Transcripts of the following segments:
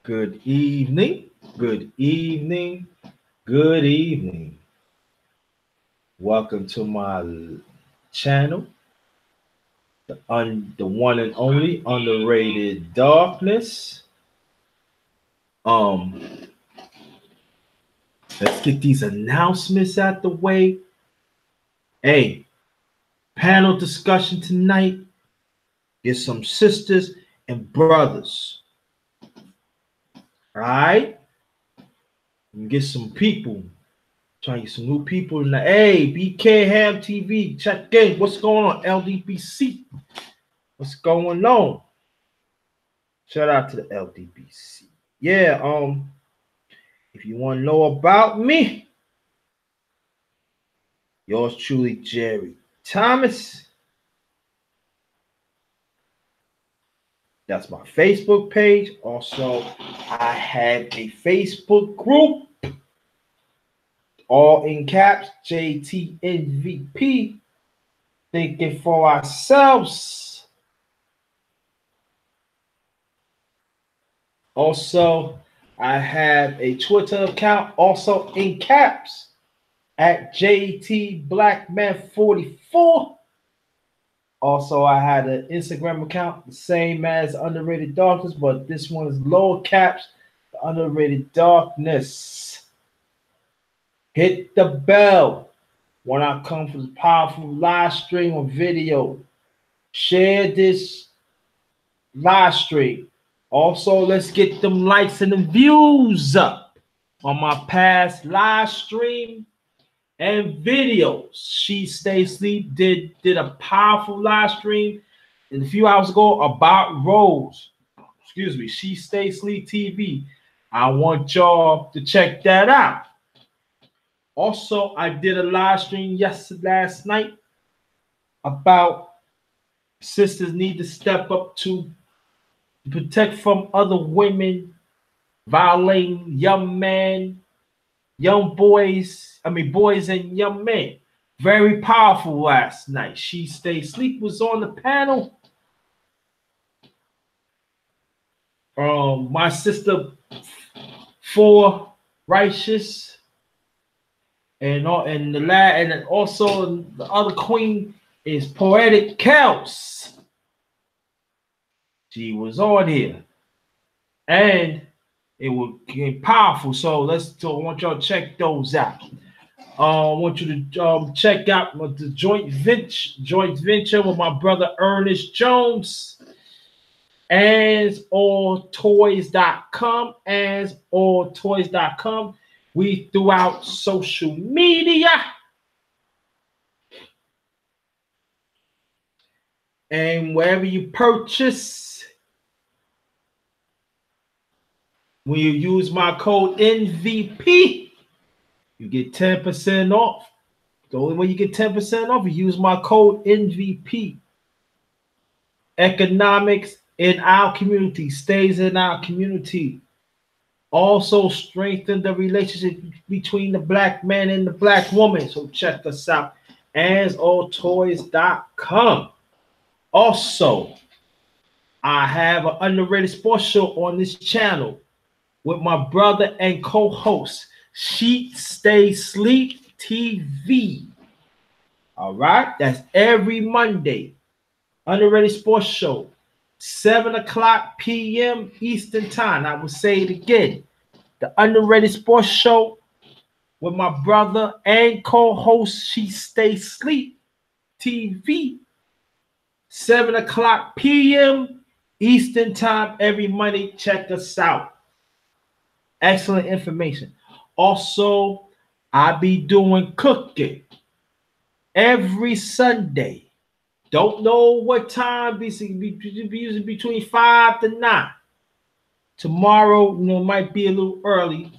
Good evening, good evening, good evening. Welcome to my channel, the one and only underrated darkness. Um, let's get these announcements out the way. Hey, panel discussion tonight. Get some sisters and brothers. All right, and get some people. Trying to get some new people in the BK Ham TV. Check in. What's going on? LDBC. What's going on? Shout out to the LDBC. Yeah, if you want to know about me, yours truly, Jerry Thomas. That's my Facebook page. Also, I have a Facebook group, all in caps, JTNVP. Thinking for ourselves. Also, I have a Twitter account, also in caps, at JTBlackman44. Also, I had an Instagram account, the same as Underrated Darkness, but this one is lower caps, the Underrated Darkness. Hit the bell when I come for this powerful live stream or video. Share this live stream. Also, let's get them likes and the views up on my past live stream and videos. She Stay Sleep did a powerful live stream a few hours ago about Rose. Excuse me, She Stay Sleep TV. I want y'all to check that out. Also, I did a live stream last night about sisters need to step up to protect from other women violating young men, boys and young men. Very powerful last night. She Stay Sleep was on the panel. My sister, For Righteous, and also the other queen is Poetic Kels. She was on here, and it was powerful. So I want y'all to check those out. I want you to check out the joint venture with my brother Ernest Jones, AsAllToys.com. We throughout social media. And wherever you purchase, when you use my code NVP, you get 10% off. The only way you get 10% off is use my code NVP. Economics in our community stays in our community. Also strengthen the relationship between the black man and the black woman. So check us out. AsAllToys.com. Also, I have an underrated sports show on this channel with my brother and co-host, She Stay Sleep TV. All right, that's every Monday. Underrated sports show, 7:00 p.m. Eastern time. I will say it again. The Underrated Sports Show with my brother and co-host, She Stay Sleep TV. 7:00 p.m. Eastern time every Monday. Check us out. Excellent information. Also, I be doing cooking every Sunday. Don't know what time. Be usually between 5 to 9. Tomorrow, might be a little early.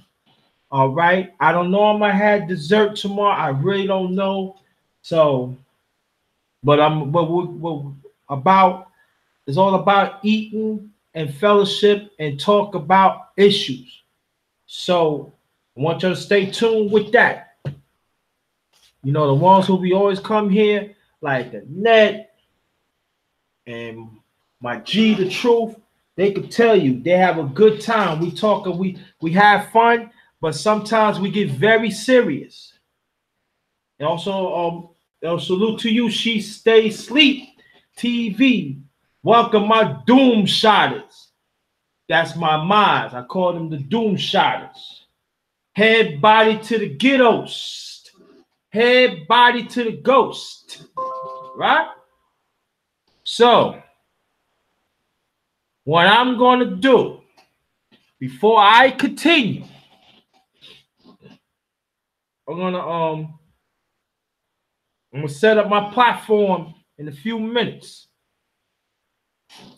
All right. I don't know. I might have dessert tomorrow. I really don't know. So, but we're about. It's all about eating and fellowship and talk about issues. So I want you to stay tuned with that. The ones who we always come here, like the Net and my G, the Truth. They could tell you they have a good time. We talk and we have fun, but sometimes we get very serious. And also, salute to you. She Stay Sleep TV. Welcome my doom shotters. That's my minds. I call them the doom shotters. Head body to the ghost. Head body to the ghost. Right? So, what I'm going to do before I continue, I'm gonna set up my platform in a few minutes,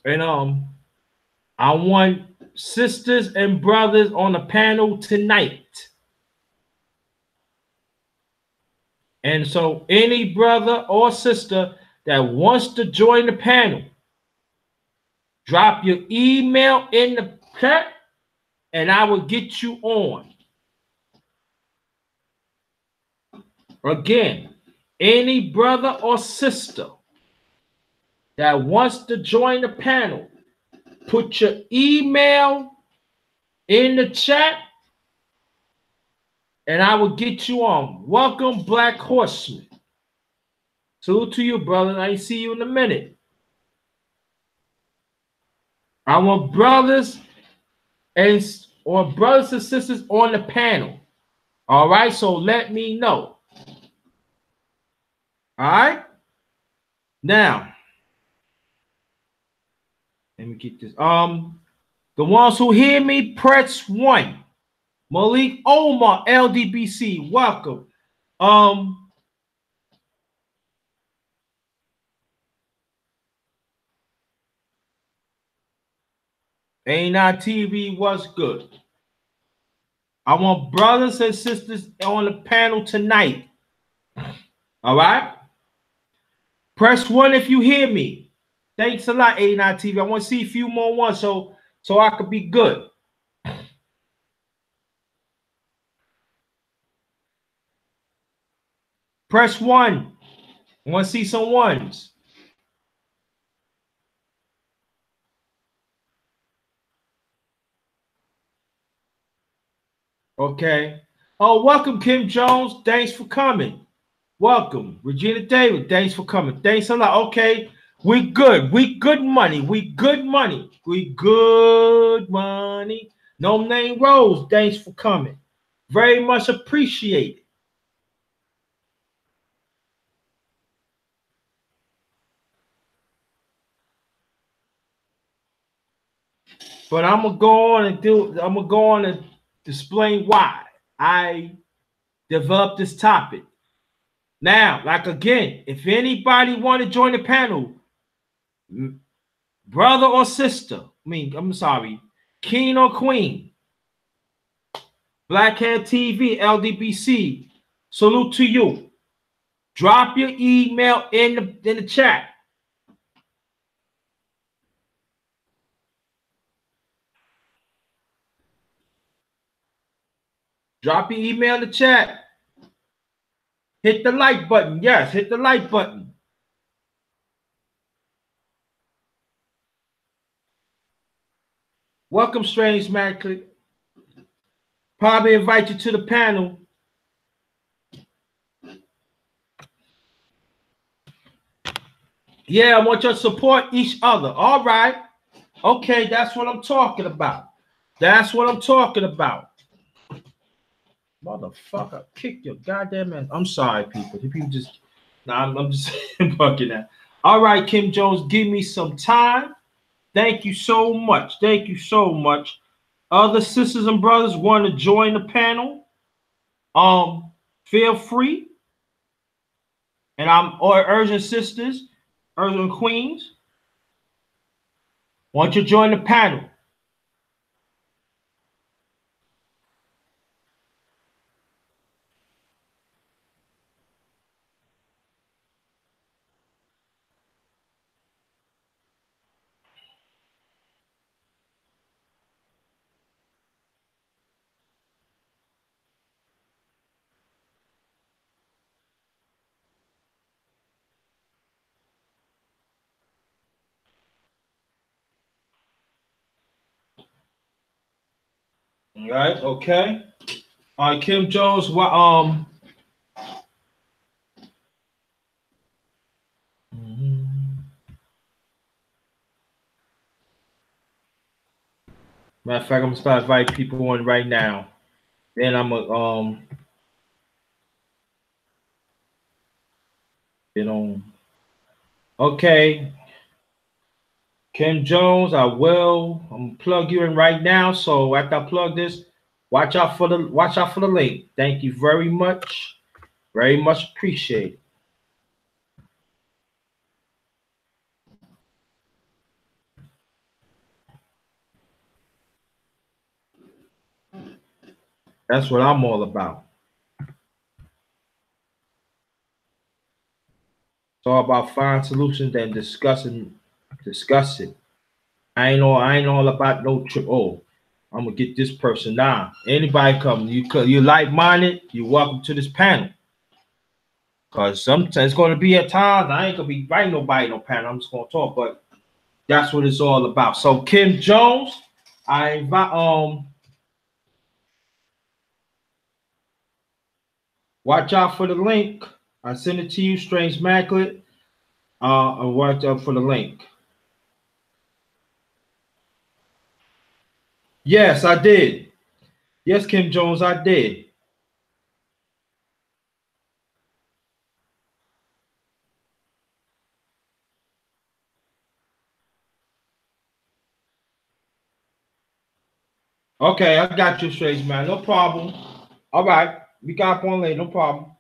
and I want sisters and brothers on the panel tonight. And so, any brother or sister that wants to join the panel, drop your email in the chat, and I will get you on. Again, any brother or sister that wants to join the panel, put your email in the chat, and I will get you on. Welcome, Black Horseman. Salute to you, brother. I see you in a minute. I want brothers and sisters on the panel. All right, so let me know. All right. Now, let me get this. The ones who hear me, press 1. Malik Omar, LDBC, welcome. A9 TV, what's good? I want brothers and sisters on the panel tonight. All right? Press 1 if you hear me. Thanks a lot, A9 TV. I want to see a few more ones so I could be good. Press 1. I want to see some ones. Okay. Oh, welcome, Kim Jones. Thanks for coming. Welcome. Regina David, thanks for coming. Thanks a lot. Okay. We good. We good money. We good money. We good money. No Name Rose, thanks for coming. Very much appreciated. But I'm gonna go on and explain why I developed this topic. Now, like again, if anybody want to join the panel, brother or sister, I'm sorry, king or queen, Blackhead TV, LDBC, salute to you. Drop your email in the chat. Drop your email in the chat. Hit the like button. Yes, hit the like button. Welcome, Strange Magic. Probably invite you to the panel. Yeah, I want you to support each other. All right. Okay, that's what I'm talking about. That's what I'm talking about. Motherfucker, kick your goddamn ass. I'm sorry, people. People just, I'm just bucking that. All right, Kim Jones, give me some time. Thank you so much. Thank you so much. Other sisters and brothers want to join the panel. Feel free. And I'm urging sisters, urging queens. Want you to join the panel? Right. Okay. All right, Kim Jones. What? Matter of fact, I'm gonna start inviting people in right now. Then I'm gonna get on. Okay, Kim Jones. I will. I'm gonna plug you in right now. So after I plug this, watch out for the link. Thank you very much. Very much appreciated. That's what I'm all about. It's all about finding solutions and discussing. I ain't all about no trip. Oh, I'm gonna get this person down. Anybody come, you like minded, you're welcome to this panel. Cause sometimes it's gonna be at times I ain't gonna be writing nobody no panel. I'm just gonna talk, but that's what it's all about. So Kim Jones, I invite watch out for the link. I send it to you, Strange Maclet. And watch out for the link. Yes, I did. Yes, Kim Jones, I did. Okay, I got you, Strange Man. No problem. All right, we got one later. No problem.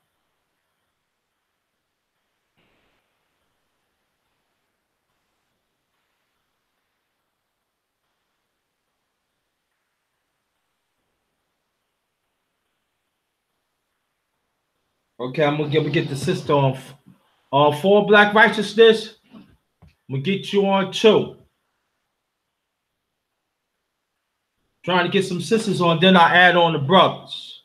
Okay, we get the sister on for Black Righteousness. I'm gonna get you on two. Trying to get some sisters on, then I add on the brothers.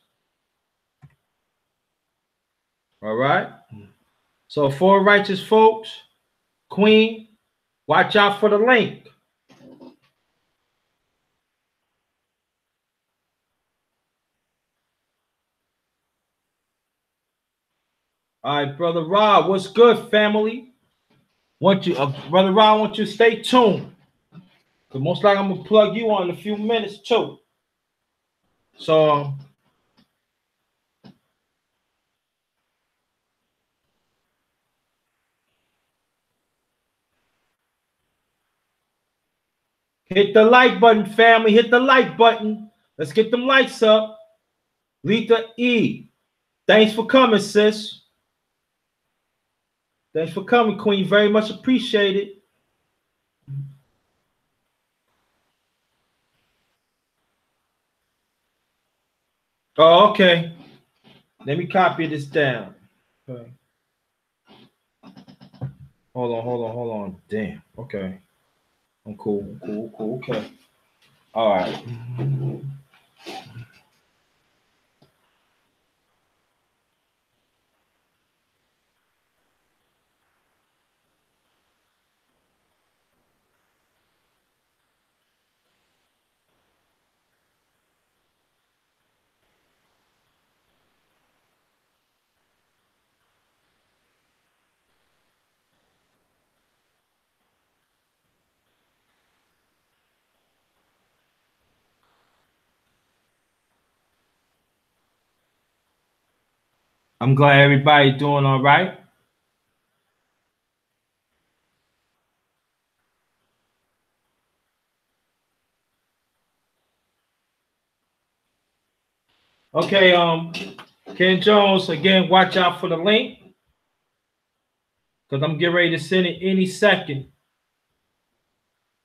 All right. So for righteous folks, Queen, watch out for the link. All right, brother Rob, what's good, family? Want you, brother Rob, I want you to stay tuned. Cause most likely I'm gonna plug you on in a few minutes too. So hit the like button, family. Hit the like button. Let's get them likes up. Letha E. Thanks for coming, sis. Thanks for coming, Queen. Very much appreciated. Oh, okay. Let me copy this down. Okay. Hold on. Damn. Okay. I'm cool. Cool. Okay. All right. I'm glad everybody doing all right. Okay, Ken Jones, again, watch out for the link. Because I'm getting ready to send it any second.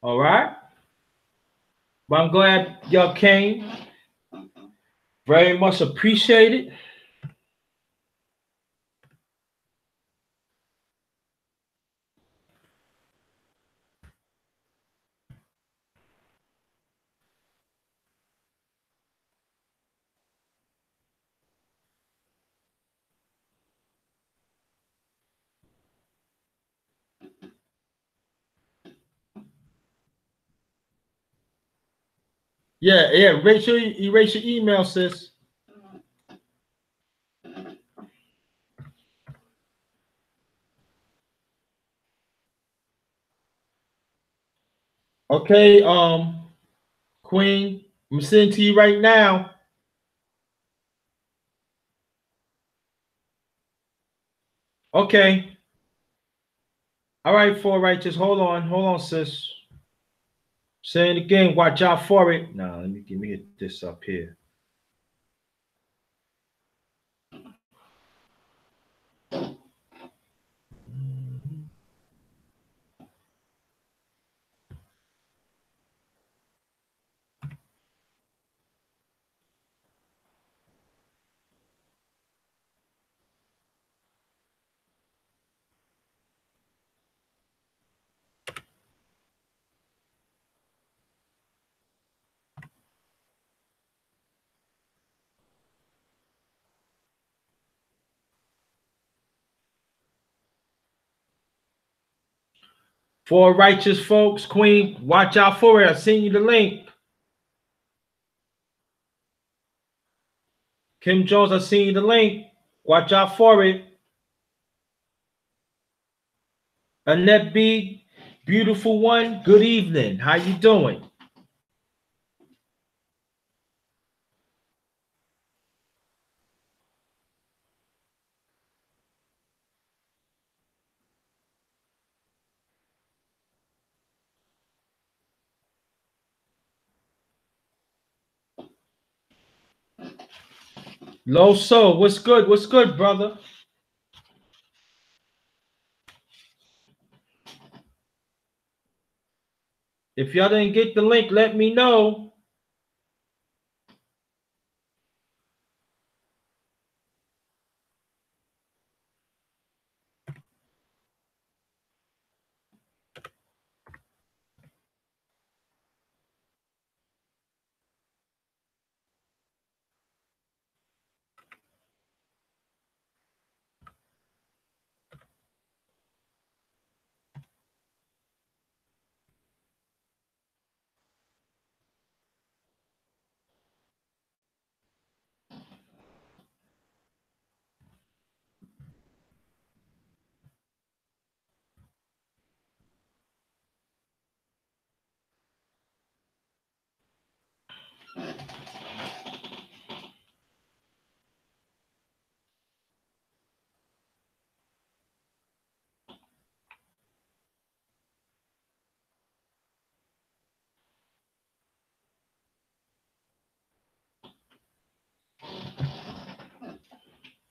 All right. But I'm glad y'all came. Very much appreciated. Yeah, yeah. Rachel, erase your email, sis. Okay, Queen, I'm sending to you right now. Okay. All right, four righteous. Hold on, sis. Saying again, watch out for it. Now, let me get this up here. For righteous folks, Queen, watch out for it. I send you the link. Kim Jones, I send you the link. Watch out for it. Annette B, beautiful one. Good evening. How you doing? Low Soul, what's good? What's good, brother? If y'all didn't get the link, let me know.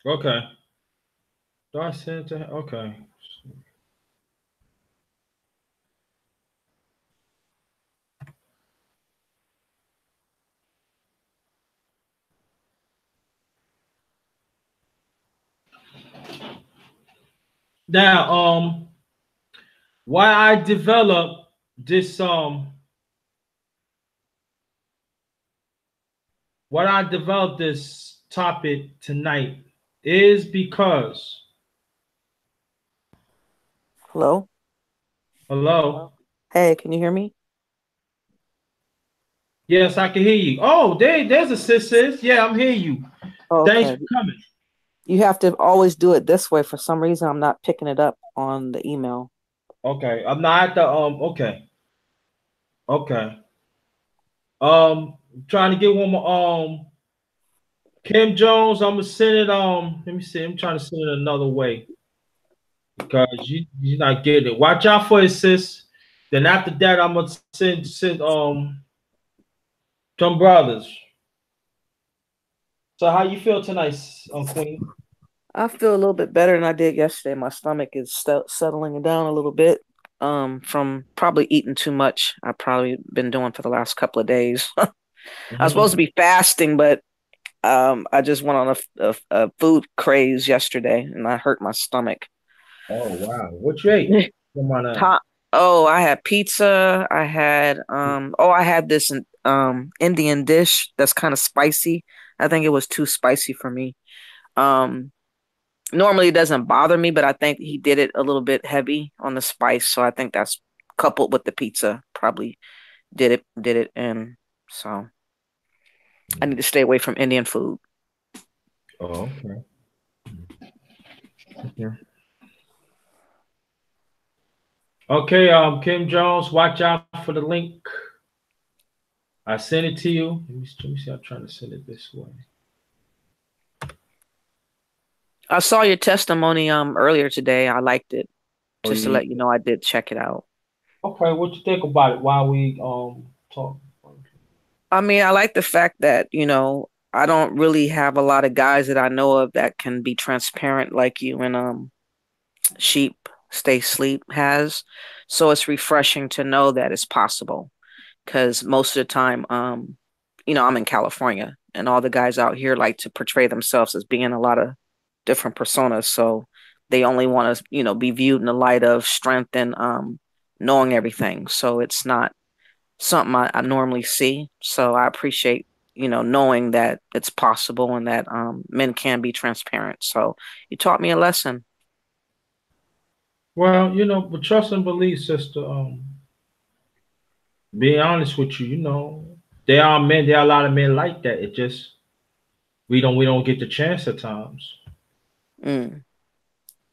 Okay. Do I send it to her? Okay. Now, why I developed this why I developed this topic tonight is because Hello? hello. Hey, can you hear me? Yes, I can hear you. Oh, there's a sis. Yeah, I'm hearing you. Oh, Thanks okay. for coming. You have to always do it this way. For some reason, I'm not picking it up on the email. Okay. I'm not at the okay. Okay. Trying to get one more Kim Jones, I'm gonna send it let me see. I'm trying to send it another way because you're not getting it. Watch out for it, sis. Then after that, I'm gonna send some brothers. So how you feel tonight, Queen? I feel a little bit better than I did yesterday. My stomach is settling down a little bit from probably eating too much. I've probably been doing for the last couple of days. I was supposed to Mhm. be fasting, but I just went on a food craze yesterday and I hurt my stomach. Oh wow, what you ate? Come on now. Ta- oh, I had pizza. I had this Indian dish that's kind of spicy. I think it was too spicy for me. Um Normally it doesn't bother me, but I think he did it a little bit heavy on the spice, so I think that's coupled with the pizza probably did it and so. I need to stay away from Indian food. Oh, okay. Okay. Okay, Kim Jones, watch out for the link. I sent it to you. Let me see. I'm trying to send it this way. I saw your testimony earlier today. I liked it. Oh, Just to you let you know, I did check it out. okay? What you think about it while we talk? I mean, I like the fact that, I don't really have a lot of guys that I know of that can be transparent like you and Sheep Stay Sleep has. So it's refreshing to know that it's possible. Because most of the time, I'm in California and all the guys out here like to portray themselves as being a lot of different personas. So they only want to, be viewed in the light of strength and knowing everything. So it's not something I normally see. So I appreciate, knowing that it's possible and that men can be transparent. So you taught me a lesson. Well, but trust and believe, sister. Being honest with you, there are men. There are a lot of men like that. It just we don't get the chance at times, Mm.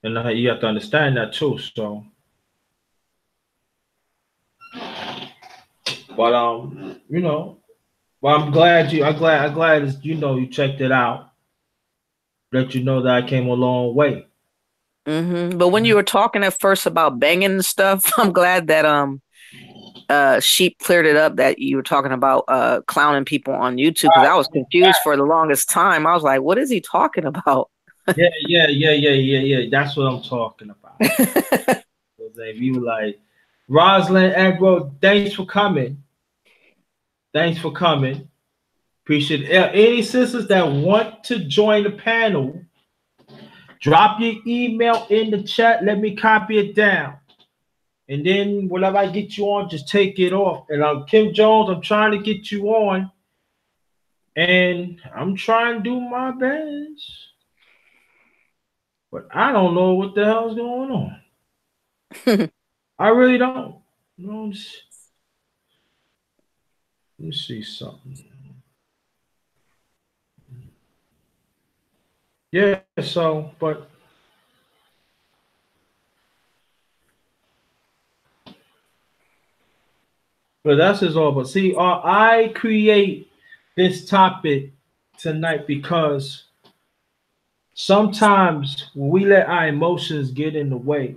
and you have to understand that too. So, but well, I'm glad you checked it out. Let you know that I came a long way. But when you were talking at first about banging and stuff, I'm glad that Sheep cleared it up that you were talking about clowning people on YouTube because I was confused for the longest time. I was like, what is he talking about? Yeah. That's what I'm talking about. If you were like, Rosalind Agro, thanks for coming. Thanks for coming. Appreciate it. Any sisters that want to join the panel, drop your email in the chat. Let me copy it down. And then whenever I get you on, just take it off. And I'm Kim Jones. I'm trying to get you on. And I'm trying to do my best. But I don't know what the hell's going on. I really don't. Let me see something. Yeah, so, but that's just all. But see, I create this topic tonight because sometimes we let our emotions get in the way.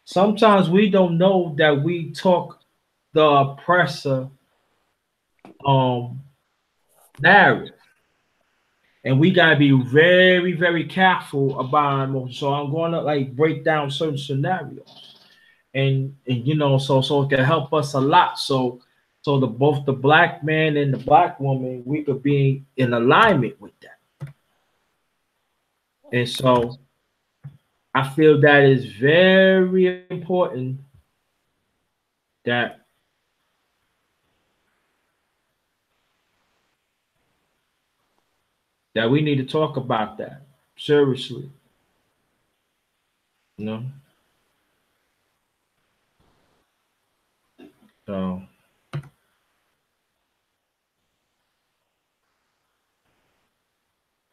Sometimes we don't know that we talk the oppressor um narrative. And we gotta be very, very careful about our emotions. So I'm gonna like break down certain scenarios. And so it can help us a lot. So the both the black man and the black woman, we could be in alignment with that. And so I feel that is very important that we need to talk about that seriously. You know. So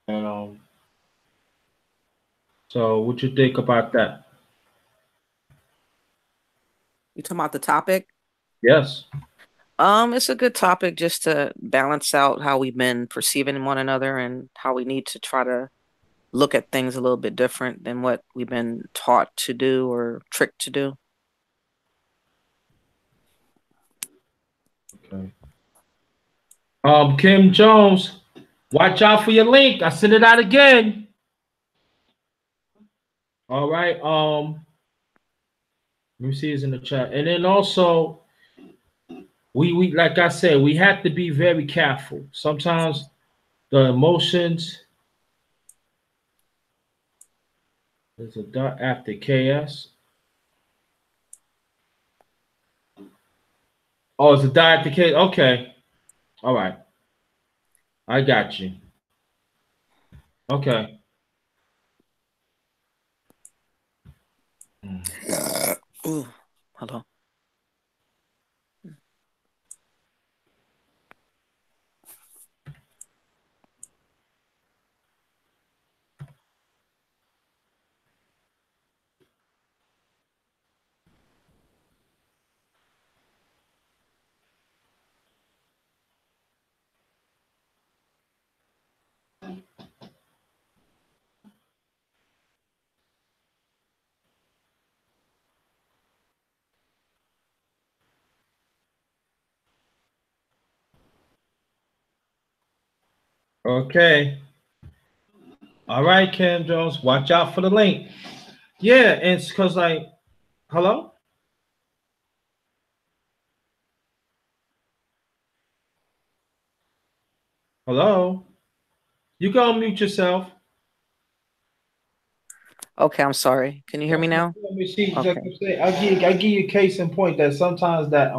and so what you think about that? You talking about the topic? Yes. It's a good topic just to balance out how we've been perceiving one another and how we need to try to look at things a little bit different than what we've been taught to do or tricked to do. Okay. Kim Jones, watch out for your link. I sent it out again. All right. Let me see it's in the chat. And then also we like I said, we have to be very careful. Sometimes the emotions there's a dot after KS. Oh, it's a dot after KS. Okay. All right. I got you. Okay. Ooh, hello. Okay. All right, Cam Jones. Watch out for the link. Yeah, and it's because like, hello, hello. You go mute yourself. Okay, I'm sorry. Can you hear me now? Let me see. Like Okay. I say, I give you a case in point that sometimes that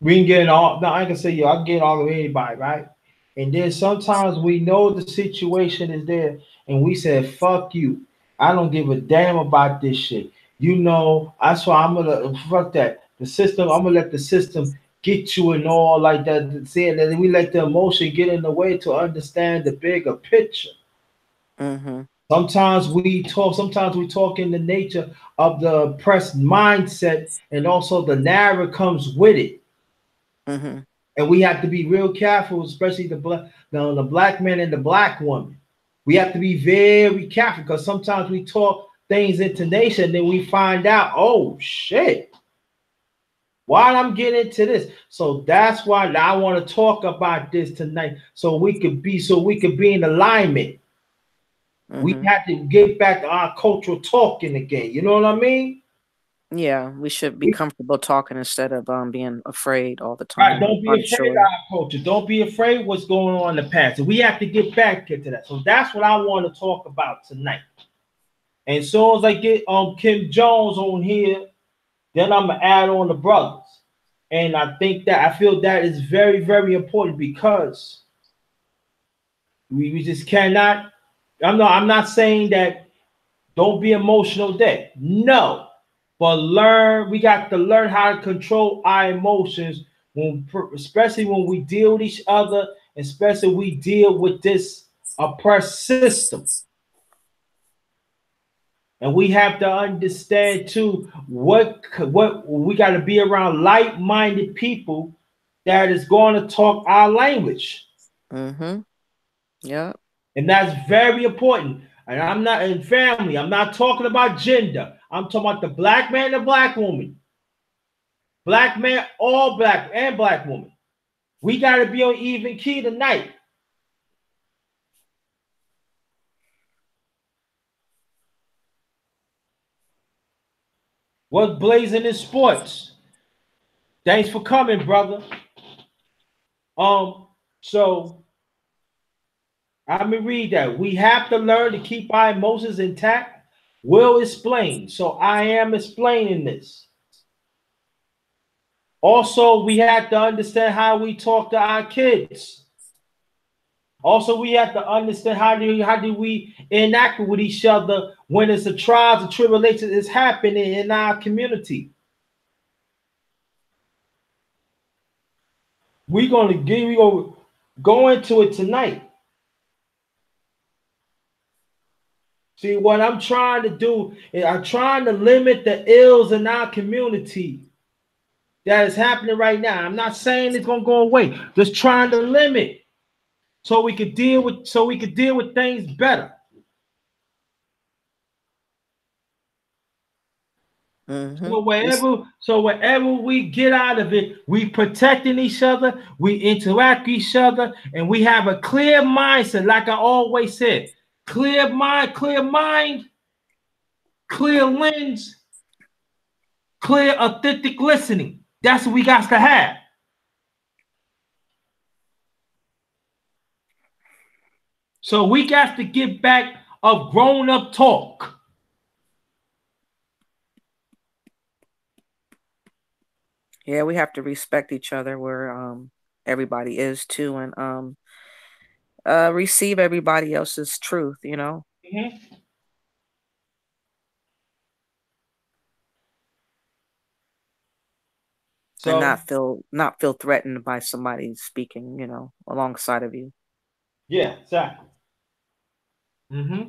we can get all. No, I can say you. I can get all of anybody, right? And then sometimes we know the situation is there, and we said, "Fuck you! I don't give a damn about this shit." You know, that's why I'm gonna fuck that. The system. I'm gonna let the system get you and all like that. Saying that we let the emotion get in the way to understand the bigger picture. Mm-hmm. Sometimes we talk in the nature of the oppressed mindset, and also the narrative comes with it. Mm-hmm. And we have to be real careful, especially the black man and the black woman. We have to be very careful because sometimes we talk things into nation, then we find out, oh shit, why I'm getting into this. So that's why I want to talk about this tonight, so we could be in alignment. We Mm-hmm. have to get back to our cultural talking again. You know what I mean? Yeah, we should be comfortable talking instead of being afraid all the Right. time or Don't be afraid of unsure. our culture. Don't be afraid what's going on in the past. And we have to get back into that. So that's what I want to talk about tonight. And as soon as I get Kim Jones on here, then I'm gonna add on the brothers. And I feel that is very, very important because we just cannot. I'm not saying that don't be emotional day. No. But we got to learn how to control our emotions especially when we deal with each other, especially we deal with this oppressed system. And we have to understand too what we got to be around like-minded people that is going to talk our language. Mm-hmm. Yeah. And that's very important. And I'm not in family. I'm not talking about gender. I'm talking about the black man and the black woman. Black man, all black and black woman. We got to be on even key tonight. What's blazing in sports? Thanks for coming, brother. Um, so let me read that. We have to learn to keep our emotions intact. Will explain. So I am explaining this. Also, we have to understand how we talk to our kids. Also, we have to understand how do we enact with each other when it's a trials and tribulations is happening in our community. We gonna go into it tonight. See, what I'm trying to do is I'm trying to limit the ills in our community that is happening right now. I'm not saying it's gonna go away. Just trying to limit so we could deal with things better. Mm-hmm. So wherever we get out of it, we protecting each other, we interact with each other, and we have a clear mindset. Like I always said, clear mind, clear lens, clear authentic listening. That's what we got to have. So we got to get back of grown up talk. Yeah, we have to respect each other where everybody is too, and receive everybody else's truth, you know, Mhm. and So not feel threatened by somebody speaking, you know, alongside of you. yeah, exactly. Hmm.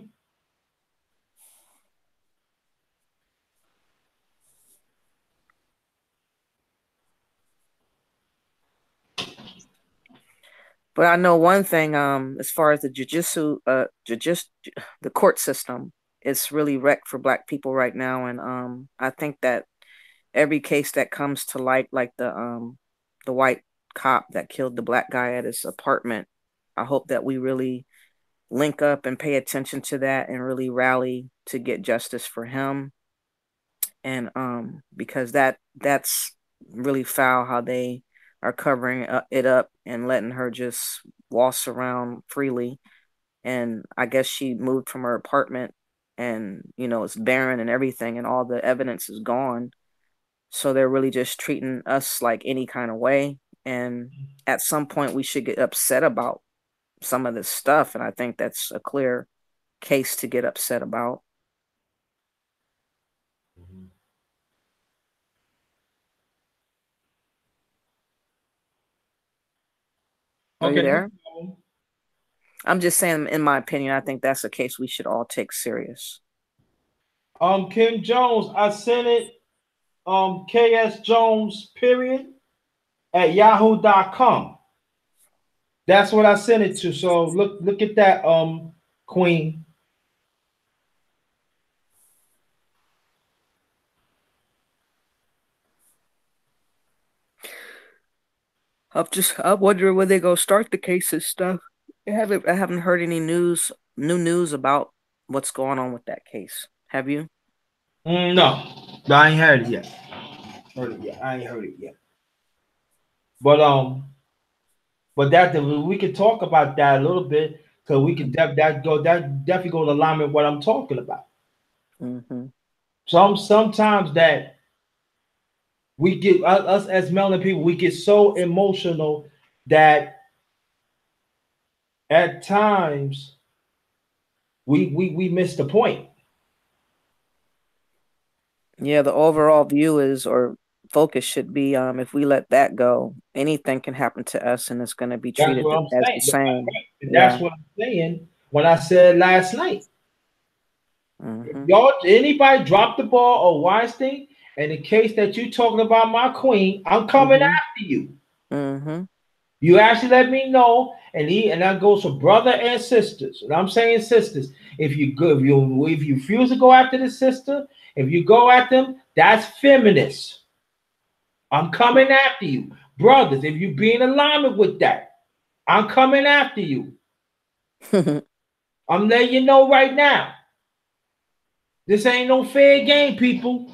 But I know one thing, as far as the the court system, it's really wrecked for black people right now, and I think that every case that comes to light, like the white cop that killed the black guy at his apartment. I hope that we really link up and pay attention to that and really rally to get justice for him. And because that's really foul how they are covering it up and letting her just waltz around freely. And I guess she moved from her apartment and, it's barren and everything and all the evidence is gone. So they're really just treating us like any kind of way. And at some point we should get upset about some of this stuff. And I think that's a clear case to get upset about. Are you Okay, no there? problem. I'm just saying, in my opinion, I think that's a case we should all take serious. Kim Jones, I sent it. KS Jones period at yahoo.com. That's what I sent it to. So look at that, Queen. I'm wondering when they go start the cases stuff. I haven't heard any new news about what's going on with that case. Have you? No, I ain't heard it yet. I ain't heard it yet. But that we could talk about that a little bit because we could that definitely go in alignment with what I'm talking about. Mm-hmm. Sometimes that we get us as melanin people, we get so emotional that at times we miss the point. Yeah, the overall view is or focus should be if we let that go, anything can happen to us and it's going to be That's treated what I'm as the saying. same. That's Yeah. what I'm saying when I said last night. If Mm-hmm. y'all, anybody drop the ball or Weinstein, and in case that you talking about my queen, I'm coming Mm-hmm. after you. Mm-hmm. You actually let me know, and that goes for brother and sisters. And I'm saying sisters. If you refuse to go after the sister, if you go at them, that's feminist. I'm coming after you, brothers. If you be in alignment with that, I'm coming after you. I'm letting you know right now. This ain't no fair game, people.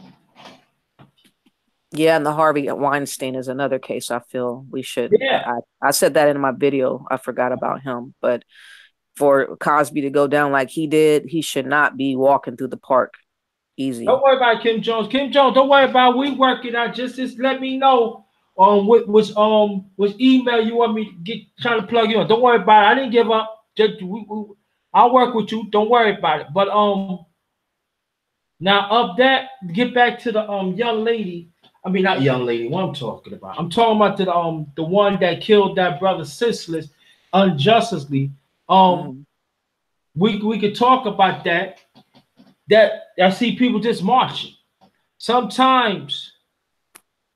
Yeah, and the Harvey Weinstein is another case I feel we should. Yeah. I said that in my video. I forgot about him, but for Cosby to go down like he did, he should not be walking through the park easy. Don't worry about Kim Jones. Kim Jones, don't worry about. We working out. Just let me know which email you want me to get trying to plug you on. Don't worry about it. I didn't give up. I'll work with you. Don't worry about it. But now of that, get back to the young lady. I mean, not young lady. What I'm talking about? I'm talking about the one that killed that brother senseless, unjustly. Um, Mm-hmm. we could talk about that. That I see people just marching. Sometimes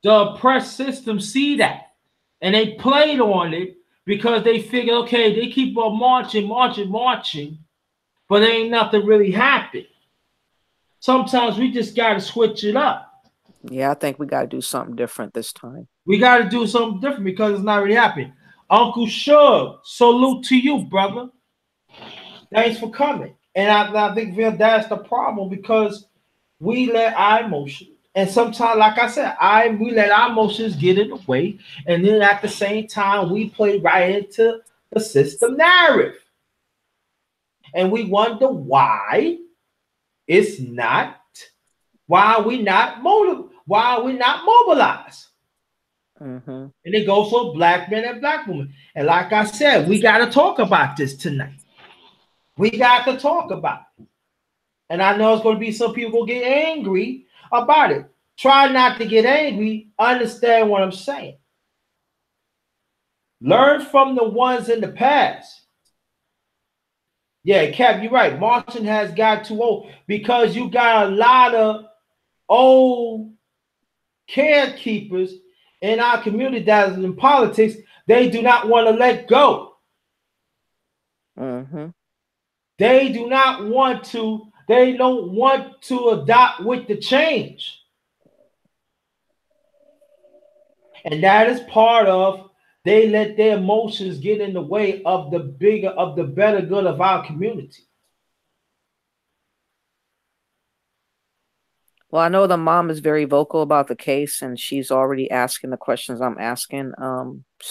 the oppressed system see that and they played on it because they figure, okay, they keep on marching, but there ain't nothing really happened. Sometimes we just got to switch it up. Yeah, I think we got to do something different this time. We got to do something different because it's not really happening. Uncle Shug, salute to you, brother. Thanks for coming. And I think that's the problem because we let our emotions, and sometimes, like I said, we let our emotions get in the way, and then at the same time, we play right into the system narrative, and we wonder why it's not, why are we not mobilized? Mm-hmm. And it goes for black men and black women. And like I said, we got to talk about this tonight. We got to talk about it. And I know it's going to be some people get angry about it. Try not to get angry. Understand what I'm saying. Learn from the ones in the past. Yeah, Cap, you're right. Martin has got too old because you got a lot of old carekeepers in our community that is in politics. They do not want to let go. Mm-hmm. They do not want to. They don't want to adopt with the change. And that is part of They let their emotions get in the way of the better good of our community. Well, I know the mom is very vocal about the case, and she's already asking the questions I'm asking.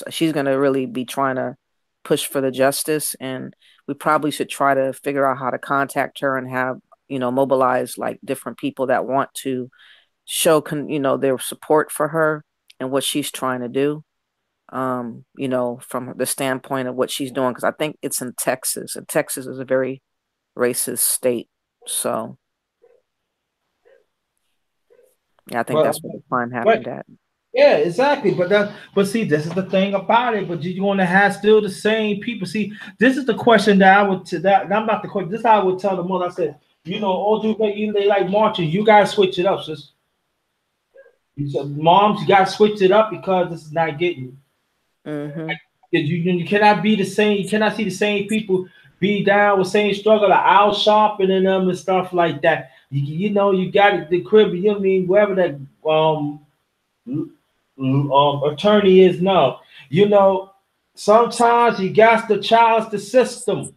She's gonna really be trying to push for the justice, and we probably should try to figure out how to contact her and have, mobilize like different people that want to show their support for her and what she's trying to do. From the standpoint of what she's doing, because I think it's in Texas, and Texas is a very racist state. So yeah, I think Well, that's where the crime but happened at. yeah, exactly. But see, this is the thing about it. But you're going to have still the same people. See, this is the question that I would I'm not the question. This is how I would tell the mother. I said, all due they like marching. You gotta switch it up, sis. You said, moms, you gotta switch it up because this is not getting. Mm-hmm. You cannot be the same. You cannot see the same people be down with same struggle, like out shopping and them and stuff like that. You got the crib. You know what I mean? Wherever that attorney is now. Sometimes you got to challenge the system.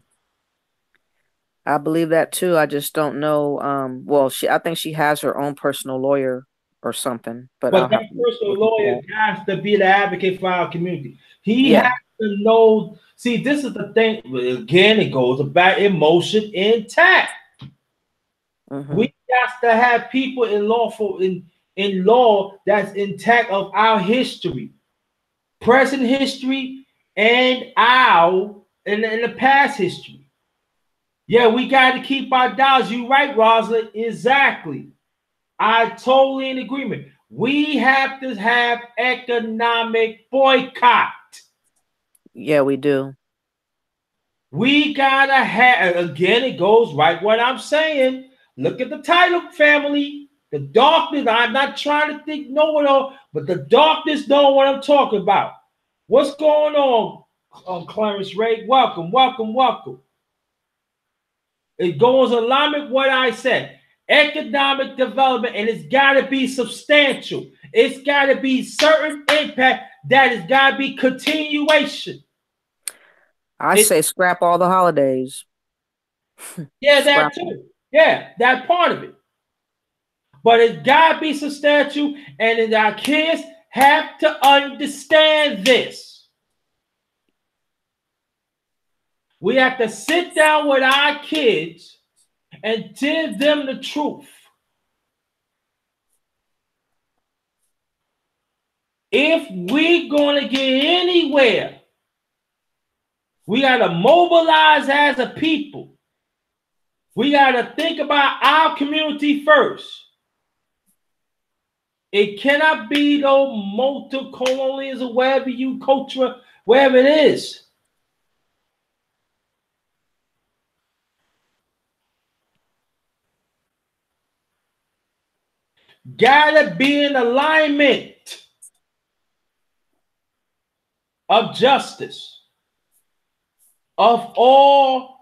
I believe that too. I just don't know. Well, I think she has her own personal lawyer or something, but I'll But that have to personal look into lawyer that. has to be the advocate for our community. He Yeah. has to know. See, this is the thing. Again, it goes about emotion intact. Mm-hmm. We got to have people in law that's intact of our history, present history, and our in the past history. Yeah, we got to keep our dollars. You right, Rosalind. Exactly. I totally in agreement. We have to have economic boycott. Yeah, we do. We gotta have, again, it goes right what I'm saying. Look at the title, family. The darkness, I'm not trying to think know it all, but the darkness know what I'm talking about. What's going on Clarence Ray? Welcome, welcome, welcome. It goes in alignment with what I said. Economic development, and it's got to be substantial. It's got to be certain impact that has got to be continuation. I say scrap all the holidays. Yeah, that too. Yeah, that part of it. But it's got to be substantial, and our kids have to understand this. We have to sit down with our kids and tell them the truth. If we're going to get anywhere, we got to mobilize as a people. We got to think about our community first. It cannot be no multi-colonialism, wherever you culture, wherever it is. Gotta be in alignment of justice of all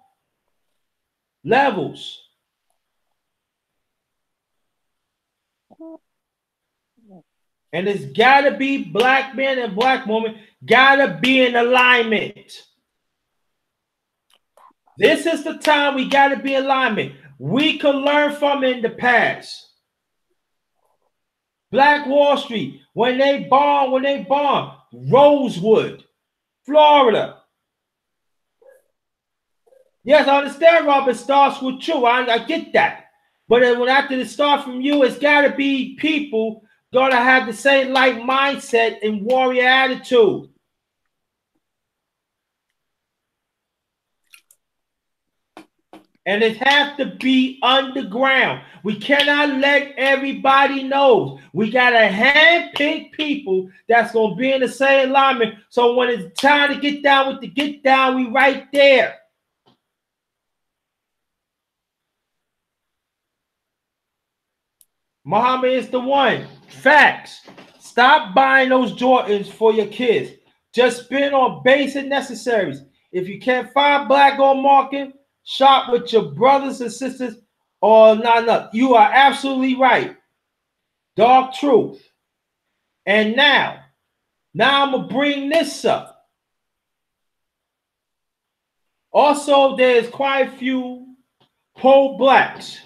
levels. And it's gotta be black men and black women, gotta be in alignment. This is the time we gotta be in alignment. We can learn from in the past. Black Wall Street, when they bombed Rosewood, Florida. Yes, I understand, Robert, starts with you. I get that. But when after it starts from you, it's got to be people going to have the same like mindset and warrior attitude. And it has to be underground. We cannot let everybody know. We got to handpick people that's going to be in the same alignment. So when it's time to get down with the get down, we right there. Muhammad is the one. Facts. Stop buying those Jordans for your kids. Just spend on basic necessaries. If you can't find black on market, shop with your brothers and sisters or not. You are absolutely right. Dark truth. And now, Now I'm gonna bring this up. Also, there's quite a few pro-blacks.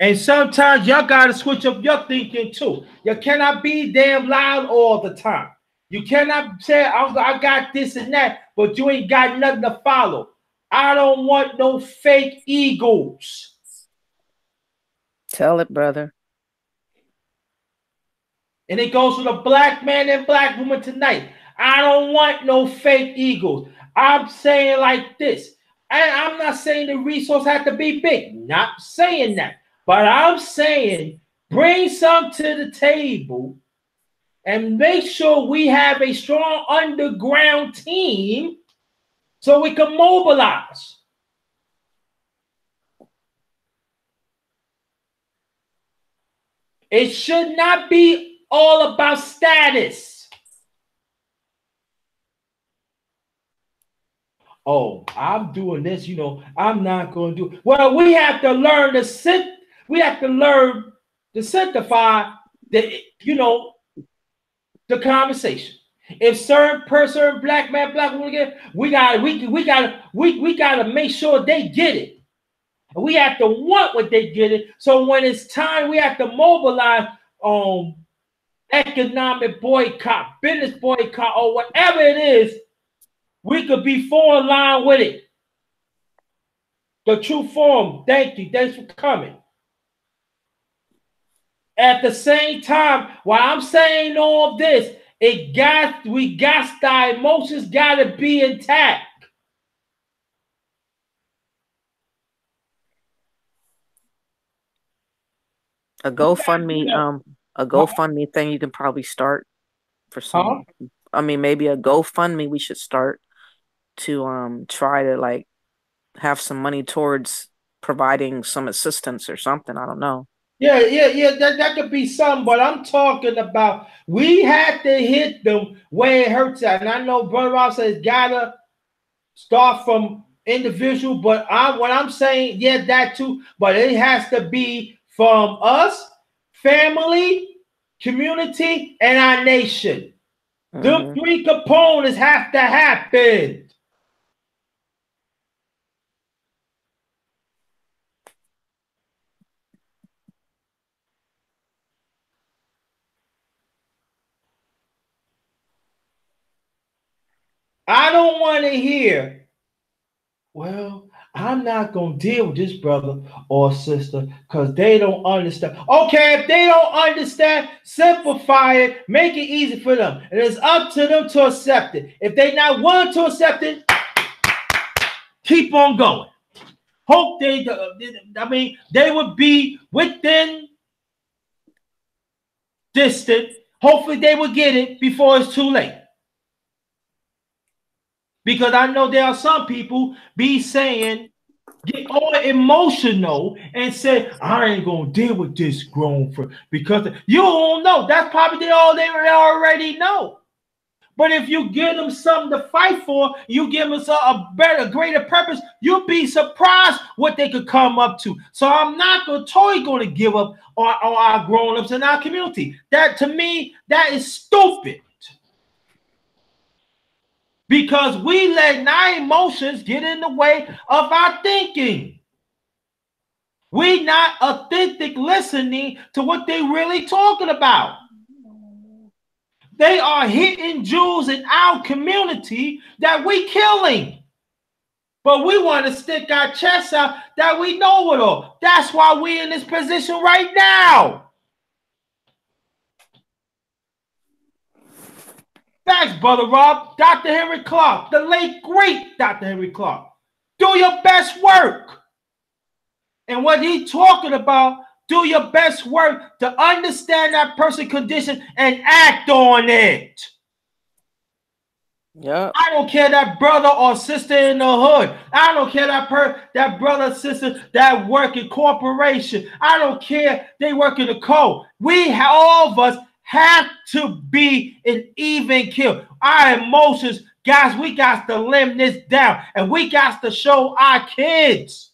And sometimes y'all gotta switch up your thinking too. You cannot be damn loud all the time. You cannot say I got this and that, but you ain't got nothing to follow. I don't want no fake egos. Tell it, brother. And it goes to the black man and black woman tonight. I don't want no fake egos. I'm saying like this. And I'm not saying the resource has to be big. Not saying that. But I'm saying bring some to the table and make sure we have a strong underground team so we can mobilize. It should not be all about status. Oh, I'm doing this, I'm not going to do it. Well, we have to learn to sit. We have to learn to sanctify the, the conversation. If certain person, black man, black woman, we gotta make sure they get it. We have to want what they get it. So when it's time, we have to mobilize economic boycott, business boycott, or whatever it is. We could be fall in line with it. The true form. Thank you. Thanks for coming. At the same time, while I'm saying all of this, the emotions gotta be intact. A GoFundMe thing you can probably start for some. I mean, maybe a GoFundMe we should start to try to like have some money towards providing some assistance or something. I don't know. Yeah. That could be something, but I'm talking about we had to hit them where it hurts at. And I know Brother Rob says gotta start from individual, but what I'm saying, yeah, that too, but it has to be from us, family, community, and our nation. Mm-hmm. The three components have to happen. I don't want to hear, well, I'm not going to deal with this brother or sister because they don't understand. Okay, if they don't understand, simplify it, make it easy for them. And it's up to them to accept it. If they're not willing to accept it, keep on going. Hope they would be within distant. Hopefully they will get it before it's too late. Because I know there are some people be saying, get all emotional and say, I ain't gonna deal with this grown for because you don't know. That's probably all they already know. But if you give them something to fight for, you give them a better, greater purpose, you'll be surprised what they could come up to. So I'm not totally going to give up on our grown-ups in our community. That, to me, that is stupid. Because we let our emotions get in the way of our thinking. We not authentic listening to what they really talking about. They are hitting jewels in our community that we killing. But we want to stick our chests out that we know it all. That's why we're in this position right now. Thanks, Brother Rob. Dr. Henry Clark, the late, great Dr. Henry Clark. Do your best work. And what he's talking about, do your best work to understand that person's condition and act on it. Yeah. I don't care that brother or sister in the hood. I don't care that brother or sister that work in corporation. I don't care they work in the code. All of us have to be an even kill. Our emotions, guys, we got to limb this down. And we got to show our kids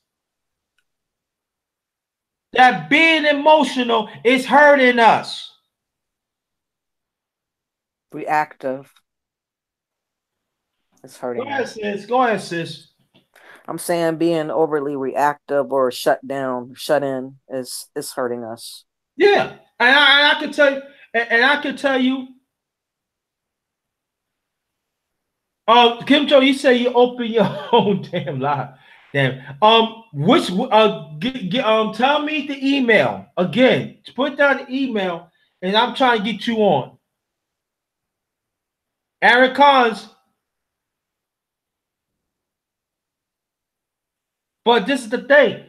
that being emotional is hurting us. Reactive. It's Go hurting ahead, us. sis. Go ahead, sis. I'm saying being overly reactive or shut down, shut in is hurting us. Yeah, and I can tell you, and I can tell you. Kim Cho, you say you open your own damn live. Damn. Which tell me the email again. Put down the email, and I'm trying to get you on. Aaron Collins. But this is the thing.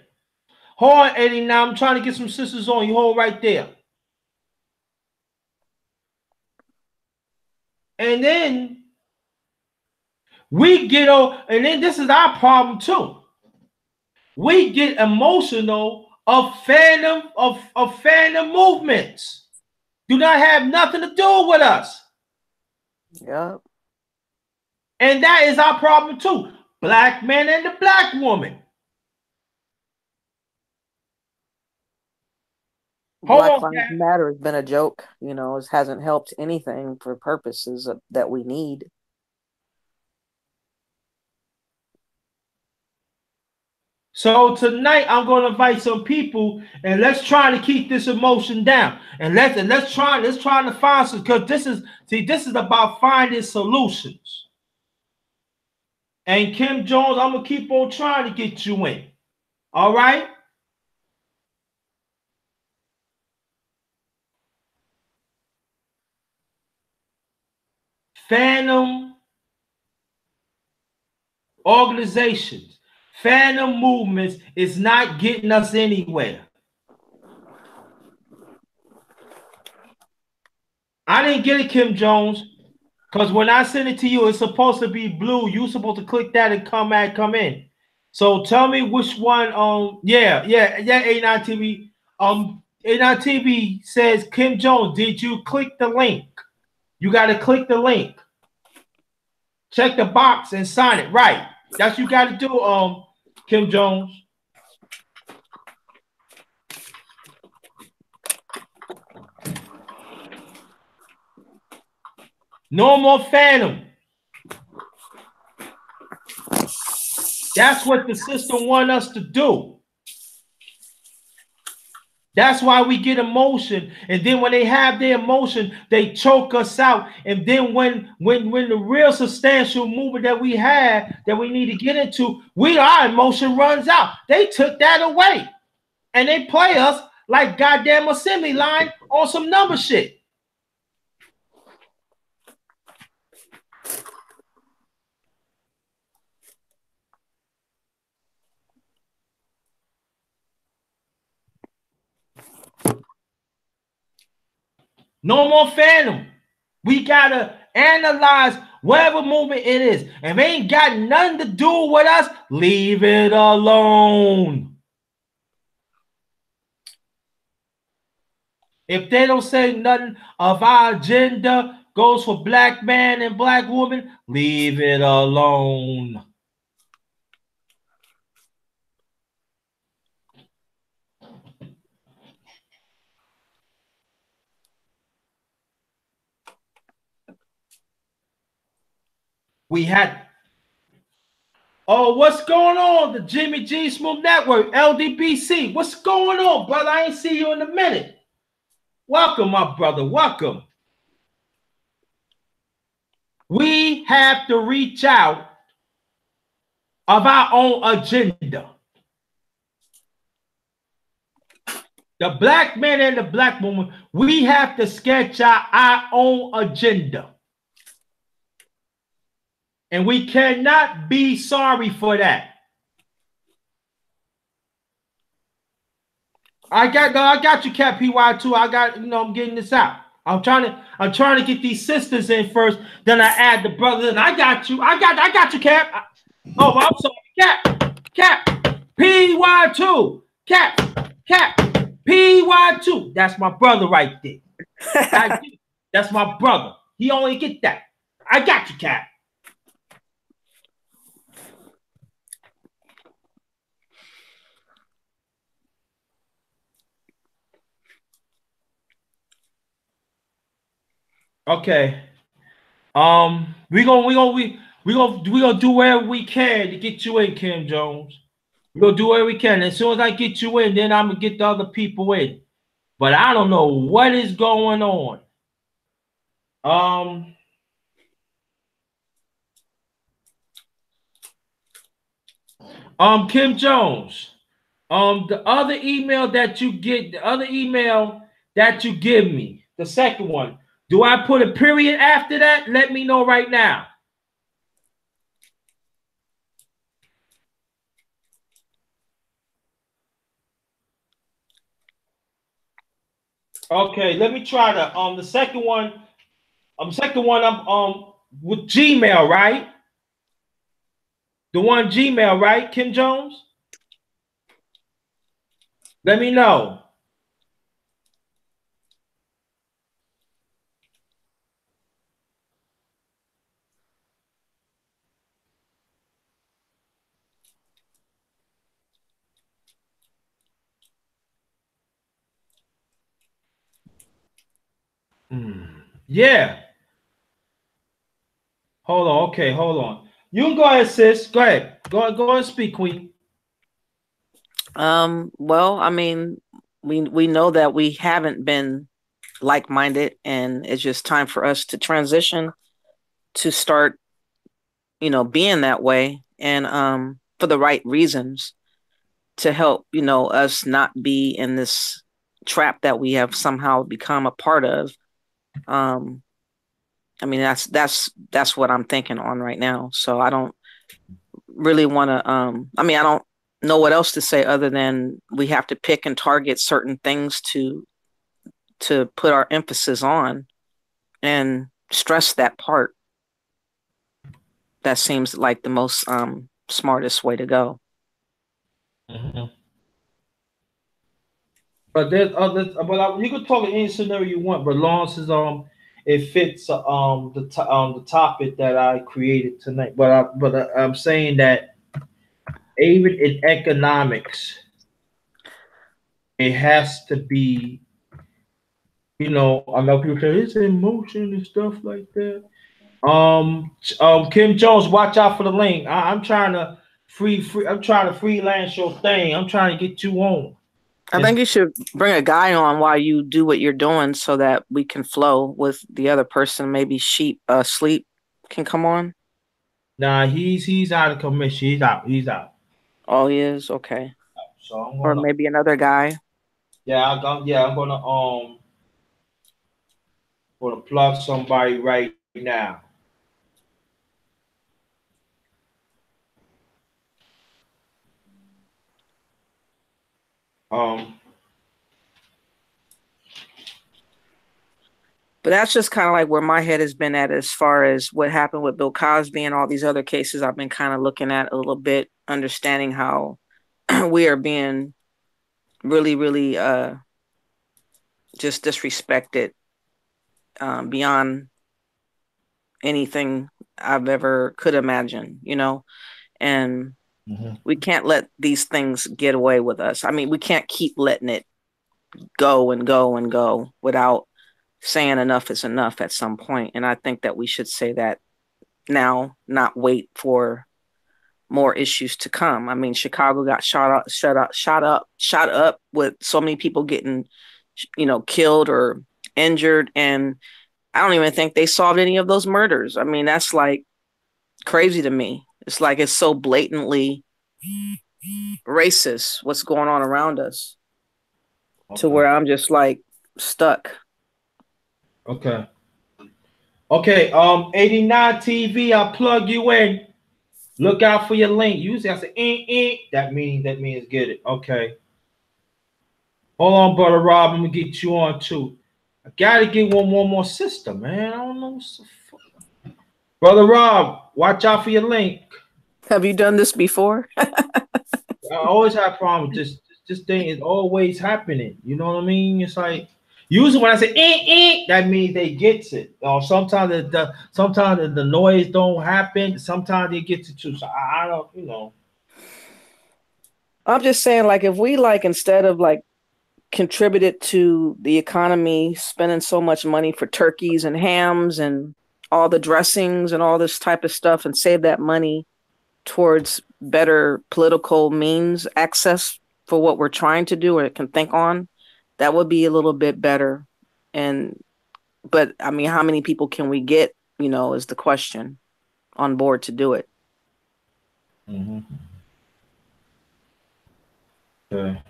Hold on, Eddie. Now I'm trying to get some sisters on. You hold right there. And then we get on, and then this is our problem too. We get emotional of fandom movements. Do not have nothing to do with us. Yep. And that is our problem too. Black man and the black woman. Black Lives Matter has been a joke. It hasn't helped anything for purposes that we need. So tonight I'm going to invite some people, and let's try to keep this emotion down. And let's try to find some, because this is about finding solutions. And Kim Jones, I'm gonna keep on trying to get you in. All right. Fandom organizations, fandom movements is not getting us anywhere. I didn't get it, Kim Jones, because when I send it to you, it's supposed to be blue. You're supposed to click that and come in. So tell me which one. Yeah, A9 TV. A9 TV says, Kim Jones, did you click the link? You got to click the link. Check the box and sign it. Right. That's what you got to do, Kim Jones. No more Phantom. That's what the system want us to do. That's why we get emotion, and then when they have their emotion, they choke us out. And then when the real substantial movement that we have that we need to get into, our emotion runs out. They took that away, and they play us like goddamn assembly line on some number shit. No more Phantom. We gotta analyze whatever movement it is. If it ain't got nothing to do with us, leave it alone. If they don't say nothing of our agenda goes for black man and black woman, leave it alone. We had, what's going on? The Jimmy G Smooth Network, LDBC. What's going on, brother? I ain't see you in a minute. Welcome, my brother. Welcome. We have to reach out of our own agenda. The black man and the black woman, we have to sketch out our own agenda. And we cannot be sorry for that. I got you, Cat PY2. I'm getting this out. I'm trying to get these sisters in first, then I add the brothers in. I got you, Cap. Oh, I'm sorry, Cap, PY2, Cap, PY2. That's my brother right there. That's my brother. He only get that. I got you, Cap. Okay. We gonna do whatever we can to get you in, Kim Jones. We're gonna do whatever we can. As soon as I get you in, then I'm gonna get the other people in. But I don't know what is going on. Um, Kim Jones. The other email that you get, the other email that you give me, the second one. Do I put a period after that? Let me know right now. Okay, let me try the second one. I'm with Gmail, right? The one Gmail, right, Kim Jones? Let me know. Yeah. Hold on. Okay, hold on. You can go ahead, sis. Go ahead. Go and speak, Queen. Well, I mean, we know that we haven't been like-minded, and it's just time for us to transition to start, being that way, and for the right reasons, to help, us not be in this trap that we have somehow become a part of. I mean, that's what I'm thinking on right now. So I don't really want to. I mean, I don't know what else to say other than we have to pick and target certain things to put our emphasis on and stress that part. That seems like the most smartest way to go. Mm-hmm. But there's other, but you can talk in any scenario you want, but long as it fits the topic that I created tonight. I'm saying that even in economics, it has to be. I know people say it's emotion and stuff like that. Kim Jones, watch out for the link. I'm trying to I'm trying to freelance your thing. I'm trying to get you on. I think you should bring a guy on while you do what you're doing so that we can flow with the other person. Maybe Sleep can come on. Nah, he's out of commission. He's out. He's out. Oh, he is? Okay. So I'm Or gonna maybe another guy. I'm gonna plug somebody right now. Um But that's just kind of like where my head has been at as far as what happened with Bill Cosby and all these other cases I've been kind of looking at a little bit, understanding how we are being really, really just disrespected beyond anything I've ever could imagine, and we can't let these things get away with us. I mean, we can't keep letting it go and go and go without saying enough is enough at some point. And I think that we should say that now, not wait for more issues to come. I mean, Chicago got shot up with so many people getting, killed or injured, and I don't even think they solved any of those murders. I mean, that's like crazy to me. It's like it's so blatantly racist what's going on around us, to where I'm just like stuck. Okay. Okay, 89 TV, I'll plug you in. Look out for your link. Usually I say that means get it. Okay. Hold on, brother Rob. I'm gonna get you on too. I gotta get one more sister, man. I don't know what's the fuck. Brother Rob, watch out for your link. Have you done this before? I always have problems. This thing is always happening. You know what I mean? It's like usually when I say that means they gets it. Or sometimes the noise don't happen. Sometimes it gets it too. So I don't. I'm just saying, like, if we like instead of like contributed to the economy, spending so much money for turkeys and hams and all the dressings and all this type of stuff and save that money towards better political means access for what we're trying to do or can think on, that would be a little bit better. And but I mean, how many people can we get, is the question, on board to do it? Mm-hmm. Okay.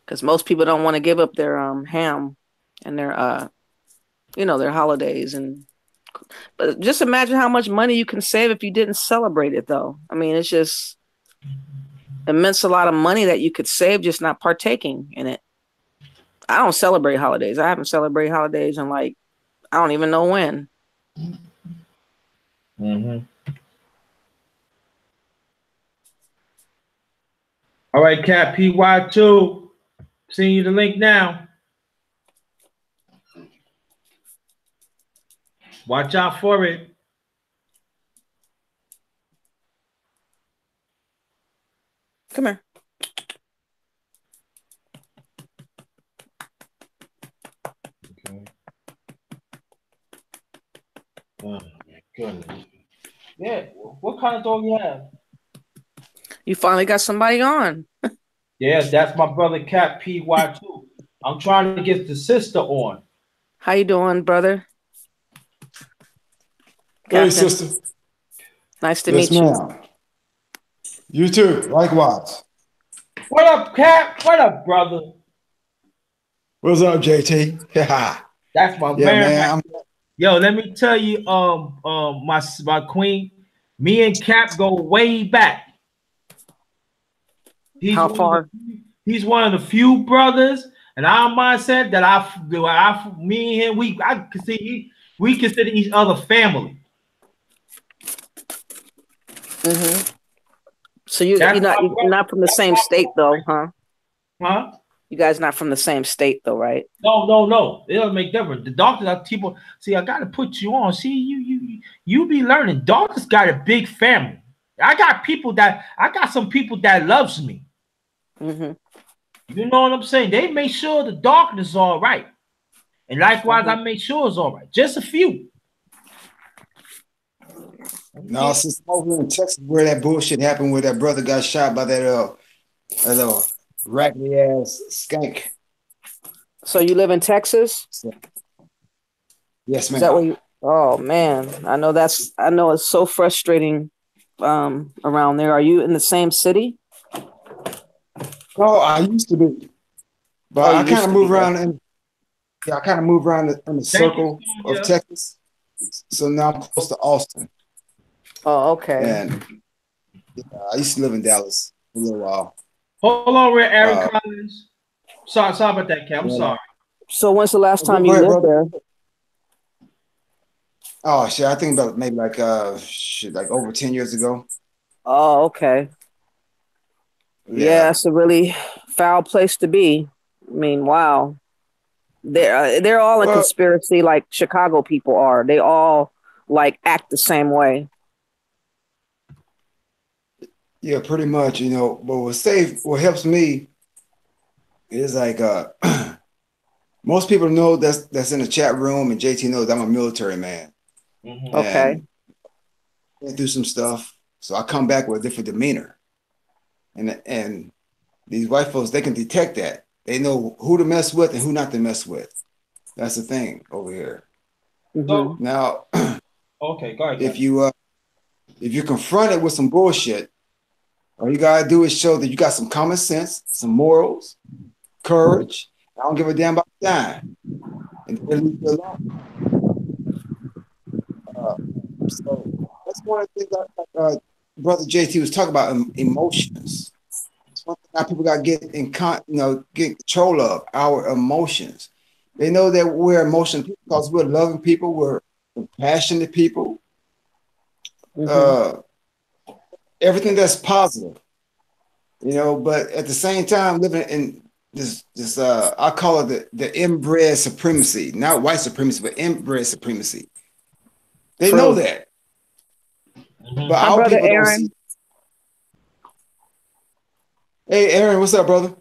Because most people don't want to give up their ham and their their holidays. And but just imagine how much money you can save if you didn't celebrate it, though. I mean, it's just immense a lot of money that you could save just not partaking in it. I don't celebrate holidays. I haven't celebrated holidays in I don't even know when. Mm-hmm. All right, Cat PY2. Seeing you the link now. Watch out for it. Come here. Okay. Oh my goodness. Yeah. What kind of dog you have? You finally got somebody on. Yeah, that's my brother Cat PY2. I'm trying to get the sister on. How you doing, brother? Hey, Captain. sister. Nice to meet you. You too. Likewise. What up, Cap? What up, brother? What's up, JT? That's my man. Yo, let me tell you, my queen, me and Cap go way back. How far? He's one of the few brothers, and our mindset that me and him, we consider each other family. Mm-hmm. So you're not from the same state though, huh? Huh? You guys not from the same state though, right? No. It doesn't make difference. The doctors are people. See, I gotta put you on. See, you be learning. Doctors got a big family. I got some people that loves me. Mm-hmm. You know what I'm saying? They make sure the darkness is all right. And likewise, I make sure it's all right. Just a few. No, since over in Texas where that bullshit happened where that brother got shot by that raggedy ass skank. So you live in Texas? Yes, ma'am. Is that where you? Oh man, I know it's so frustrating around there. Are you in the same city? Oh, I used to be, but I kind of move around in the circle of Texas. So now I'm close to Austin. Oh, okay. And I used to live in Dallas for a little while. Hold on, we're Aaron Collins. Sorry about that, Cap. I'm sorry. So when's the last time you lived there? Oh shit, I think about maybe like over 10 years ago. Oh, okay. Yeah, it's a really foul place to be. I mean, wow. They're all in conspiracy like Chicago people are. They all act the same way. Yeah, pretty much, but what helps me is most people know that's in the chat room, and JT knows I'm a military man. Mm-hmm. Okay. Went through some stuff, so I come back with a different demeanor. And these white folks, they can detect that. They know who to mess with and who not to mess with. That's the thing over here. Mm-hmm. Now, okay, go ahead. If you're confronted with some bullshit, all you gotta do is show that you got some common sense, some morals, courage. I don't give a damn about time, and they leave you alone. So that's one of the things Brother JT was talking about, emotions. It's one thing people got to get get control of our emotions. They know that we're emotional people because we're loving people, we're compassionate people. Mm-hmm. Everything that's positive, but at the same time living in this I call it the inbred supremacy, not white supremacy, but inbred supremacy. They know that. But our brother people Aaron. Don't see. Hey, Aaron, what's up, brother?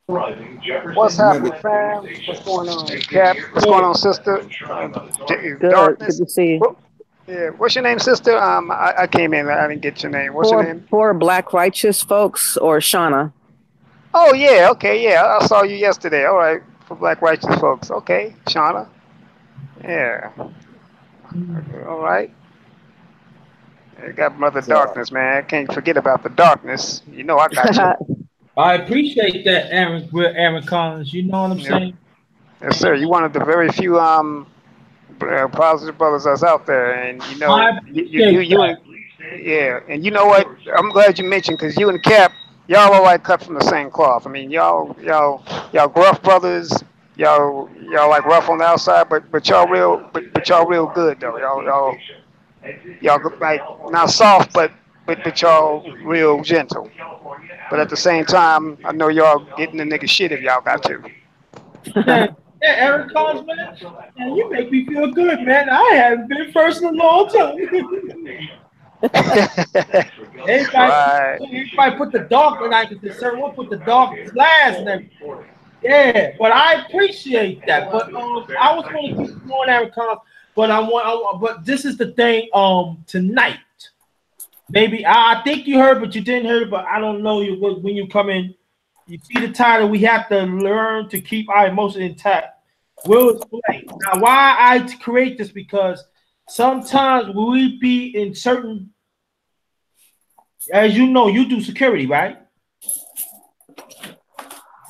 Right. What's Remember, happening, fam? What's going on, Cap? What's going on, sister? Good. Good Darkness. to see you. What, yeah, what's your name, sister? I came in. I didn't get your name. What's your name? For Black Righteous folks or Shauna. Oh yeah, okay, yeah. I saw you yesterday. All right, for Black Righteous folks. Okay, Shauna. Yeah. All right. I got Mother so, Darkness, man. I can't forget about the darkness. You know I got you. I appreciate that, Aaron Collins. You know what I'm Yep. saying? Yes, sir. You one of the very few positive brothers that's out there, and you I know, appreciate that. and yeah, and you know what? I'm glad you mentioned because you and Cap, y'all are like cut from the same cloth. I mean, y'all gruff brothers. Y'all like rough on the outside, but y'all real good though. Y'all like not soft, but y'all real gentle. But at the same time, I know y'all getting the nigga shit if y'all got to. Man, yeah, Aaron Collins, man, you make me feel good, man. I haven't been first in a long time. Right. Everybody put the dark, and I can say, sir, we'll put the dark last and everything. Yeah, but I appreciate that. But I was going to keep going, Aaron Collins, but but this is the thing. Tonight, maybe I think you heard, but you didn't hear it. But I don't know you when you come in. You see the title. We have to learn to keep our emotions intact. Will explain now why I create this because sometimes we be in certain, as you know, you do security, right?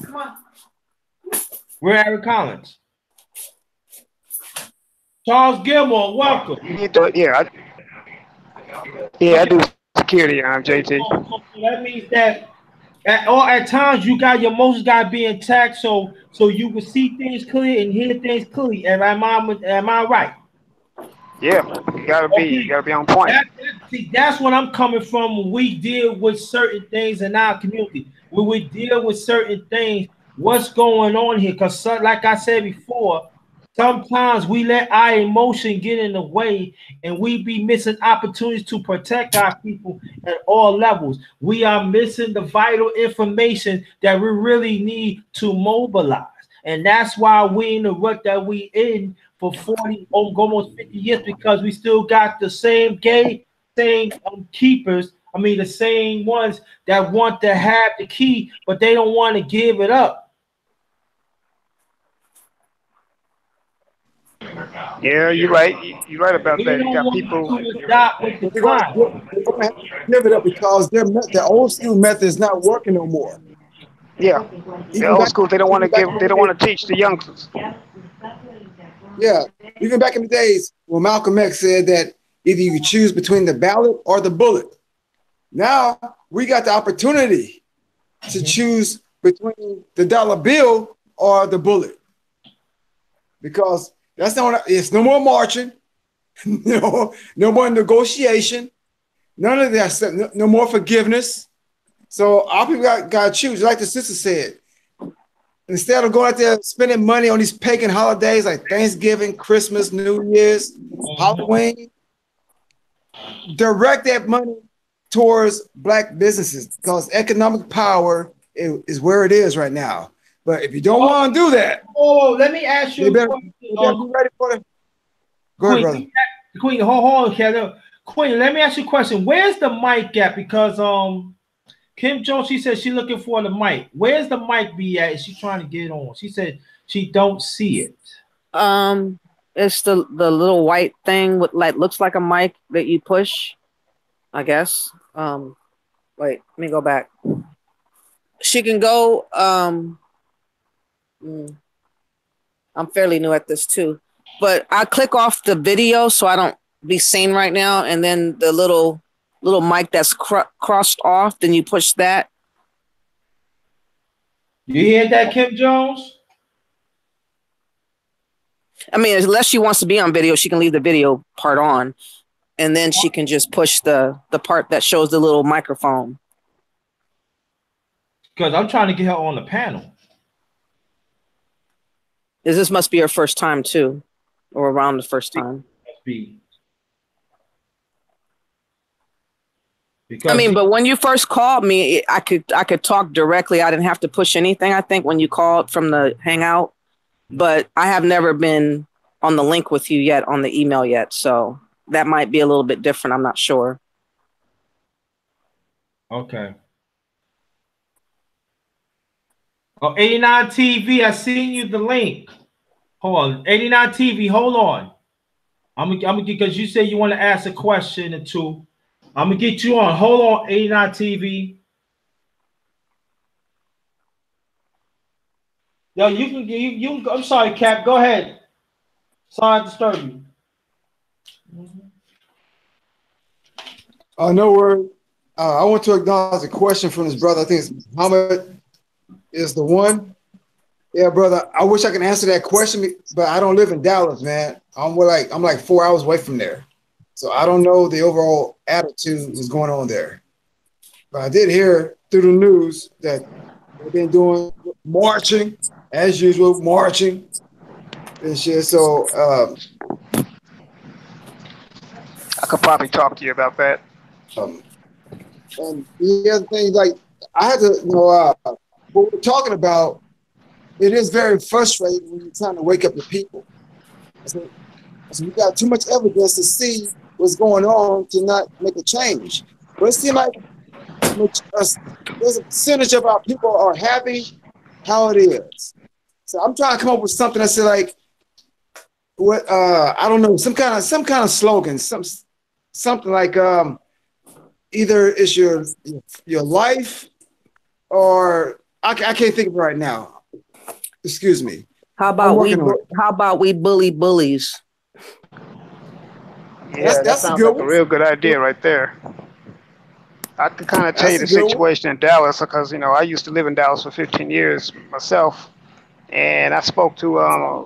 Come on. We're Aaron Collins. Charles Gilmore, welcome. Yeah, I do security, JT. So that means that at times you got your emotions got to be intact, so you can see things clear and hear things clearly. Am I right? Yeah, you gotta be on point. That's what I'm coming from when we deal with certain things in our community. When we deal with certain things, what's going on here? Because, like I said before, sometimes we let our emotion get in the way and we be missing opportunities to protect our people at all levels. We are missing the vital information that we really need to mobilize. And that's why we in the rut that we in for 40, almost 50 years, because we still got the same keepers. I mean, the same ones that want to have the key, but they don't want to give it up. Yeah, you're right. You're right about We that. don't You got want people. to adopt with the they're going time. to have to give it up because the old school method is not working no more. Yeah, the Even old back, school. They don't want to even back give. in They the don't day, want to teach the youngsters. yeah, even back in the days when Malcolm X said that either you choose between the ballot or the bullet. Now we got the opportunity to choose between the dollar bill or the bullet because that's not. It's no more marching, no more negotiation, none of that stuff. No more forgiveness. So our people got to choose, like the sister said. Instead of going out there spending money on these pagan holidays like Thanksgiving, Christmas, New Year's, Halloween, direct that money towards Black businesses because economic power is where it is right now. But if you don't want to do that, let me ask you you better be ready for it. Go ahead, brother. Queen, hold on, Queen, let me ask you a question. Where's the mic at? Because Kim Jones, she said she's looking for the mic. Where's the mic be at? Is she trying to get it on? She said she don't see it. It's the little white thing with looks like a mic that you push, I guess. Wait, let me go back. She can go. I'm fairly new at this too, but I click off the video so I don't be seen right now, and then the little mic that's crossed off. Then you push that. You hear that, Kim Jones? I mean, unless she wants to be on video, she can leave the video part on, and then she can just push the part that shows the little microphone. Because I'm trying to get her on the panel. This must be her first time too, or around the first time. Must be. Because I mean, but when you first called me, I could talk directly. I didn't have to push anything. I think when you called from the Hangout, but I have never been on the link with you yet on the email yet, so that might be a little bit different. I'm not sure. okay. Oh, 89 TV, I seen you the link. Hold on, 89 TV. Hold on. I'm gonna because you said you want to ask a question or two. I'm gonna get you on. Hold on, 89 TV. Yo, you can you. I'm sorry, Cap. Go ahead. Sorry to disturb you. No word. I want to acknowledge a question from his brother. I think it's Muhammad is the one. Yeah, brother. I wish I could answer that question, but I don't live in Dallas, man. I'm like 4 hours away from there, so I don't know the overall attitude that's going on there. But I did hear through the news that they've been doing marching as usual, marching and shit. So I could probably talk to you about that. and the other thing, like I had to, what we're talking about. It is very frustrating when you're trying to wake up the people. So we got too much evidence to see what's going on to not make a change. But it seems like there's a percentage of our people are happy how it is. So I'm trying to come up with something that say like, what I don't know, some kind of slogan, something like either it's your life or I can't think of it right now. Excuse me. How about we bully bullies? Yeah, that sounds like a real good idea right there. I could kind of tell you the situation in Dallas because I used to live in Dallas for 15 years myself, and I spoke to a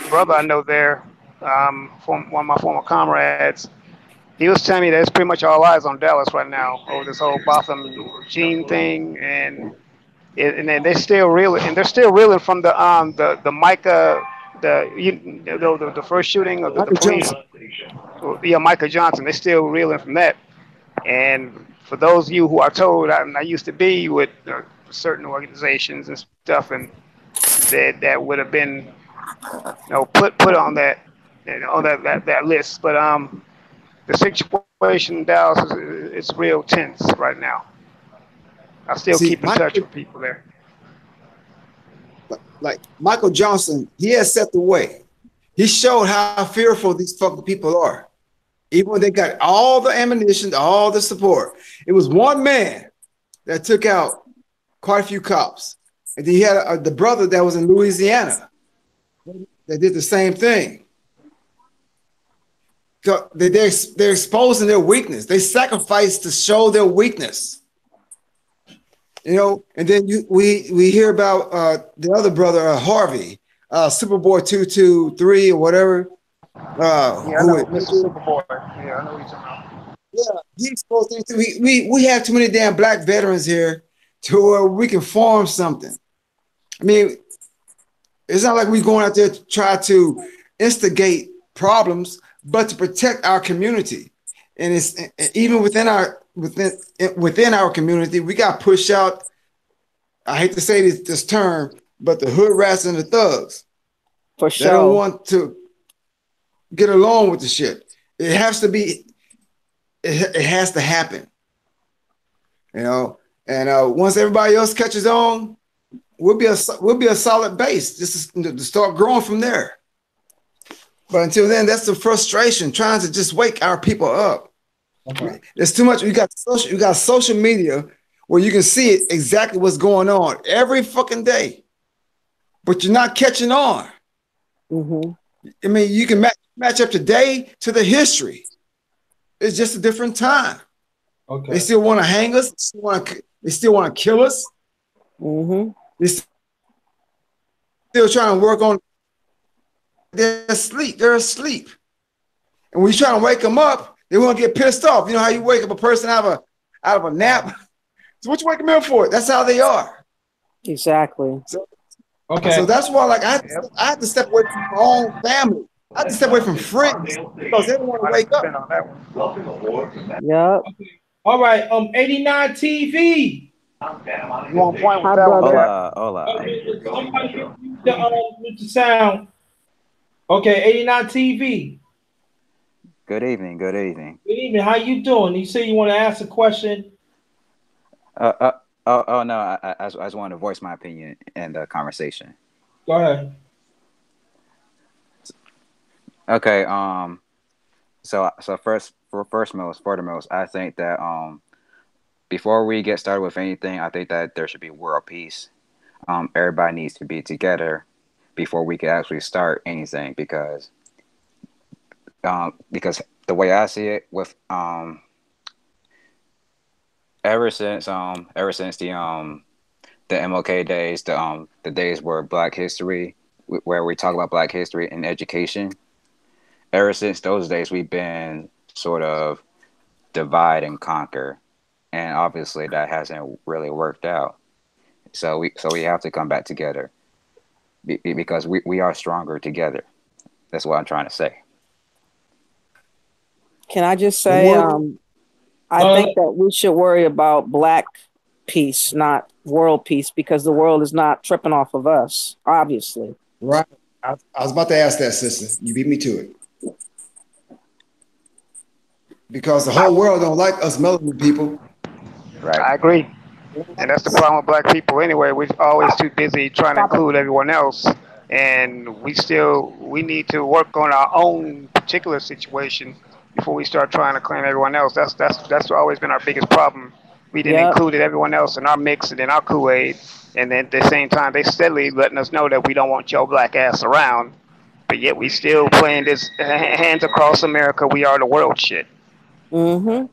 brother I know there, from one of my former comrades. He was telling me that it's pretty much all eyes on Dallas right now over this whole Botham Jean thing, and they're still reeling, from the Micah, the first shooting of the police. Yeah, Micah Johnson. They're still reeling from that. And for those of you who are told, I used to be with certain organizations and stuff, and that would have been put on that that list. But the situation in Dallas is real tense right now. I still keep in touch with people there. Like Michael Johnson, he has set the way. He showed how fearful these fucking people are. Even when they got all the ammunition, all the support. It was one man that took out quite a few cops. And then he had the brother that was in Louisiana that did the same thing. So they're exposing their weakness. They sacrificed to show their weakness. And then we hear about the other brother, Harvey, Superboy 223 or whatever. I know Superboy. Yeah, I know what you're talking about. Yeah, he exposed things. We have too many damn black veterans here to where we can form something. I mean, it's not like we're going out there to try to instigate problems, but to protect our community. And it's even within our community, we got pushed out. I hate to say this term, but the hood rats and the thugs. For sure. They don't want to get along with the shit. It has to be. It has to happen. And once everybody else catches on, we'll be a solid base just to start growing from there. But until then, that's the frustration, trying to just wake our people up. Okay. There's too much. You got social media where you can see it exactly what's going on every fucking day, but you're not catching on. Mm-hmm. I mean, you can match up today to the history. It's just a different time. Okay. They still want to hang us. They still want to kill us. Mm-hmm. They're still trying to work on. They're asleep. They're asleep. And when you try to wake them up, they want to get pissed off. You know how you wake up a person out of a nap? So what you wake them up for? That's how they are. Exactly. So that's why, like, I had to step away from my own family. I had to step away from friends because they don't want to wake up. Yeah. All right, 89 TV. You on point Hi, with that one, brother. Cap? Hola, hola. Somebody mute the sound. Okay, 89 TV. Good evening. Good evening. Good evening. How you doing? You say you want to ask a question? Uh, uh, oh no. I just wanted to voice my opinion in the conversation. Go ahead. Okay. So first, foremost, I think that before we get started with anything, I think that there should be world peace. Everybody needs to be together before we can actually start anything, because the way I see it, with ever since the MLK days, the days where Black history, where we talk about Black history in education, ever since those days, we've been sort of divide and conquer, and obviously that hasn't really worked out. So we have to come back together, because we are stronger together. That's what I'm trying to say. Can I just say, I think that we should worry about Black peace, not world peace, because the world is not tripping off of us, obviously. Right. I was about to ask that, sister. You beat me to it. Because the whole world don't like us melanin people. Right. I agree. And that's the problem with Black people anyway. We're always too busy trying to include everyone else. And we need to work on our own particular situation before we start trying to claim everyone else. That's always been our biggest problem. We didn't include everyone else in our mix and in our Kool-Aid. And then at the same time, they steadily letting us know that we don't want your black ass around. But yet we still playing this hands across America, we are the world shit. Mm-hmm.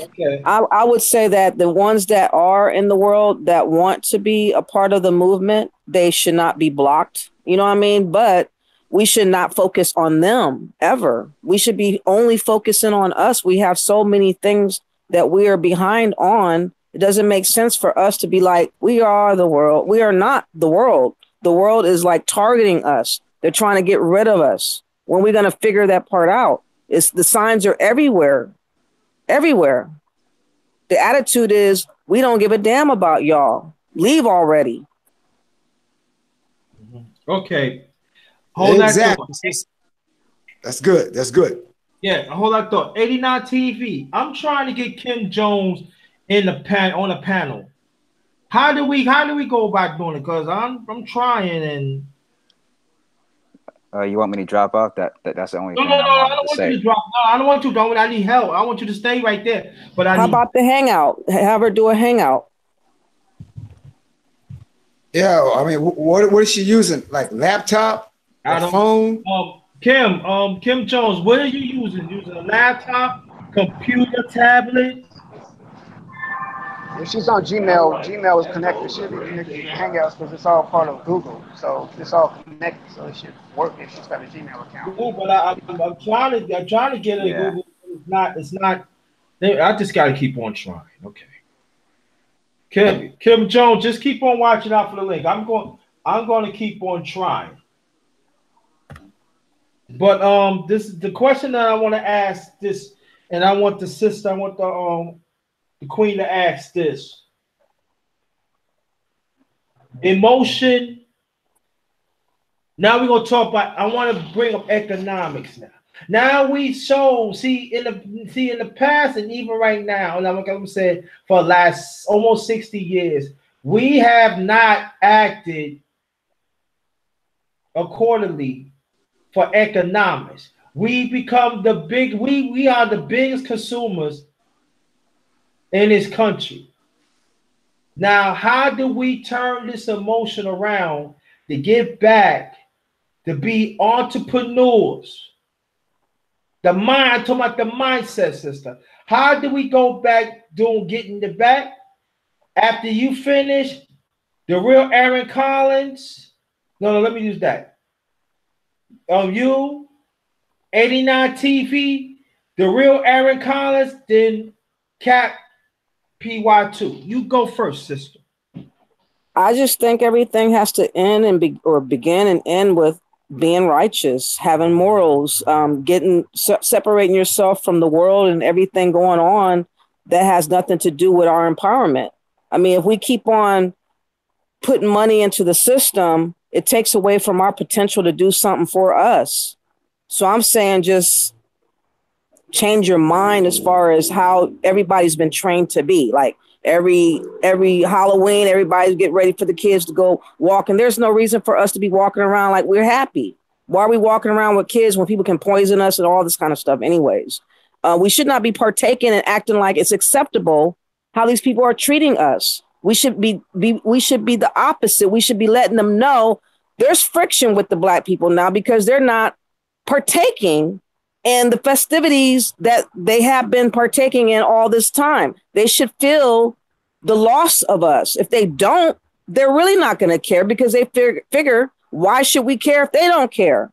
Okay. I would say that the ones that are in the world that want to be a part of the movement, they should not be blocked. You know what I mean? But we should not focus on them ever. We should be only focusing on us. We have so many things that we are behind on. It doesn't make sense for us to be like, we are the world. We are not the world. The world is like targeting us. They're trying to get rid of us. When are we going to figure that part out? It's the signs are everywhere. Everywhere. The attitude is, we don't give a damn about y'all. Leave already. Okay. Hold exactly. that thought. That's good. That's good. Yeah, hold that thought. 89 TV. I'm trying to get Kim Jones in the on a panel. How do we go about doing it? Because I'm trying and You want me to drop off? That's the only thing no, I I wanted don't to want say. you to drop. No, I don't want you, Darwin. I need help. I want you to stay right there. But how about the hangout? Have her do a hangout. Yeah, I mean, what is she using? Like laptop, phone? Kim Jones, what are you using? Using a laptop, computer, tablet? If she's on Gmail, Gmail is connected. She'll be connected to Hangouts because it's all part of Google. So it's all connected. So it should work if she's got a Gmail account. Google, but I'm trying to get it. Yeah. Google. It's not. I just got to keep on trying. Okay. Kim Jones, just keep on watching out for the link. I'm going to keep on trying. But this is the question that I want to ask this, and I want the queen to ask this. Emotion. Now we're gonna talk about. I want to bring up economics now. Now we see in the past and even right now, and I'm gonna say for the last almost 60 years, we have not acted accordingly for economics. We become we are the biggest consumers in this country. Now, how do we turn this emotion around to get back to be entrepreneurs? I'm talking about the mindset, sister. How do we go back getting the back after you finish the real Aaron Collins? No, let me use that. You, 89 TV, the real Aaron Collins, then Cap PY2. You go first, sister. I just think everything has to end and begin and end with being righteous, having morals, separating yourself from the world and everything going on that has nothing to do with our empowerment. I mean, if we keep on putting money into the system, it takes away from our potential to do something for us. So I'm saying just change your mind as far as how everybody's been trained to be. Like every Halloween, everybody's getting ready for the kids to go walk. And there's no reason for us to be walking around like we're happy. Why are we walking around with kids when people can poison us and all this kind of stuff anyways? We should not be partaking and acting like it's acceptable how these people are treating us. We should be the opposite. We should be letting them know there's friction with the Black people now because they're not partaking in the festivities that they have been partaking in all this time. They should feel the loss of us. If they don't, they're really not going to care because they figure, why should we care if they don't care?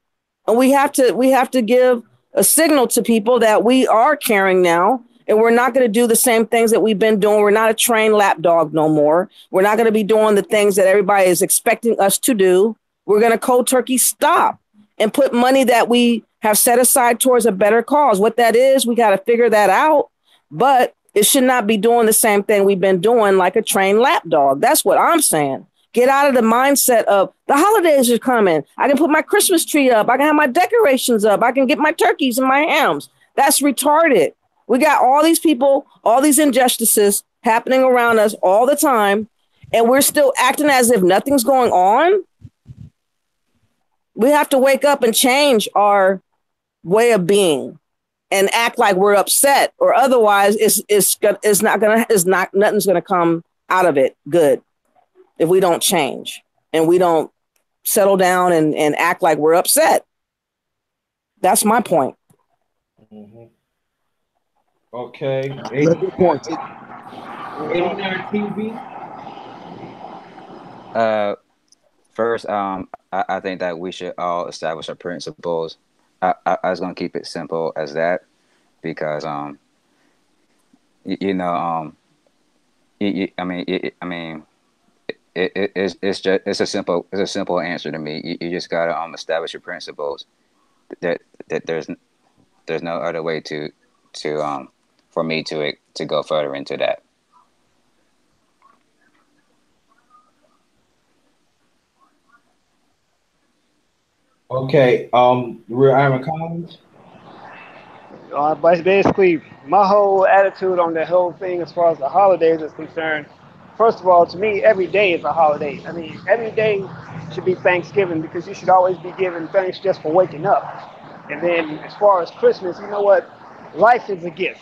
And we have to give a signal to people that we are caring now, and we're not going to do the same things that we've been doing. We're not a trained lapdog no more. We're not going to be doing the things that everybody is expecting us to do. We're going to cold turkey stop and put money that we have set aside towards a better cause. What that is, we got to figure that out. But it should not be doing the same thing we've been doing like a trained lapdog. That's what I'm saying. Get out of the mindset of the holidays are coming. I can put my Christmas tree up. I can have my decorations up. I can get my turkeys and my hams. That's retarded. We got all these people, all these injustices happening around us all the time, and we're still acting as if nothing's going on. We have to wake up and change our way of being and act like we're upset, or otherwise nothing's gonna come out of it good if we don't change and we don't settle down and act like we're upset. That's my point. Mm-hmm. Okay. 89 TV. First, I think that we should all establish our principles. I was gonna keep it simple as that because it's a simple answer to me. You just gotta establish your principles. That there's no other way to for me to go further into that. Okay, Real Aaron Collins. But basically, my whole attitude on the whole thing as far as the holidays is concerned, first of all, to me, every day is a holiday. I mean, every day should be Thanksgiving because you should always be giving thanks just for waking up. And then as far as Christmas, you know what? Life is a gift.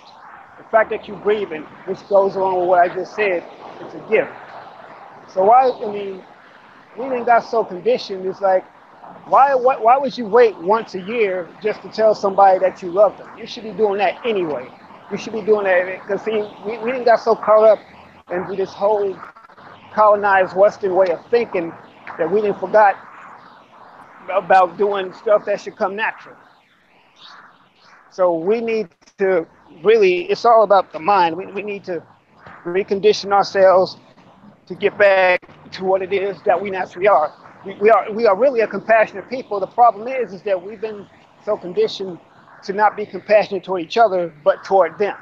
The fact that you're breathing, which goes along with what I just said, it's a gift. So we didn't got so conditioned. It's like, why would you wait once a year just to tell somebody that you love them? You should be doing that anyway. You should be doing that because see, we didn't got so caught up into this whole colonized Western way of thinking that we didn't forgot about doing stuff that should come natural. So we need to really, it's all about the mind. We need to recondition ourselves to get back to what it is that we naturally are. We are really a compassionate people. The problem is that we've been so conditioned to not be compassionate toward each other, but toward them,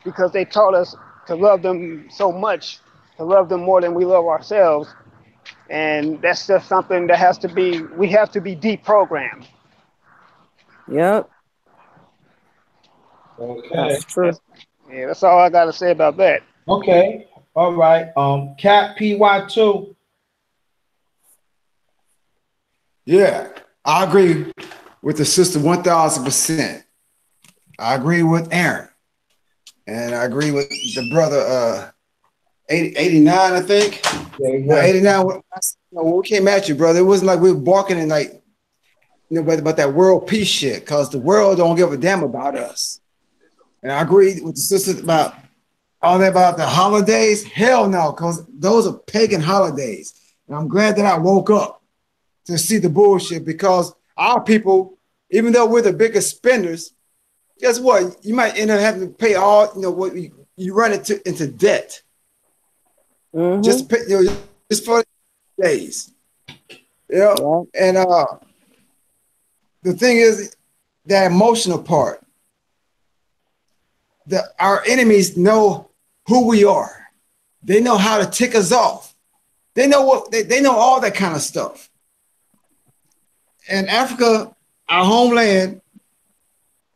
because they taught us to love them so much, to love them more than we love ourselves, and that's just something that we have to be deprogrammed. Yep. Okay. That's true. That's all I got to say about that. Okay. All right. Cap PY2. Yeah, I agree with the sister 1000%. I agree with Aaron, and I agree with the brother 89, I think. Yeah, 89. When we came at you, brother, it wasn't like we were barking and like, about that world peace shit, because the world don't give a damn about us. And I agree with the sister about all that about the holidays. Hell no, because those are pagan holidays. And I'm glad that I woke up to see the bullshit, because our people, even though we're the biggest spenders, guess what? You might end up having to pay all, what you run into debt. Mm-hmm. Just to pay, just for days. Yeah. And the thing is, that emotional part. our enemies know who we are. They know how to tick us off. They know what they know all that kind of stuff. And Africa, our homeland,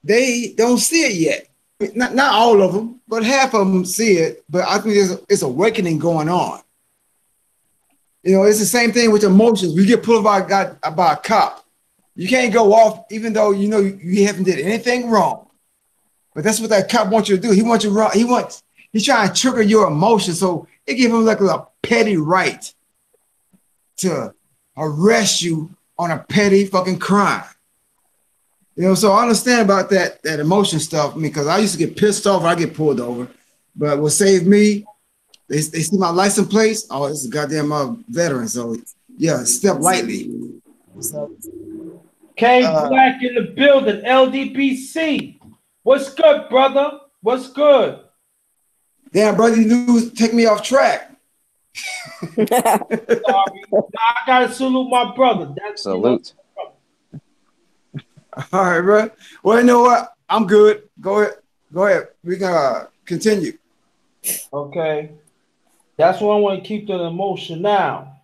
they don't see it yet. Not all of them, but half of them see it. But I think it's awakening going on. You know, it's the same thing with emotions. We get pulled by a cop. You can't go off even though you know you haven't did anything wrong. But that's what that cop wants you to do. He wants you to run. He's trying to trigger your emotions. So it gives him like a petty right to arrest you on a petty fucking crime. You know, so I understand about that emotion stuff. I mean, because I used to get pissed off when I get pulled over. But what saved me, they see my license plate. Oh, it's a goddamn veteran. So yeah, step lightly. So, K Black in the building, LDBC. What's good, brother? What's good? Damn, brother, you knew take me off track. Sorry. I gotta salute my brother. That's salute. All right, bro. Well, you know what? I'm good. Go ahead. We gonna continue. Okay. That's what I want to keep the emotion now.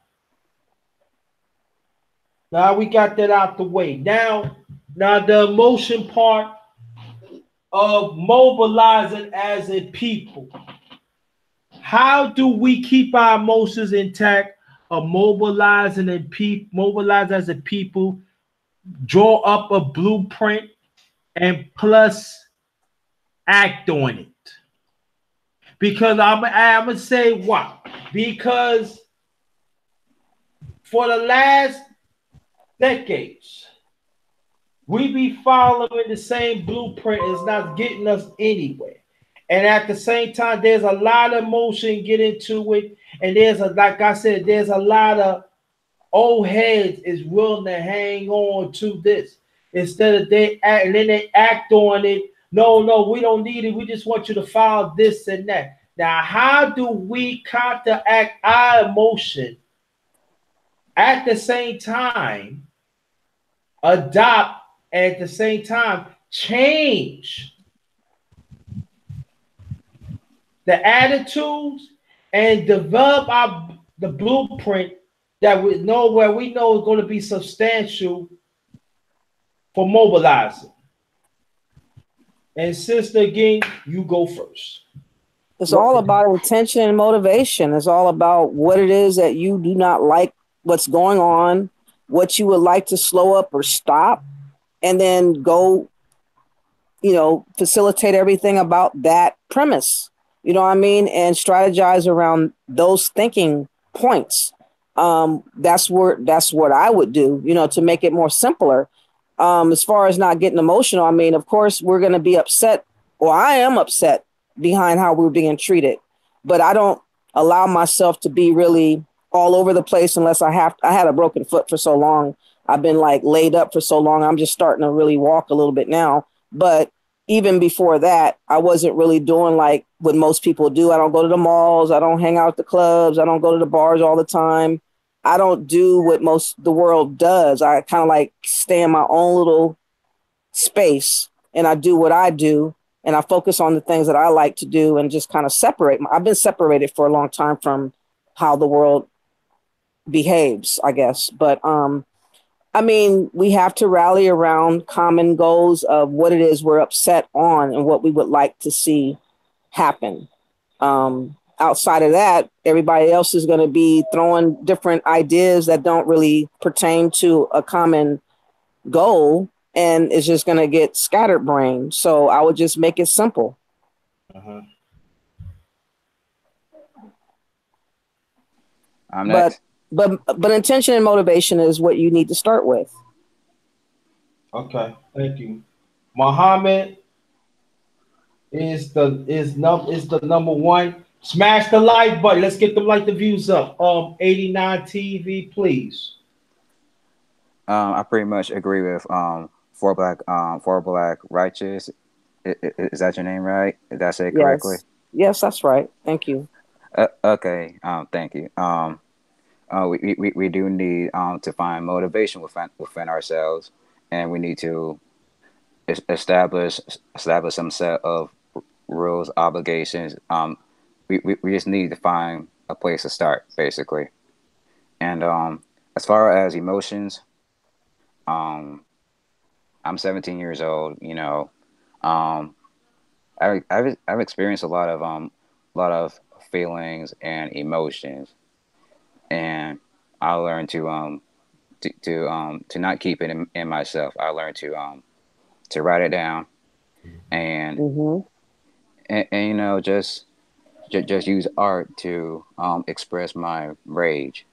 Now we got that out the way. Now the emotion part of mobilizing as a people. How do we keep our emotions intact of mobilizing mobilize as a people, draw up a blueprint, and plus act on it? Because I'm gonna say why. Because for the last decades, we be following the same blueprint. It's not getting us anywhere. And at the same time, there's a lot of emotion get into it. And like I said, there's a lot of old heads is willing to hang on to this. Instead of they act on it. No, we don't need it. We just want you to follow this and that. Now, how do we counteract our emotion at the same time, adopt, and at the same time, change the attitudes and develop the blueprint that we know is going to be substantial for mobilizing? And Sister, again, you go first. It's all about intention and motivation. It's all about what it is that you do not like, what's going on, what you would like to slow up or stop, and then go, facilitate everything about that premise. You know what I mean? And strategize around those thinking points. That's what I would do, to make it more simpler. As far as not getting emotional, I mean, of course, we're going to be upset, or I am upset behind how we're being treated, but I don't allow myself to be really all over the place unless I had a broken foot for so long. I've been like laid up for so long. I'm just starting to really walk a little bit now. But even before that, I wasn't really doing like what most people do. I don't go to the malls. I don't hang out at the clubs. I don't go to the bars all the time. I don't do what most the world does. I kind of like stay in my own little space and I do what I do. And I focus on the things that I like to do and just kind of separate. I've been separated for a long time from how the world behaves, I guess. But I mean, we have to rally around common goals of what it is we're upset on and what we would like to see happen. Outside of that, everybody else is going to be throwing different ideas that don't really pertain to a common goal, and it's just going to get scatterbrained. So I would just make it simple. I'm next. But intention and motivation is what you need to start with. Okay, thank you. Muhammad is the number one. Smash the like button. Let's get them the views up. 89 TV, please. I pretty much agree with For Black Righteous. Is that your name, right? Did I say it correctly? Yes, that's right. Thank you. Okay. Thank you. We do need to find motivation within ourselves, and we need to establish some set of rules, obligations. We just need to find a place to start, basically. And as far as emotions, um, I'm 17 years old. You know, um, I've experienced a lot of feelings and emotions, and I learned to not keep it in myself. I learned to write it down and Mm-hmm. and you know just use art to express my rage,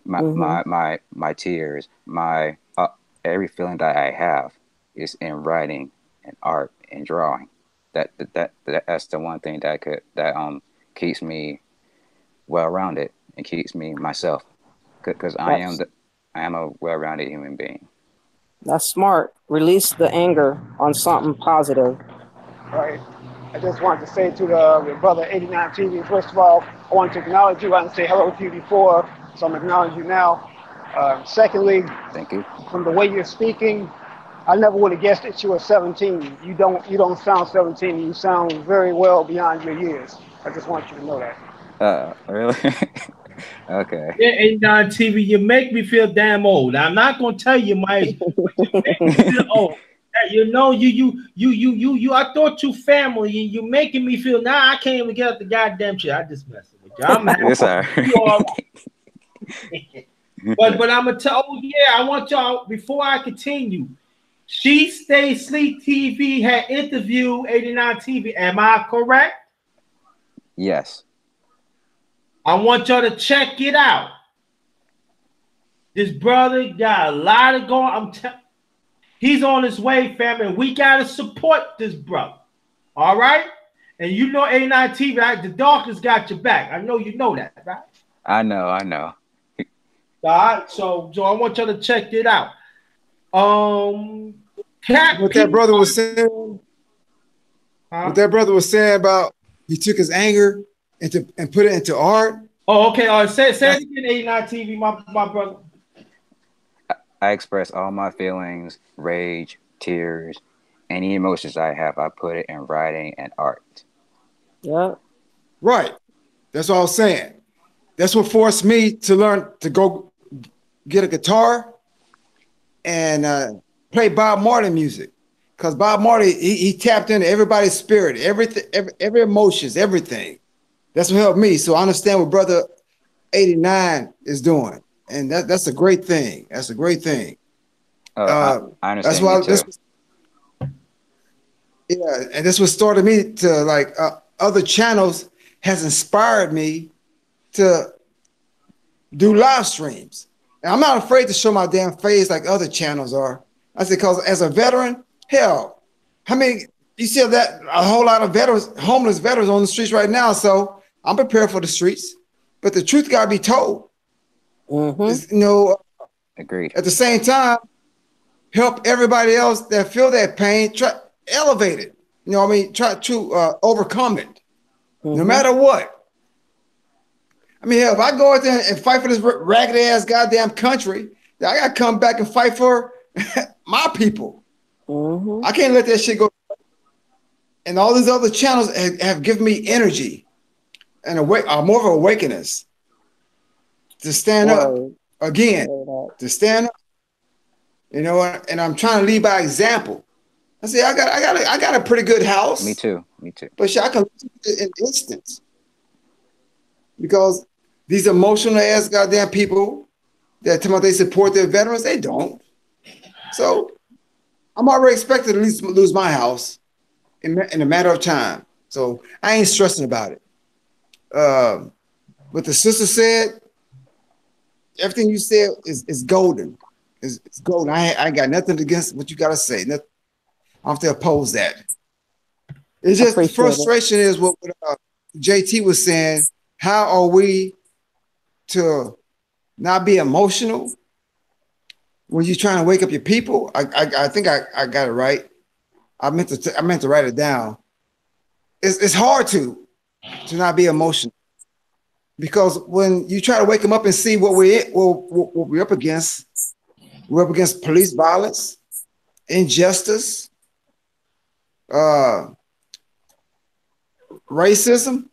Mm-hmm. my tears, my every feeling that I have is in writing and art and drawing. That's the one thing that keeps me well rounded and keeps me myself because That's I am a well rounded human being. that's smart. Release the anger on something positive. Right. I just wanted to say to the brother 89 TV, first of all, I want to acknowledge you. I didn't say hello to you before, so I'm acknowledging you now. Secondly, Thank you. from the way you're speaking, I never would have guessed that you were 17. You don't sound 17. You sound very well beyond your years. I just want you to know that. Really? Okay. Yeah, 89 TV, you make me feel damn old. I'm not gonna tell you my age, but you make me feel old. Hey, you know, you. I thought you family, and you making me feel now. I can't even get up the goddamn shit. I just messing with you. I'm happy. Yes, sir. You all right. But I'm gonna tell. Oh yeah, I want y'all before I continue. She Stay Sleep TV had interviewed 89 TV. Am I correct? Yes. I want y'all to check it out. This brother got a lot of going. He's on his way, family. We gotta support this brother. All right? And you know 89 TV, right? The darkest got your back. I know you know that, right? I know. I know. All right. So I want y'all to check it out. Cat What that brother was saying, what that brother was saying about he took his anger and put it into art. Oh, okay. All right. Say it again, 89 TV, my brother. I express all my feelings, rage, tears, any emotions I have. I put it in writing and art. Yeah. Right. That's all I was saying. That's what forced me to learn to go get a guitar and play Bob Marley music. Because Bob Marley, he tapped into everybody's spirit, everything, every emotions, everything. That's what helped me. So I understand what Brother 89 is doing. And that's a great thing. That's a great thing. I understand. That's why too. yeah, and this what started me to like other channels has inspired me to do live streams. And I'm not afraid to show my damn face like other channels are. I said, because as a veteran, hell, how many you see that a whole lot of veterans, homeless veterans on the streets right now. So I'm prepared for the streets, but the truth gotta be told. Mm-hmm. You know, Agreed. at the same time, help everybody else that feel that pain, try elevate it. You know what I mean? Try to overcome it, no matter what. I mean, hell, if I go out there and fight for this ragged ass goddamn country, I gotta come back and fight for my people. I can't let that shit go. And all these other channels have given me energy and more of an awakeness to stand up again, to stand up. You know, and I'm trying to lead by example. I say I got a pretty good house. Me too. Me too. But shit, I can lose in instance because these emotional ass goddamn people that tell me they support their veterans, they don't. So I'm already expected to at least lose my house in a matter of time. So I ain't stressing about it. What the sister said, everything you said is golden. It's golden. I got nothing against what you got to say. Nothing. I don't have to oppose that. It's just the frustration is what JT was saying. How are we to not be emotional when you're trying to wake up your people? I think I got it right. I meant to write it down. It's hard to not be emotional because when you try to wake them up and see what we're up against, we're up against police violence, injustice, racism.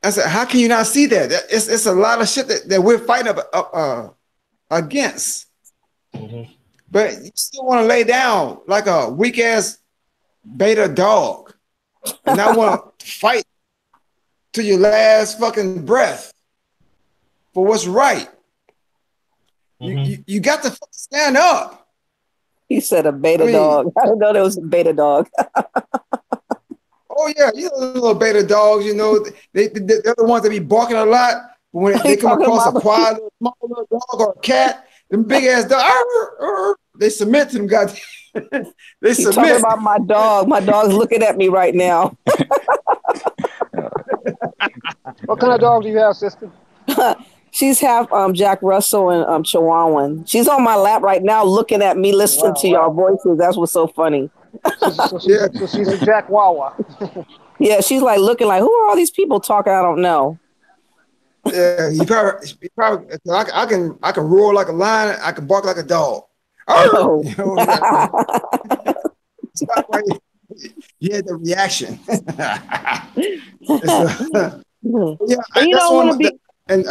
I said, how can you not see that? It's a lot of shit that we're fighting against. Mhm. But you still want to lay down like a weak ass beta dog and I want to fight to your last fucking breath for what's right. You got to fucking stand up. He said a beta dog. I didn't know there was a beta dog. Oh yeah, you know little beta dogs. You know they're the ones that be barking a lot. But when they come across a quiet, small little dog or a cat, them big ass dogs, they submit to them. God, they submit. Talking about my dog. My dog's looking at me right now. What kind of dog do you have, sister? She's half Jack Russell and Chihuahuan. She's on my lap right now, looking at me, listening to y'all voices. That's what's so funny. So she's a Jack Wawa. Yeah, she's like looking like, who are all these people talking? I don't know. Yeah, you probably I can roar like a lion. I can bark like a dog. Oh. You know, yeah, the reaction. Yeah, you don't want to be. And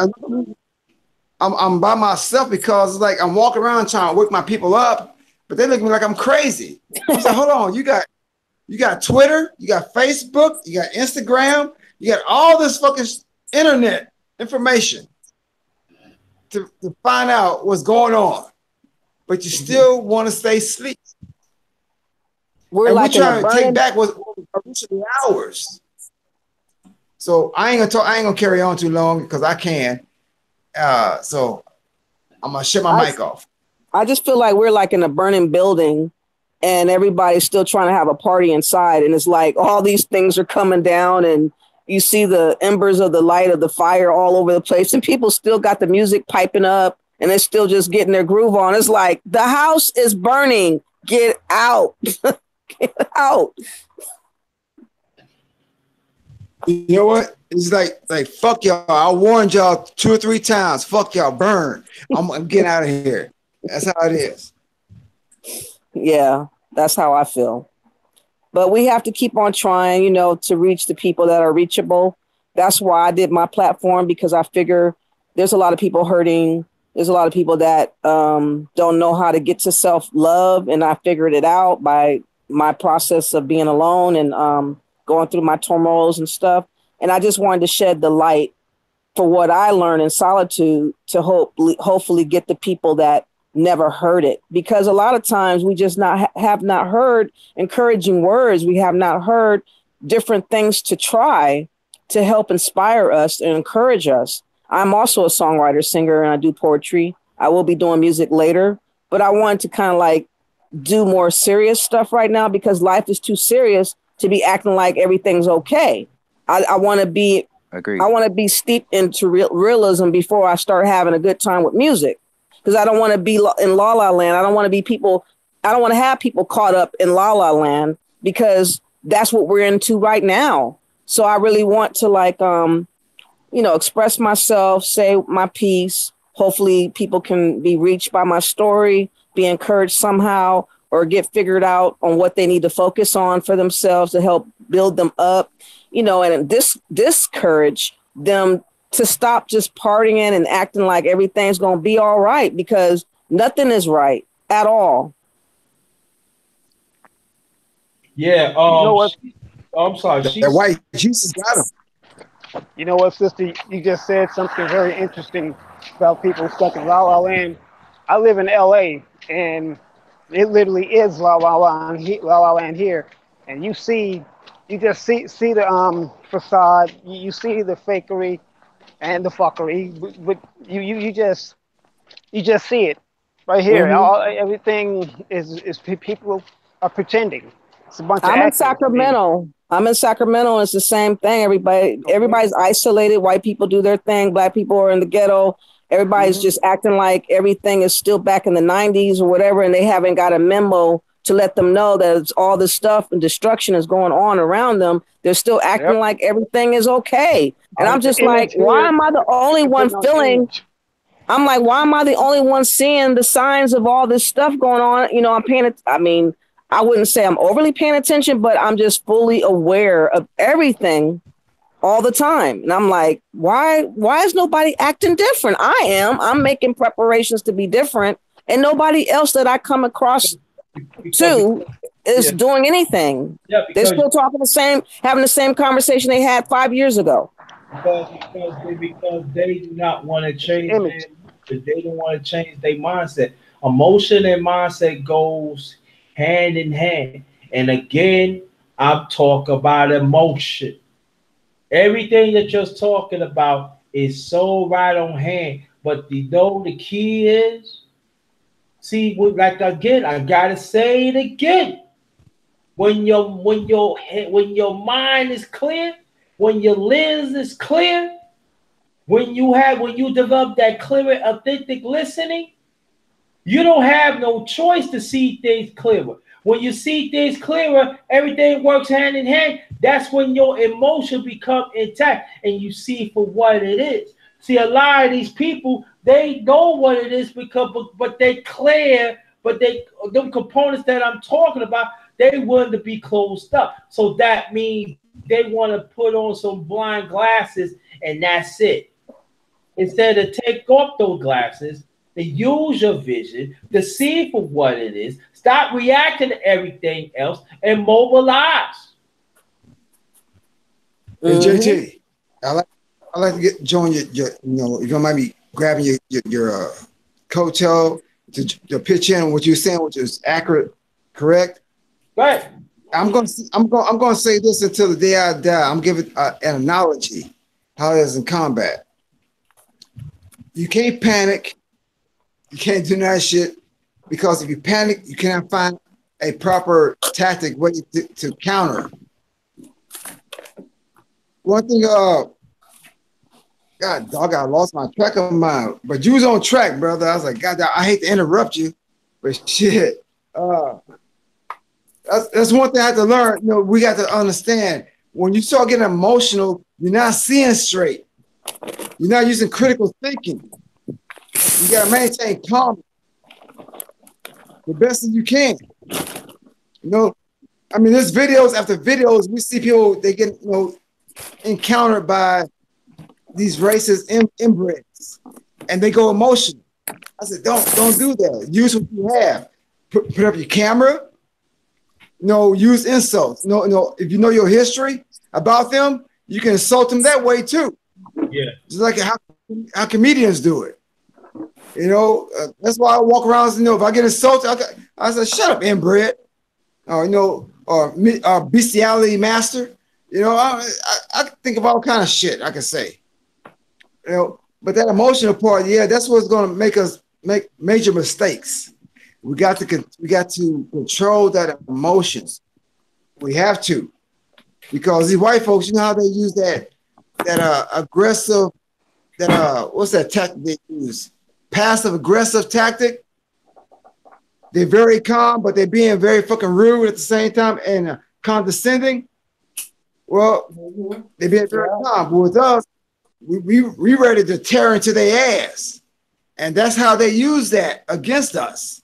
I'm by myself because it's like I'm walking around trying to wake my people up, but they look at me like I'm crazy. I said, hold on, you got Twitter, you got Facebook, you got Instagram, you got all this fucking internet information to find out what's going on, but you still want to stay asleep. We're trying to take back what originally ours. So I ain't gonna carry on too long because I can. So I'm gonna shut my mic off. I just feel like we're like in a burning building and everybody's still trying to have a party inside. And it's like all these things are coming down and you see the embers of the light of the fire all over the place. And people still got the music piping up and they're still just getting their groove on. It's like the house is burning. Get out. Get out. You know what? It's like fuck y'all. I warned y'all 2 or 3 times. Fuck y'all, burn. I'm getting out of here. That's how it is. Yeah, that's how I feel. But we have to keep on trying, you know, to reach the people that are reachable. That's why I did my platform, because I figure there's a lot of people hurting. There's a lot of people that don't know how to get to self-love. And I figured it out by my process of being alone and going through my turmoils and stuff. And I just wanted to shed the light for what I learned in solitude to hopefully get the people that never heard it. Because a lot of times we just have not heard encouraging words. We have not heard different things to try to help inspire us and encourage us. I'm also a songwriter, singer, and I do poetry. I will be doing music later, but I wanted to kind of like do more serious stuff right now because life is too serious to be acting like everything's okay. I want to be, Agreed. I want to be steeped into realism before I start having a good time with music, because I don't want to be in La La Land. I don't want to have people caught up in La La Land because that's what we're into right now. So I really want to express myself, say my piece. Hopefully people can be reached by my story, be encouraged somehow, or get figured out on what they need to focus on for themselves to help build them up, and discourage them to stop just partying and acting like everything's going to be all right, because nothing is right at all. Yeah. You know what? I'm sorry. That white Jesus got him. You know what, sister? You just said something very interesting about people stuck in La La Land. I live in LA, and it literally is La La Land here. And you just see the facade, you see the fakery and the fuckery, but you just see it right here. Mm-hmm. Everything is people are pretending. It's a bunch of I'm in acting. Sacramento. I'm in Sacramento. And it's the same thing. Everybody's isolated. White people do their thing. Black people are in the ghetto. Everybody's just acting like everything is still back in the 90s or whatever. And they haven't got a memo to let them know that it's all this stuff and destruction is going on around them. They're still acting like everything is okay. And I'm just like, why am I the only one feeling? I'm like, why am I the only one seeing the signs of all this stuff going on? I'm paying it. I mean, I wouldn't say I'm overly paying attention, but I'm just fully aware of everything all the time. And I'm like, why is nobody acting different? I am. I'm making preparations to be different, and nobody else that I come across to is doing anything. Yeah, They're still talking having the same conversation they had 5 years ago. Because they do not want to change they don't want to change their mindset. Emotion and mindset goes hand in hand. And again, I'm talking about emotion. Everything that you're talking about is so right on hand. But the key is, see, like again, I gotta say it again. When your mind is clear, when your lens is clear, when you develop that clear, authentic listening, you don't have no choice to see things clearer. When you see things clearer, everything works hand in hand. That's when your emotion become intact and you see for what it is. See, a lot of these people, they know what it is but they clear, but them components that I'm talking about, they want to be closed up. So that means they want to put on some blind glasses and that's it. Instead of take off those glasses, to use your vision, to see for what it is, stop reacting to everything else, and mobilize. Hey, JT, I like to join your if you don't mind me grabbing your coattail to pitch in what you're saying, which is accurate, correct? Right. I'm going to say this until the day I die. I'm giving an analogy how it is in combat. You can't panic. You can't do that shit because if you panic, you cannot find a proper tactic way to counter. One thing, God, dog, I lost my track of mind, but you was on track, brother. I was like, God, I hate to interrupt you, but shit. That's one thing I had to learn. We got to understand when you start getting emotional, you're not seeing straight. You're not using critical thinking. You got to maintain calm the best that you can. I mean, there's videos after videos. We see people, they get, encountered by these racist inbreds and they go emotional. I said, don't do that. Use what you have. Put up your camera. Use insults. If you know your history about them, you can insult them that way too. Yeah. Just like how comedians do it. That's why I walk around and if I get insulted, I say, shut up, inbred. Or bestiality master. I think of all kind of shit I can say. But that emotional part, that's what's going to make us make major mistakes. We got to control that emotions. We have to, because these white folks, you know how they use that aggressive, what's that tactic they use? Passive aggressive tactic. They're very calm, but they're being very fucking rude at the same time and condescending. Well, they're being very calm, but with us, we ready to tear into their ass, and that's how they use that against us.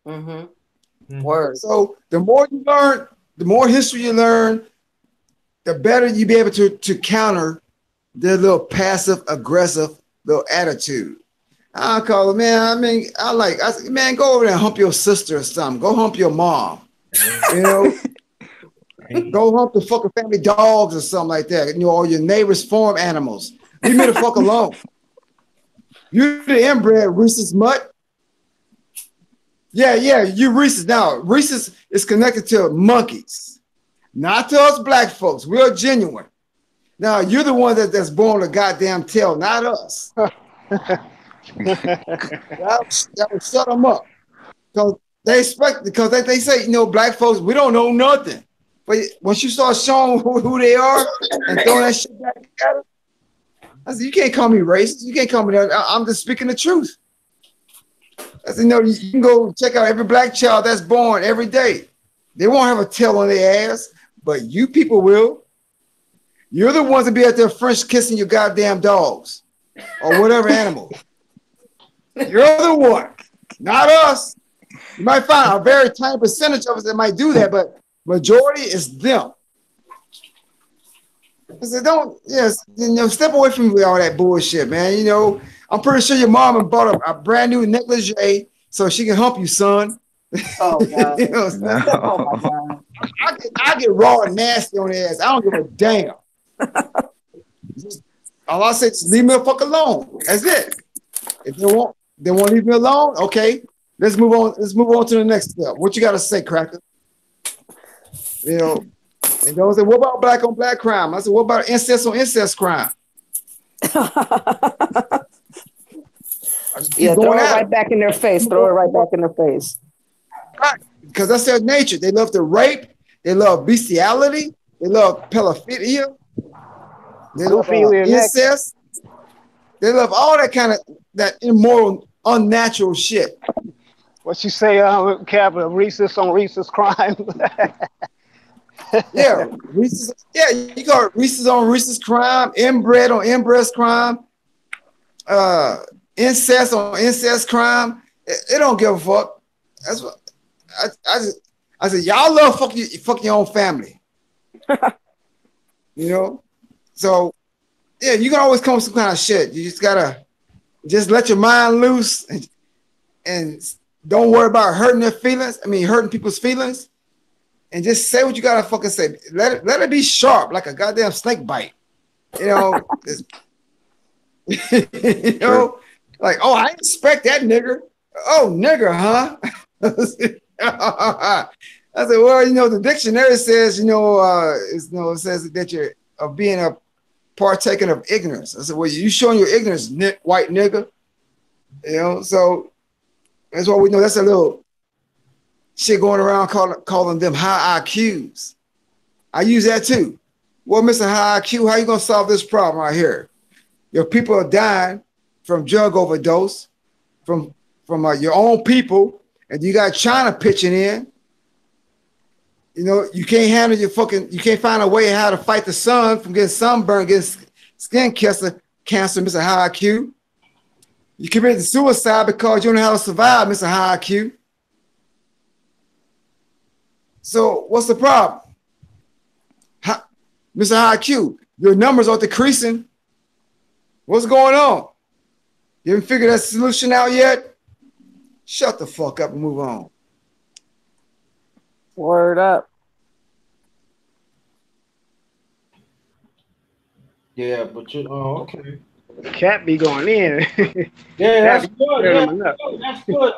Word. So the more you learn, the more history you learn, the better you be able to counter their little passive aggressive little attitude. I call it, man. I mean, I say, man, go over there and hump your sister or something. Go hump your mom. Go hump the fucking family dogs or something like that. Or your neighbor's farm animals. Leave me the fuck alone. You the inbred Reese's mutt. Yeah, you Reese's. Now, Reese's is connected to monkeys, not to us black folks. We're genuine. Now, you're the one that's born a goddamn tail, not us. that would shut them up. Because they say, black folks, we don't know nothing. But once you start showing who they are and throwing that shit back at them, I said, you can't call me racist. You can't call me that. I'm just speaking the truth. I said, you can go check out every black child that's born every day. They won't have a tail on their ass, but you people will. You're the ones that be out there French kissing your goddamn dogs or whatever animal. You're the one, not us. You might find a very tiny percentage of us that might do that, but majority is them. I said, step away from me with all that bullshit, man. You know, I'm pretty sure your mom bought a brand new negligee so she can hump you, son. Oh God. You know, Oh my God. I get raw and nasty on their ass. I don't give a damn. All I say is leave me the fuck alone. That's it. If they won't leave me alone, okay. Let's move on. Let's move on to the next step. What you got to say, Cracker? You know, and those say, what about black on black crime? I said, what about incest on incest crime? Yeah, throw it right back in their face. Throw it right back in their face. Right. Because that's their nature. They love to rape. They love bestiality. They love pedophilia. They love incest. They love all that kind of that immoral, unnatural shit. What you say, Captain? Rhesus on rhesus crime. Yeah, rhesus. Yeah, you call it rhesus on rhesus crime, inbred on inbred crime, incest on incest crime. It don't give a fuck. That's what I said. Y'all love fuck your own family. You know, so yeah, you can always come with some kind of shit. You just gotta let your mind loose and don't worry about hurting their feelings. I mean, hurting people's feelings, and just say what you gotta fucking say. Let it be sharp, like a goddamn snake bite. You know, you know, like, oh, I expect that nigger. Oh, nigger, huh? I said, well, you know, the dictionary says, it says that you're being a partaking of ignorance. I said, well, you showing your ignorance, white nigga. You know, so that's what we know. That's a little shit going around calling them high IQs. I use that too. Well, Mr. High IQ, how you gonna solve this problem right here? Your people are dying from drug overdose, from your own people, and you got China pitching in. You know, you can't handle you can't find a way how to fight the sun from getting sunburned, getting skin cancer, Mr. High IQ. You committed suicide because you don't know how to survive, Mr. High IQ. So what's the problem? Mr. High IQ, your numbers are decreasing. What's going on? You haven't figured that solution out yet? Shut the fuck up and move on. Word up. Yeah, but okay. Cat be going in. Yeah, that's good. Yeah, that's good.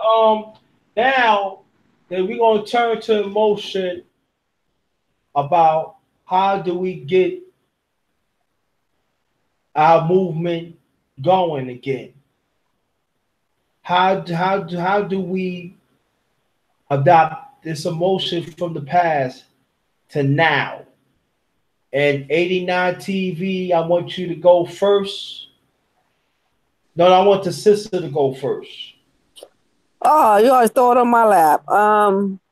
Now that we're gonna turn to emotion about how do we get our movement going again? How do we adopt this emotion from the past to now? And 89 TV, I want you to go first. No, I want the sister to go first. Oh, you always throw it on my lap.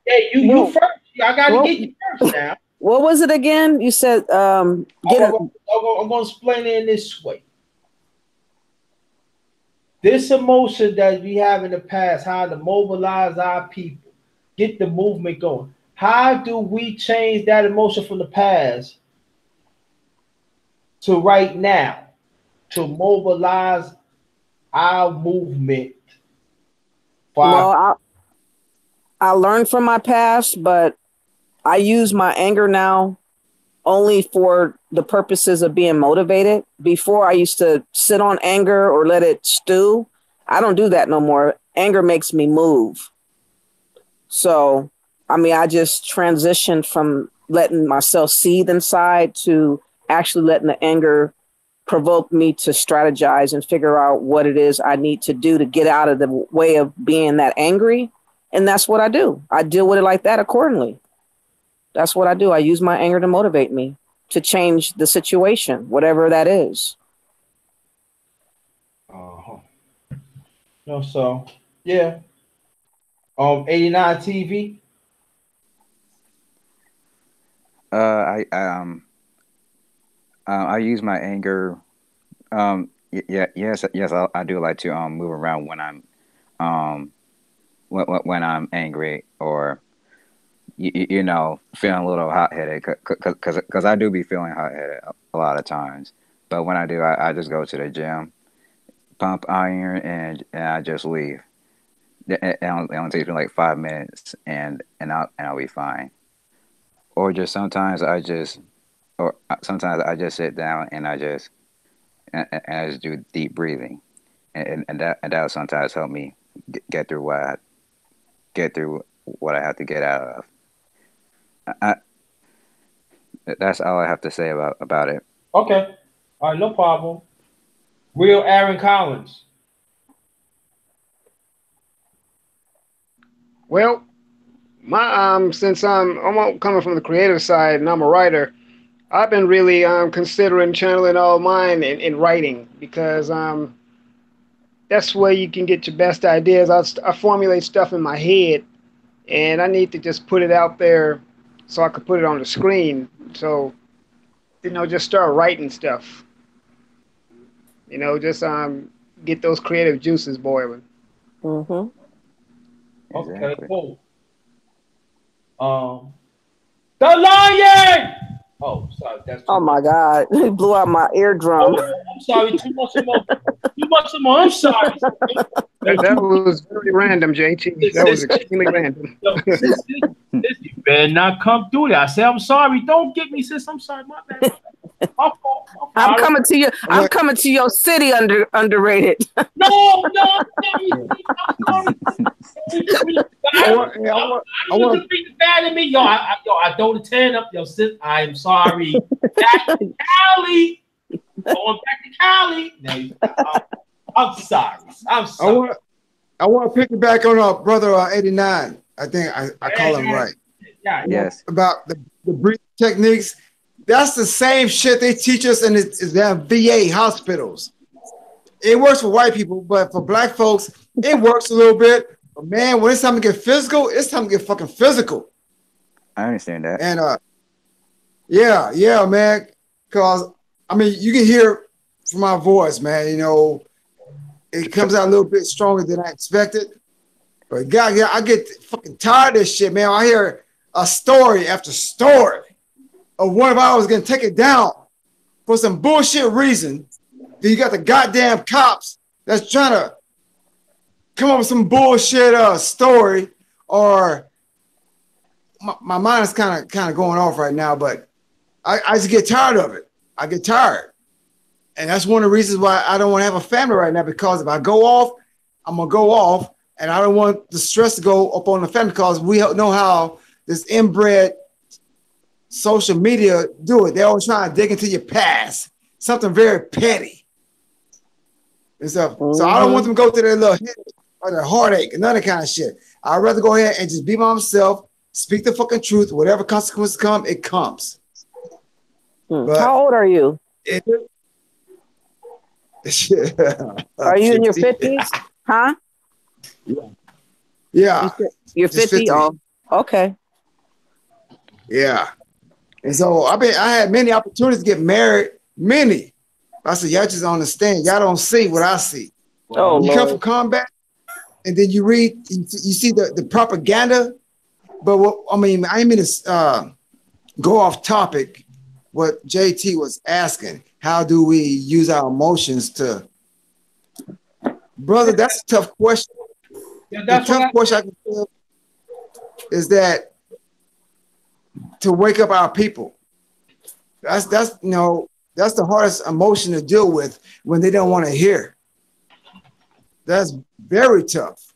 Hey, you first. I gotta get you first now. What was it again? You said I'm gonna explain it in this way. This emotion that we have in the past, how to mobilize our people, get the movement going. How do we change that emotion from the past to right now to mobilize our movement? Well, I learned from my past, but I use my anger now only for the purposes of being motivated. Before, I used to sit on anger or let it stew. I don't do that no more. Anger makes me move. So, I mean, I just transitioned from letting myself seethe inside to actually letting the anger provoke me to strategize and figure out what it is I need to do to get out of the way of being that angry. And that's what I do. I deal with it like that accordingly. That's what I do. I use my anger to motivate me to change the situation, whatever that is. No, so yeah. 89 TV. I use my anger. Yes, I do like to move around when I'm when I'm angry or you know, feeling a little hot headed, because I do be feeling hot headed a lot of times. But when I do, I just go to the gym, pump iron, and I just leave. It only takes me like 5 minutes, and I'll be fine. Or just sometimes I just sit down and I just do deep breathing, and that sometimes help me get through what I have to get out of. I, that's all I have to say about it. Okay. All right, no problem. Real Aaron Collins. Well, my since I'm coming from the creative side and I'm a writer, I've been really considering channeling all mine in writing because that's where you can get your best ideas. I formulate stuff in my head, and I need to just put it out there so I could put it on the screen. So, just start writing stuff. Just get those creative juices boiling. Mm-hmm. Okay, Exactly. cool. The Lion. Oh, sorry. That's Oh my God! He blew out my eardrum. Oh, I'm sorry. Too much emotion. Too much emotion. I'm sorry. That was very random, JT. That was extremely random. Yo, sis, you better not come through that. I say I'm sorry. Don't get me, sis. I'm sorry. My bad. My fault. I'm coming to you. I'm coming to your city underrated. No. I'm sorry. I want to be bad at me. Yo, I don't attend up. Yo, sis, I am sorry. Back to Cali. Going back to Cali. No, I'm sorry. I'm sorry. I want to pick it back on our brother 89. I think I call him right. Yeah. Yes. About the breathing techniques. That's the same shit they teach us in the damn VA hospitals. It works for white people, but for black folks, it works a little bit. But man, when it's time to get physical, it's time to get fucking physical. I understand that. And yeah, man. Cause I mean, you can hear from my voice, man. It comes out a little bit stronger than I expected. But God, I get fucking tired of this shit, man. I hear a story after story of one of ours gonna take it down for some bullshit reason. Then you got the goddamn cops that's trying to come up with some bullshit story, or my mind is kind of going off right now, but I just get tired of it. I get tired. And that's one of the reasons why I don't want to have a family right now, because if I go off, I'm going to go off, and I don't want the stress to go up on the family, because we know how this inbred social media do it. They're always trying to dig into your past, something very petty and stuff. Mm-hmm. So I don't want them to go through their little headache or their heartache and none of that kind of shit. I'd rather go ahead and just be by myself, speak the fucking truth. Whatever consequences come, it comes. But how old are you? Are you in your 50s? Huh? Yeah. You're 50? Oh, okay. Yeah. And so I had many opportunities to get married. Many. I said, y'all just don't understand. Y'all don't see what I see. Oh, you come from combat, and then you read, you see the propaganda. But I didn't mean to go off topic. What JT was asking, how do we use our emotions to? Brother, that's a tough question. Yeah, the tough question I can feel is that to wake up our people. That's the hardest emotion to deal with when they don't want to hear. That's very tough.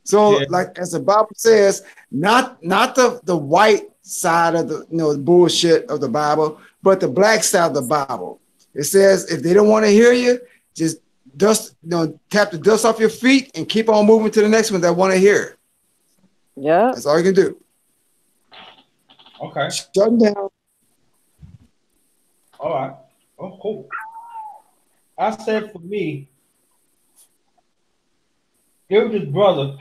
So, like as the Bible says, not the white side of the bullshit of the Bible, but the black side of the Bible. It says if they don't want to hear you, just tap the dust off your feet and keep on moving to the next one that want to hear. Yeah, that's all you can do. Okay. Shut them down. All right. Oh, cool. I said for me, there was this brother,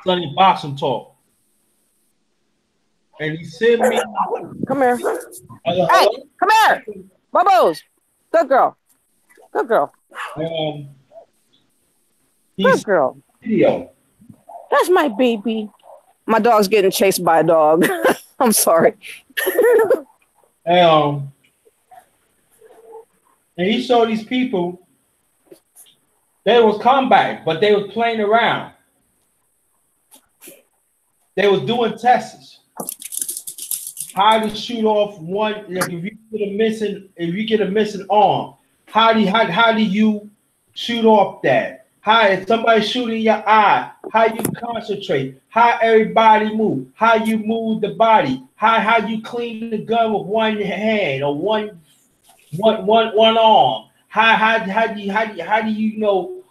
studying boxing talk. And he said me, come here. Hey, come here. Bubbles. Good girl. Good girl. He's Good girl. video. That's my baby. My dog's getting chased by a dog. I'm sorry. And he showed these people they was combat, but they was playing around. They was doing tests. How to shoot off one, like if you get a missing arm, how do you shoot off that? How if somebody shooting your eye, how you concentrate, how everybody move, how you move the body, how you clean the gun with one hand or one arm. How do you know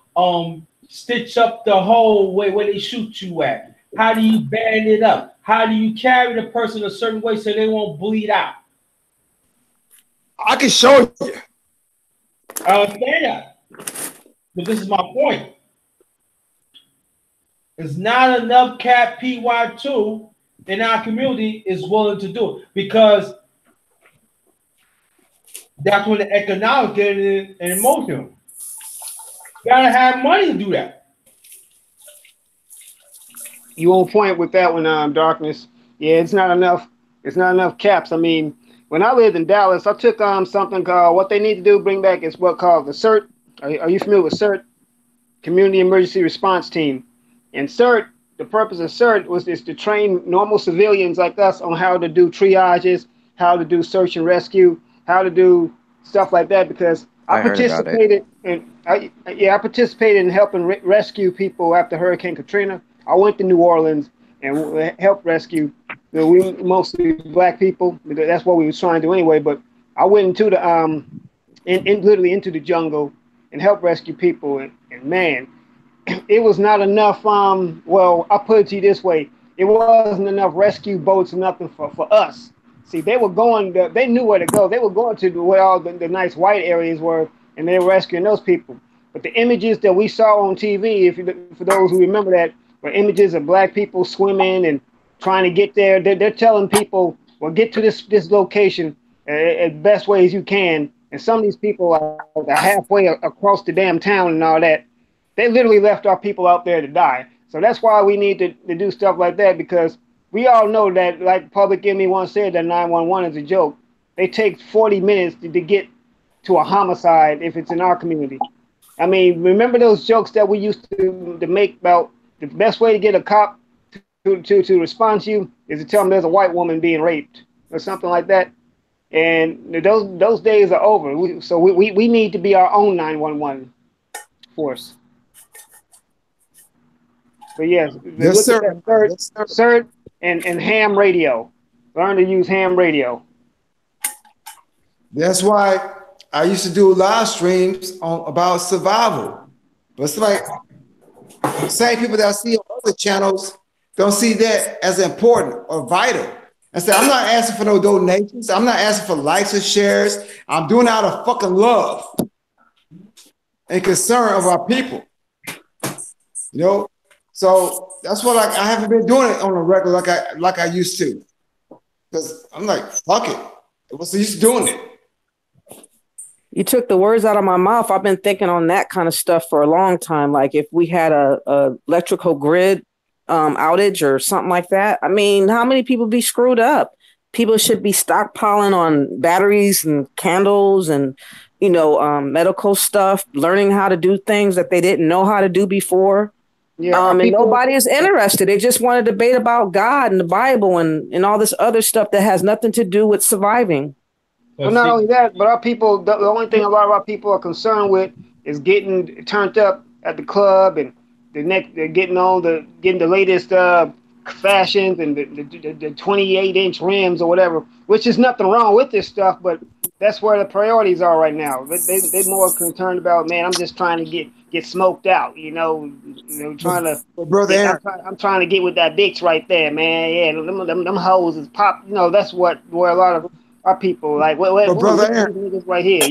stitch up the hole where they shoot you at? How do you band it up? How do you carry the person a certain way so they won't bleed out? I can show you. I understand that. But this is my point. It's not enough Cat PY2 in our community is willing to do it because that's when the economic and emotional. You gotta have money to do that. You on point with that one, Darkness. Yeah, it's not enough. It's not enough caps. I mean, when I lived in Dallas, I took something called what they need to do. Bring back is what called the CERT. Are you familiar with CERT? Community Emergency Response Team. And CERT, the purpose of CERT is to train normal civilians like us on how to do triages, how to do search and rescue, how to do stuff like that. Because I participated in helping rescue people after Hurricane Katrina. I went to New Orleans and helped rescue. We mostly black people. That's what we was trying to do anyway. But I went into the literally into the jungle and helped rescue people. And man, it was not enough. Well, I'll put it to you this way: it wasn't enough rescue boats or nothing for us. See, they were going. They knew where to go. They were going to where all the nice white areas were, and they were rescuing those people. But the images that we saw on TV, for those who remember that, were images of black people swimming and trying to get there. They're telling people, well, get to this location as best way as you can. And some of these people are halfway across the damn town and all that. They literally left our people out there to die. So that's why we need to do stuff like that, because we all know that, like Public Enemy once said, that 911 is a joke. They take 40 minutes to get to a homicide if it's in our community. I mean, remember those jokes that we used to make about the best way to get a cop to respond to you is to tell them there's a white woman being raped or something like that. And those days are over. So we need to be our own 911 force. But yes, Yes, sir. CERT and ham radio. Learn to use ham radio. That's why I used to do live streams about survival. But it's like the same people that I see on other channels don't see that as important or vital. I said, I'm not asking for no donations. I'm not asking for likes or shares. I'm doing it out of fucking love and concern of our people. You know? So that's what I haven't been doing it on a regular like I used to. Because I'm like, fuck it. What's the use of doing it? You took the words out of my mouth. I've been thinking on that kind of stuff for a long time. Like if we had a electrical grid outage or something like that, I mean, how many people be screwed up? People should be stockpiling on batteries and candles and, medical stuff, learning how to do things that they didn't know how to do before. Yeah, and nobody is interested. They just want to debate about God and the Bible and all this other stuff that has nothing to do with surviving. Well, not only that, but our people, the only thing a lot of our people are concerned with is getting turned up at the club, and they're getting the latest fashions and the 28-inch rims or whatever, which is nothing wrong with this stuff, but that's where the priorities are right now. They're more concerned about, man, I'm just trying to get smoked out, trying to. Well, brother Aaron, I'm trying to get with that bitch right there, man. Yeah, them hoes is pop. That's where a lot of our people like. What brother Aaron, niggas right here,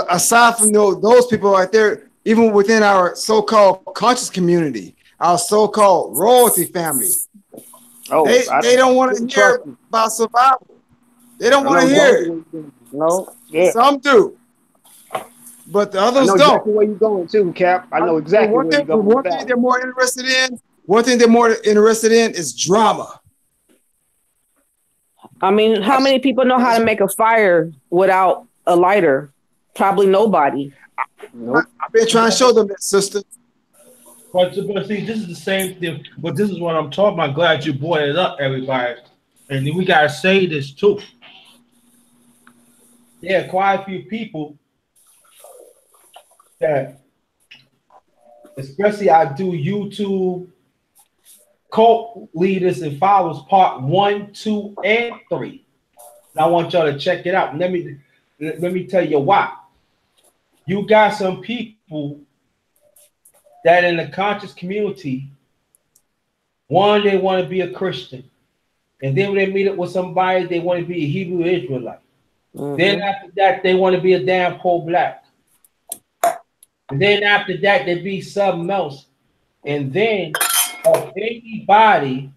Aside from those people right there, even within our so-called conscious community, our so-called royalty family, they don't want to hear about survival. They don't want to hear it. No, yeah. Some do. but the I others know don't. exactly where you're going too, Cap. I know exactly where you're going. One thing they're more interested in. One thing they're more interested in is drama. I mean, how many people know how to make a fire without a lighter? Probably nobody. Nope. I've been trying to show them that, sister. But see, this is the same thing. But this is what I'm talking about. Glad you brought it up, everybody. And we gotta say this too. There are quite a few people that, especially I do YouTube cult leaders and followers part 1, 2, and 3. And I want y'all to check it out. Let me tell you why. You got some people that in the conscious community, one, they want to be a Christian. And then when they meet up with somebody, they want to be a Hebrew Israelite. Then after that, they want to be a damn pro-black. And then after that, they be something else. And then anybody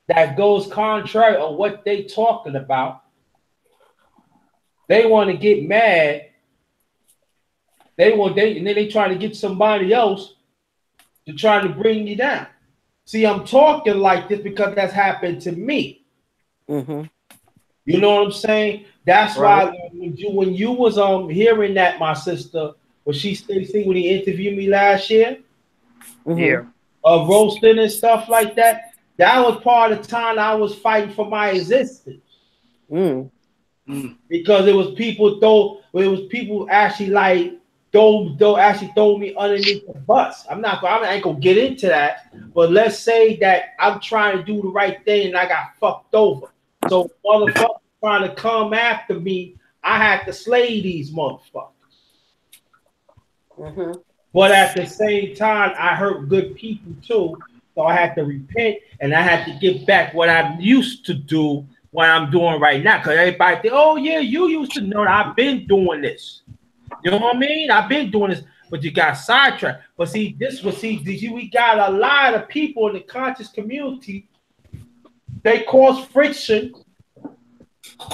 that goes contrary on what they talking about, they want to get mad. And then they try to get somebody else to try to bring you down. See, I'm talking like this because that's happened to me. You know what I'm saying? That's right. Why when you was hearing that, my sister, when she when he interviewed me last year, roasting and stuff like that, that was part of the time I was fighting for my existence. Because it was people actually like actually throw me underneath the bus. I ain't gonna get into that, but let's say that I'm trying to do the right thing and I got fucked over. So motherfuckers trying to come after me, I had to slay these motherfuckers. But at the same time, I hurt good people too. So I had to repent and I had to get back what I used to do, what I'm doing right now. Because everybody think, oh yeah, you used to know that I've been doing this. You know what I mean? I've been doing this, but you got sidetracked. But see, we got a lot of people in the conscious community. They cause friction,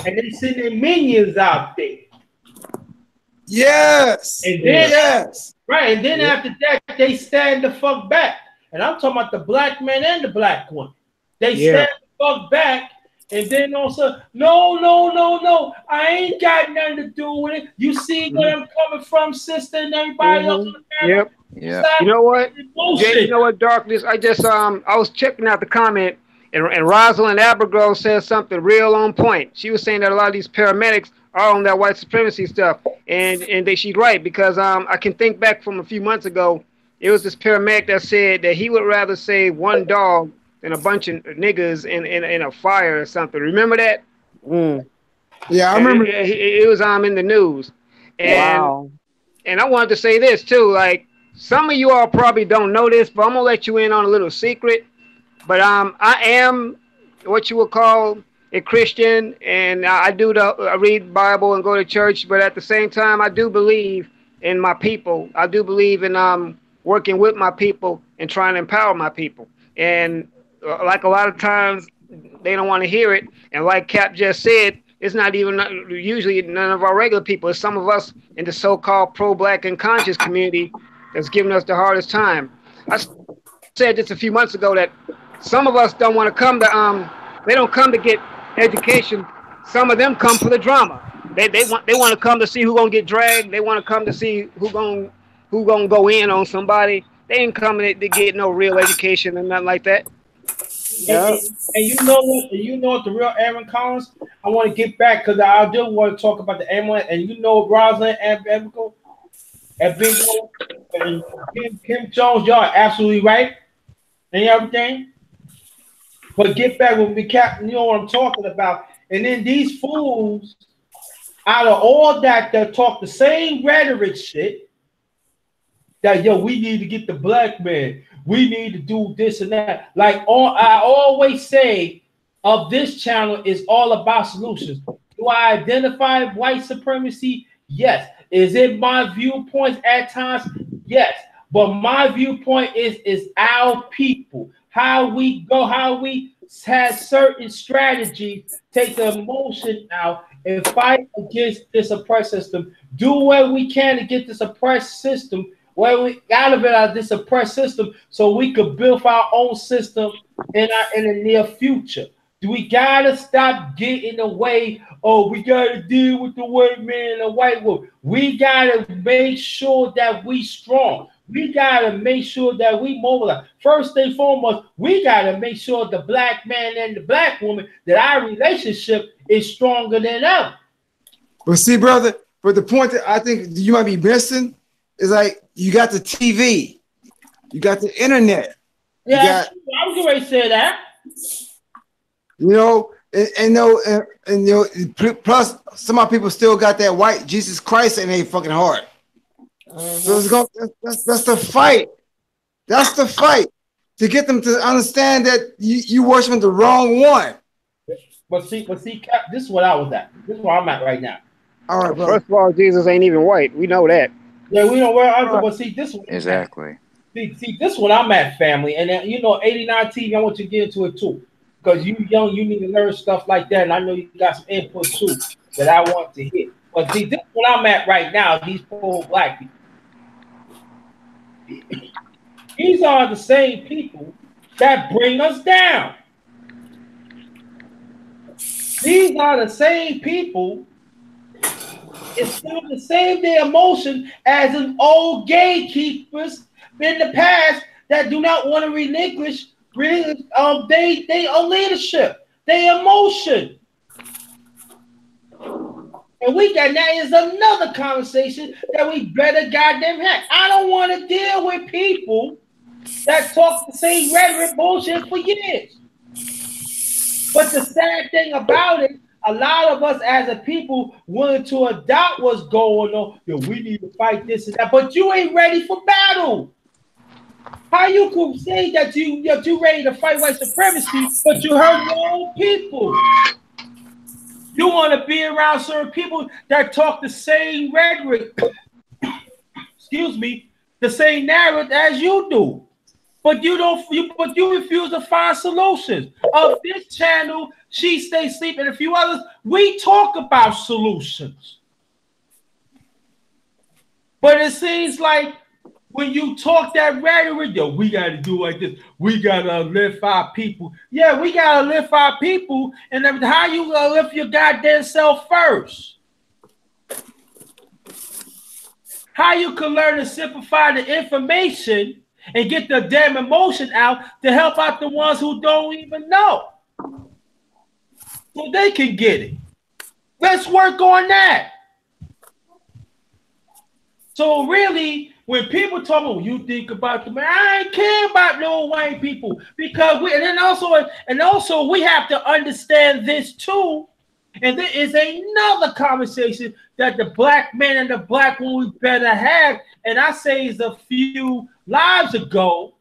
and they send their minions out there. Yes. And then, right. And then after that, they stand the fuck back. And I'm talking about the black man and the black woman. They stand the fuck back. And then also, no, I ain't got nothing to do with it. You see where I'm coming from, sister, and everybody else on the panel? Yeah. You know what? Jay, you know what, Darkness? I just I was checking out the comment, and Rosalind Abergro said something real on point. She was saying that a lot of these paramedics are on that white supremacy stuff, and she's right, because I can think back from a few months ago. It was this paramedic that said that he would rather save one dog than a bunch of niggas in a fire or something. Remember that? Yeah, I remember. It was in the news. And, and I wanted to say this too. Like, some of you all probably don't know this, but I'm gonna let you in on a little secret. But I am what you would call a Christian, and I read Bible and go to church. But at the same time, I do believe in my people. I do believe in working with my people and trying to empower my people. And like a lot of times, they don't want to hear it. And like Cap just said, it's not even usually none of our regular people. It's some of us in the so-called pro-black and conscious community that's giving us the hardest time. I said this a few months ago that some of us don't want to come to they don't come to get education. Some of them come for the drama. They want to come to see who gonna get dragged. They want to come to see who gonna go in on somebody. They ain't coming to get no real education and nothing like that. And you know what the real Aaron Collins, I want to get back because I do want to talk about the Aaron, and you know Rosalind and Bingo and Kim Jones, y'all are absolutely right and everything. But get back with me, Captain, you know what I'm talking about. And then these fools, out of all that talk the same rhetoric shit, that we need to get the black man. We need to do this and that. Like I always say, of this channel is all about solutions. Do I identify white supremacy? Yes. Is it my viewpoints at times? Yes. But my viewpoint is our people. How we go, how we have certain strategies, take the emotion out, and fight against this oppressed system. Do what we can to get this oppressed system where we elevate out of this oppressed system so we could build our own system in the near future. We gotta stop getting in the way. Oh, we gotta deal with the white man and the white woman. We gotta make sure that we strong. We gotta make sure that we mobilize. First and foremost, we gotta make sure the black man and the black woman that our relationship is stronger than ever. But see, brother, but the point that I think you might be missing is like you got the TV, you got the internet. Yeah, I was going to say that. You know, and you know, plus some of people still got that white Jesus Christ in their fucking heart. So that's the fight. That's the fight to get them to understand that you worshiping the wrong one. But see, Cap, this is what I was at. This is where I'm at right now. All right, bro. First of all, Jesus ain't even white. We know that. Yeah, we know where I'm at. But see, this one. Exactly. See, this one I'm at, family. And then, you know, 89 TV, I want you to get into it too. Because you young, you need to learn stuff like that. And I know you got some input too that I want to hit. But see, this is what I'm at right now, these poor black people. These are the same people that bring us down. These are the same people. It's still the same their emotion as an old gatekeepers in the past that do not want to relinquish they leadership, their emotion. And that is another conversation that we better goddamn have. I don't want to deal with people that talk the same rhetoric bullshit for years. But the sad thing about it, a lot of us as a people willing to adopt what's going on. Yo, we need to fight this and that, but you ain't ready for battle. How you could say that you ready to fight white supremacy, but you hurt your own people? You want to be around certain people that talk the same rhetoric, excuse me, the same narrative as you do. But you refuse to find solutions. Of this channel, She Stay Sleep, and a few others, we talk about solutions. But it seems like when you talk that rhetoric, yo, we got to do like this. We got to lift our people. Yeah, we got to lift our people. And then how you going to lift your goddamn self first? How you can learn to simplify the information and get the damn emotion out to help out the ones who don't even know, so they can get it. Let's work on that. So really, when people talk about you think about the man, I ain't care about no white people, because also we have to understand this too. And there is another conversation that the black man and the black woman we better have. And I say it's a few lives ago,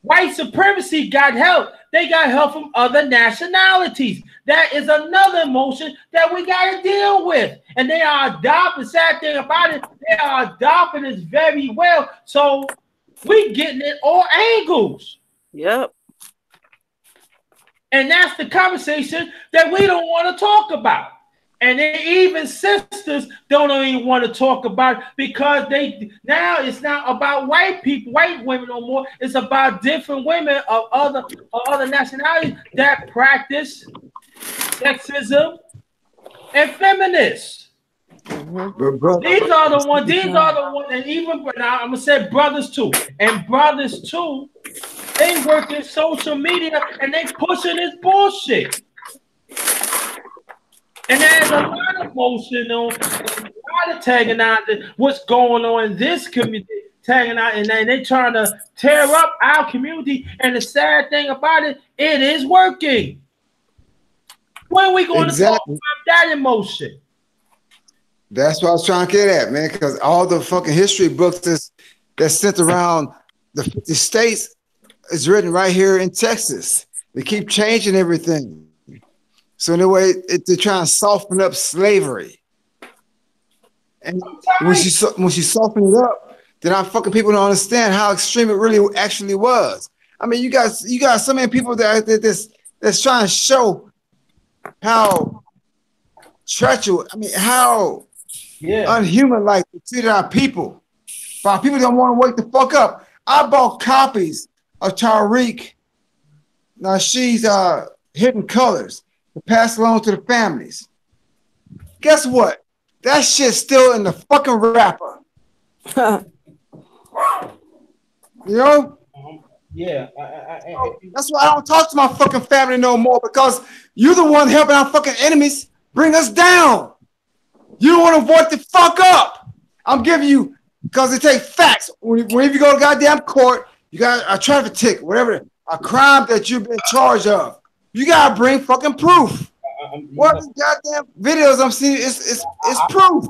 white supremacy got help. They got help from other nationalities. That is another emotion that we got to deal with. And they are adopting, sad thing about it, they are adopting this very well. So we getting it all angles. Yep. And that's the conversation that we don't want to talk about. And even sisters don't even want to talk about it, because now it's not about white people, white women no more. It's about different women of other nationalities that practice sexism and feminists. Mm-hmm. These are the ones, and even now I'm gonna say brothers too. And brothers too, they work in social media and they pushing this bullshit. And there's a lot of motion on, a lot of tagging out what's going on in this community, tagging out, and they trying to tear up our community. And the sad thing about it, it is working. When are we going to talk about that emotion? That's what I was trying to get at, man, because all the fucking history books that's sent around the 50 states is written right here in Texas. They keep changing everything. So in a way, they're trying to soften up slavery. And when she softened it up, then our fucking people don't understand how extreme it really actually was. I mean, you got so many people that's trying to show how treacherous. I mean, how Yeah. unhuman like to treat our people. But our people don't want to wake the fuck up. I bought copies of Tariq Nasheed's Hidden Colors to pass along to the families. Guess what? That shit's still in the fucking wrapper. You know? Yeah. That's why I don't talk to my fucking family no more, because you're the one helping our fucking enemies bring us down. You don't want to vote the fuck up. I'm giving you, because it takes facts. Whenever you go to goddamn court, you got a traffic ticket, whatever, a crime that you've been charged of. You gotta bring fucking proof. What goddamn videos I'm seeing is proof.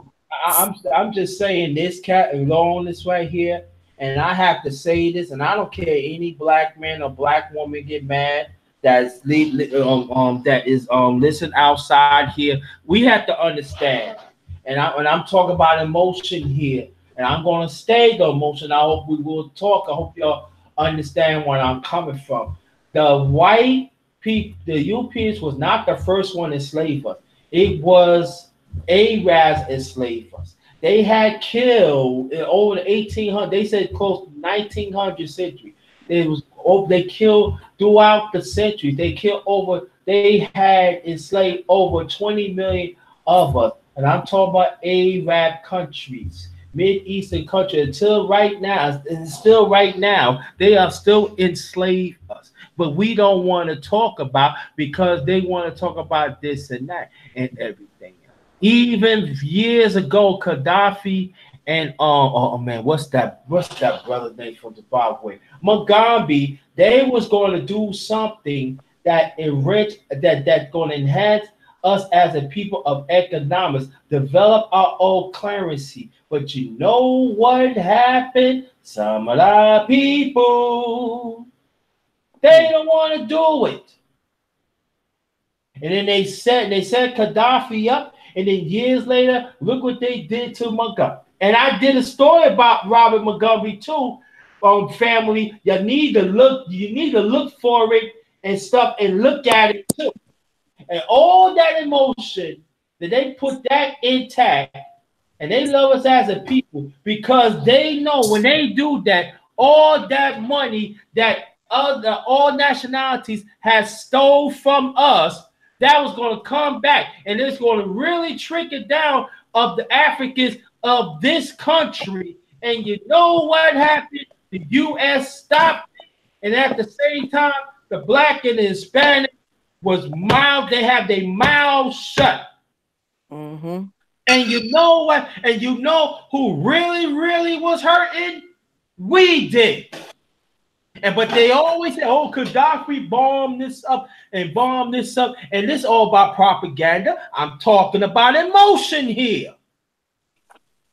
I'm just saying this cat alone this right here, and I have to say this, and I don't care any black man or black woman get mad that is listen outside here. We have to understand, and I'm talking about emotion here, and I'm gonna stay the emotion. I hope we will talk. I hope y'all understand where I'm coming from. The white people, the Europeans was not the first one to enslave us. It was Arabs enslaved us. They had killed over the 1800. They said close to 1900 century. They killed throughout the century. They had enslaved over 20 million of us. And I'm talking about Arab countries, Mid-Eastern countries. Until right now, and still right now, they are still enslaved us. But we don't want to talk about, because they want to talk about this and that and everything. Even years ago, Gaddafi and oh man, what's that brother's name from Zimbabwe? Mugabe, they was going to do something that that's going to enhance us as a people of economics, develop our own currency. But you know what happened? Some of our people, they don't want to do it. And then they set Gaddafi up. And then years later, look what they did to Mugabe. And I did a story about Robert Mugabe too. Family, you need to look for it and stuff and look at it too. And all that emotion that they put that intact, and they love us as a people, because they know when they do that, all that money that all nationalities has stole from us, that was going to come back, and it's going to really trickle down of the Africans of this country. And you know what happened? The U.S. stopped it, and at the same time, the black and the Hispanic was mild. They have their mouths shut. Mm-hmm. And you know what? And you know who really, really was hurting? We did. But they always say, "Oh, Gaddafi bombed this up and bombed this up," and this all about propaganda. I'm talking about emotion here.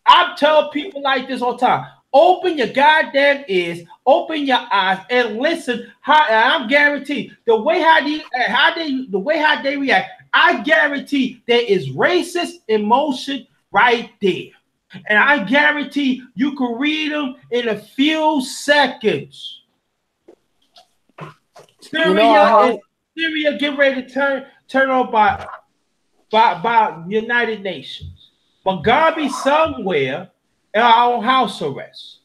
I tell people like this all the time: open your goddamn ears, open your eyes, and listen. I'm guaranteed the way how they react. I guarantee there is racist emotion right there, and I guarantee you can read them in a few seconds. Syria get ready to turn on by United Nations. Mugabe somewhere on house arrest.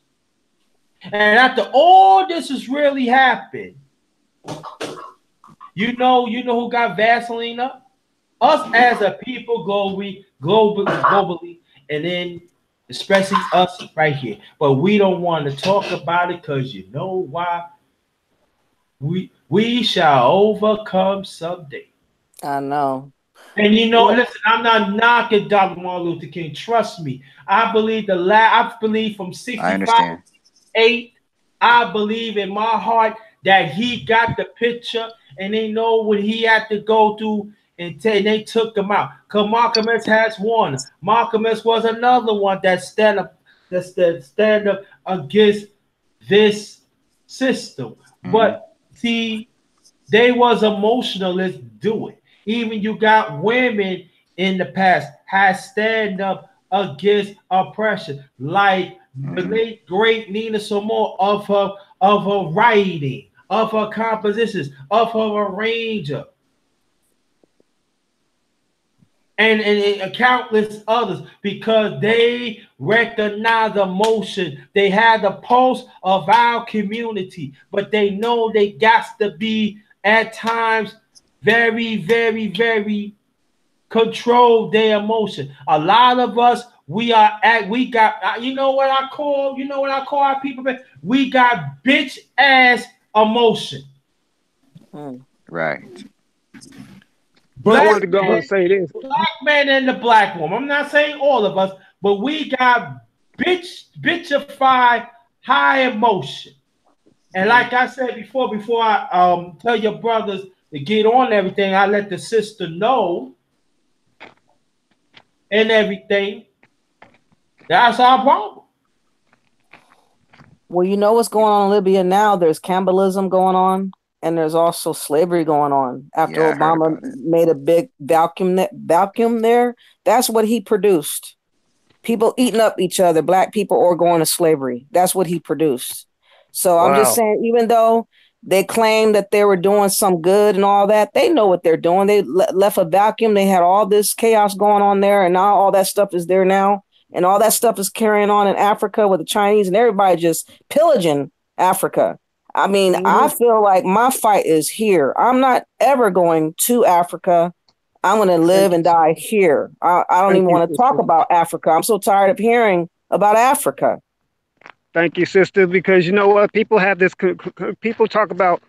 And after all this has really happened, you know who got Vaseline up? Us as a people globally, and then especially us right here. But we don't want to talk about it because you know why? We shall overcome someday. I know. And listen, I'm not knocking Dr. Martin Luther King. Trust me. I believe from 65 to 8, I believe in my heart that he got the picture, and they know what he had to go through, and they took him out. Because Malcolm X has one. Malcolm X was another one that stand up against this system. Mm-hmm. But see, they was emotional. Let's do it. Even you got women in the past has stand up against oppression, like the late great Nina Simone of her writing, of her compositions, of her arranger. and countless others because they recognize emotion. They have the pulse of our community, but they know they got to be at times very, very, very control their emotion. A lot of us, we got, you know what I call our people, we got bitch ass emotion. Right. But I wanted to go and say this. Black man and the black woman. I'm not saying all of us, but we got bitchified high emotion. And like I said before I tell your brothers to get on everything, I let the sister know and everything. That's our problem. Well, you know what's going on in Libya now? There's cannibalism going on, and there's also slavery going on. After Obama made a big vacuum there, that's what he produced. People eating up each other, black people, or going to slavery. That's what he produced. So I'm just saying, even though they claim that they were doing some good and all that, they know what they're doing. They left a vacuum. They had all this chaos going on there, and now all that stuff is there now. And all that stuff is carrying on in Africa with the Chinese and everybody just pillaging Africa. I mean, I feel like my fight is here. I'm not ever going to Africa. I'm going to live and die here. I don't even want to talk about Africa. I'm so tired of hearing about Africa. Thank you, sister, because you know what? People have this, people talk about,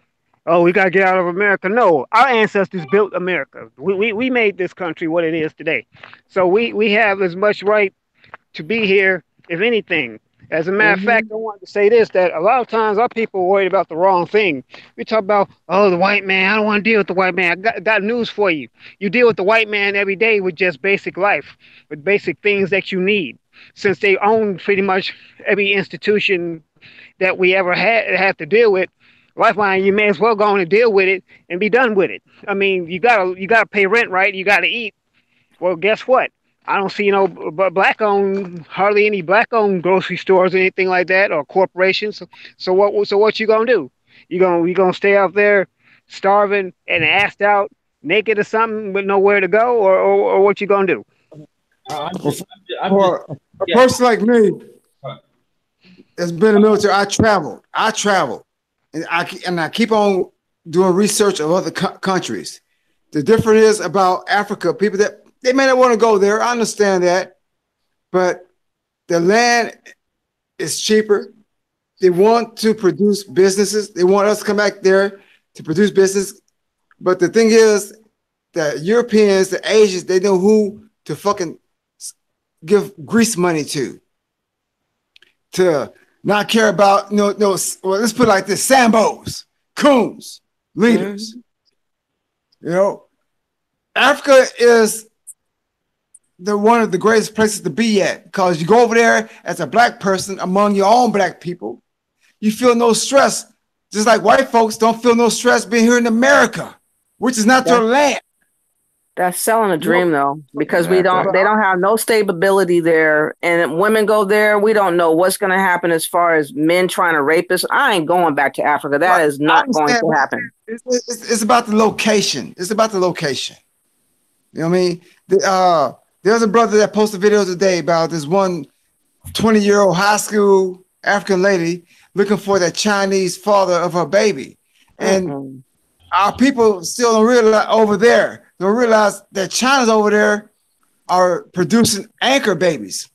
oh, we got to get out of America. No, our ancestors built America. We made this country what it is today. So we have as much right to be here, if anything. As a matter of fact, I wanted to say this, that a lot of times our people are worried about the wrong thing. We talk about, oh, the white man, I don't want to deal with the white man. I got news for you. You deal with the white man every day with just basic life, with basic things that you need. Since they own pretty much every institution that we ever had to deal with, lifeline, you may as well go on and deal with it and be done with it. I mean, you gotta pay rent, right? You gotta eat. Well, guess what? I don't see hardly any black-owned grocery stores or anything like that, or corporations. So what you gonna do? You gonna stay out there starving and assed out, naked or something with nowhere to go, or what you gonna do? For a person like me that's been in the military, I travel, and I keep on doing research of other countries. The difference is about Africa, people that they may not want to go there. I understand that, but the land is cheaper. They want to produce businesses. They want us to come back there to produce business. But the thing is that Europeans, the Asians, they know who to fucking give grease money to not care about, well, let's put it like this, Sambos, coons, leaders. You know, Africa is one of the greatest places to be at, because you go over there as a black person among your own black people, you feel no stress, just like white folks don't feel no stress being here in America, which is not their land. That's selling a dream, though, because they don't have no stability there, and women go there. We don't know what's going to happen as far as men trying to rape us. I ain't going back to Africa. That is not going to happen. It's about the location. It's about the location. You know what I mean? There's a brother that posted a video today about this one 20-year-old high school African lady looking for the Chinese father of her baby. And our people still don't realize that China's over there are producing anchor babies.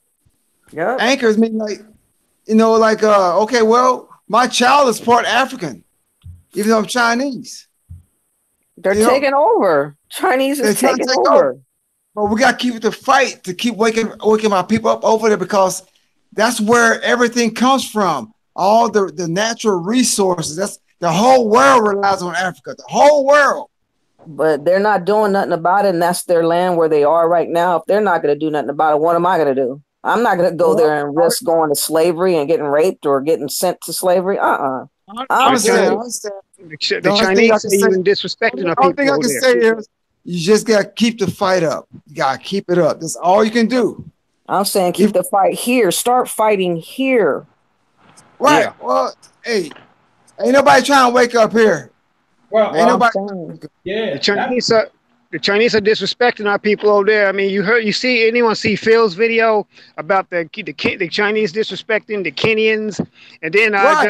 Yeah. Anchors mean okay, well, my child is part African, even though I'm Chinese. They're taking over. Chinese is taking over. But we got to keep the fight to keep waking our people up over there, because that's where everything comes from. All the natural resources. That's the whole world relies on Africa. The whole world. But they're not doing nothing about it, and that's their land where they are right now. If they're not going to do nothing about it, what am I going to do? I'm not going to go there and risk going to slavery and getting raped or getting sent to slavery. I'm saying the Chinese are even disrespecting our people. The only thing I can say is you just got to keep the fight up. You got to keep it up. That's all you can do. I'm saying keep the fight here. Start fighting here. Right. Yeah. Well, hey, ain't nobody trying to wake up here. Well, ain't nobody. Yeah. The the Chinese are disrespecting our people over there. I mean, anyone see Phil's video about the Chinese disrespecting the Kenyans, and then I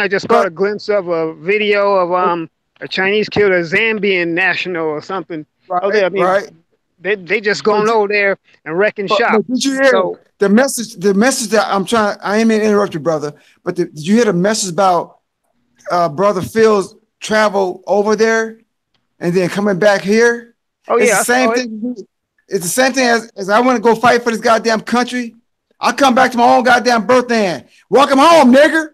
just caught a glimpse of a video of a Chinese killed a Zambian national or something. Right. They just going over there and wrecking shop. But did you hear the message? The message that I ain't mean to interrupt you, brother. But did you hear the message about Brother Phil's travel over there and then coming back here? Oh, it's yeah. The same thing. It's the same thing as I want to go fight for this goddamn country. I come back to my own goddamn birthland. Welcome home, nigger.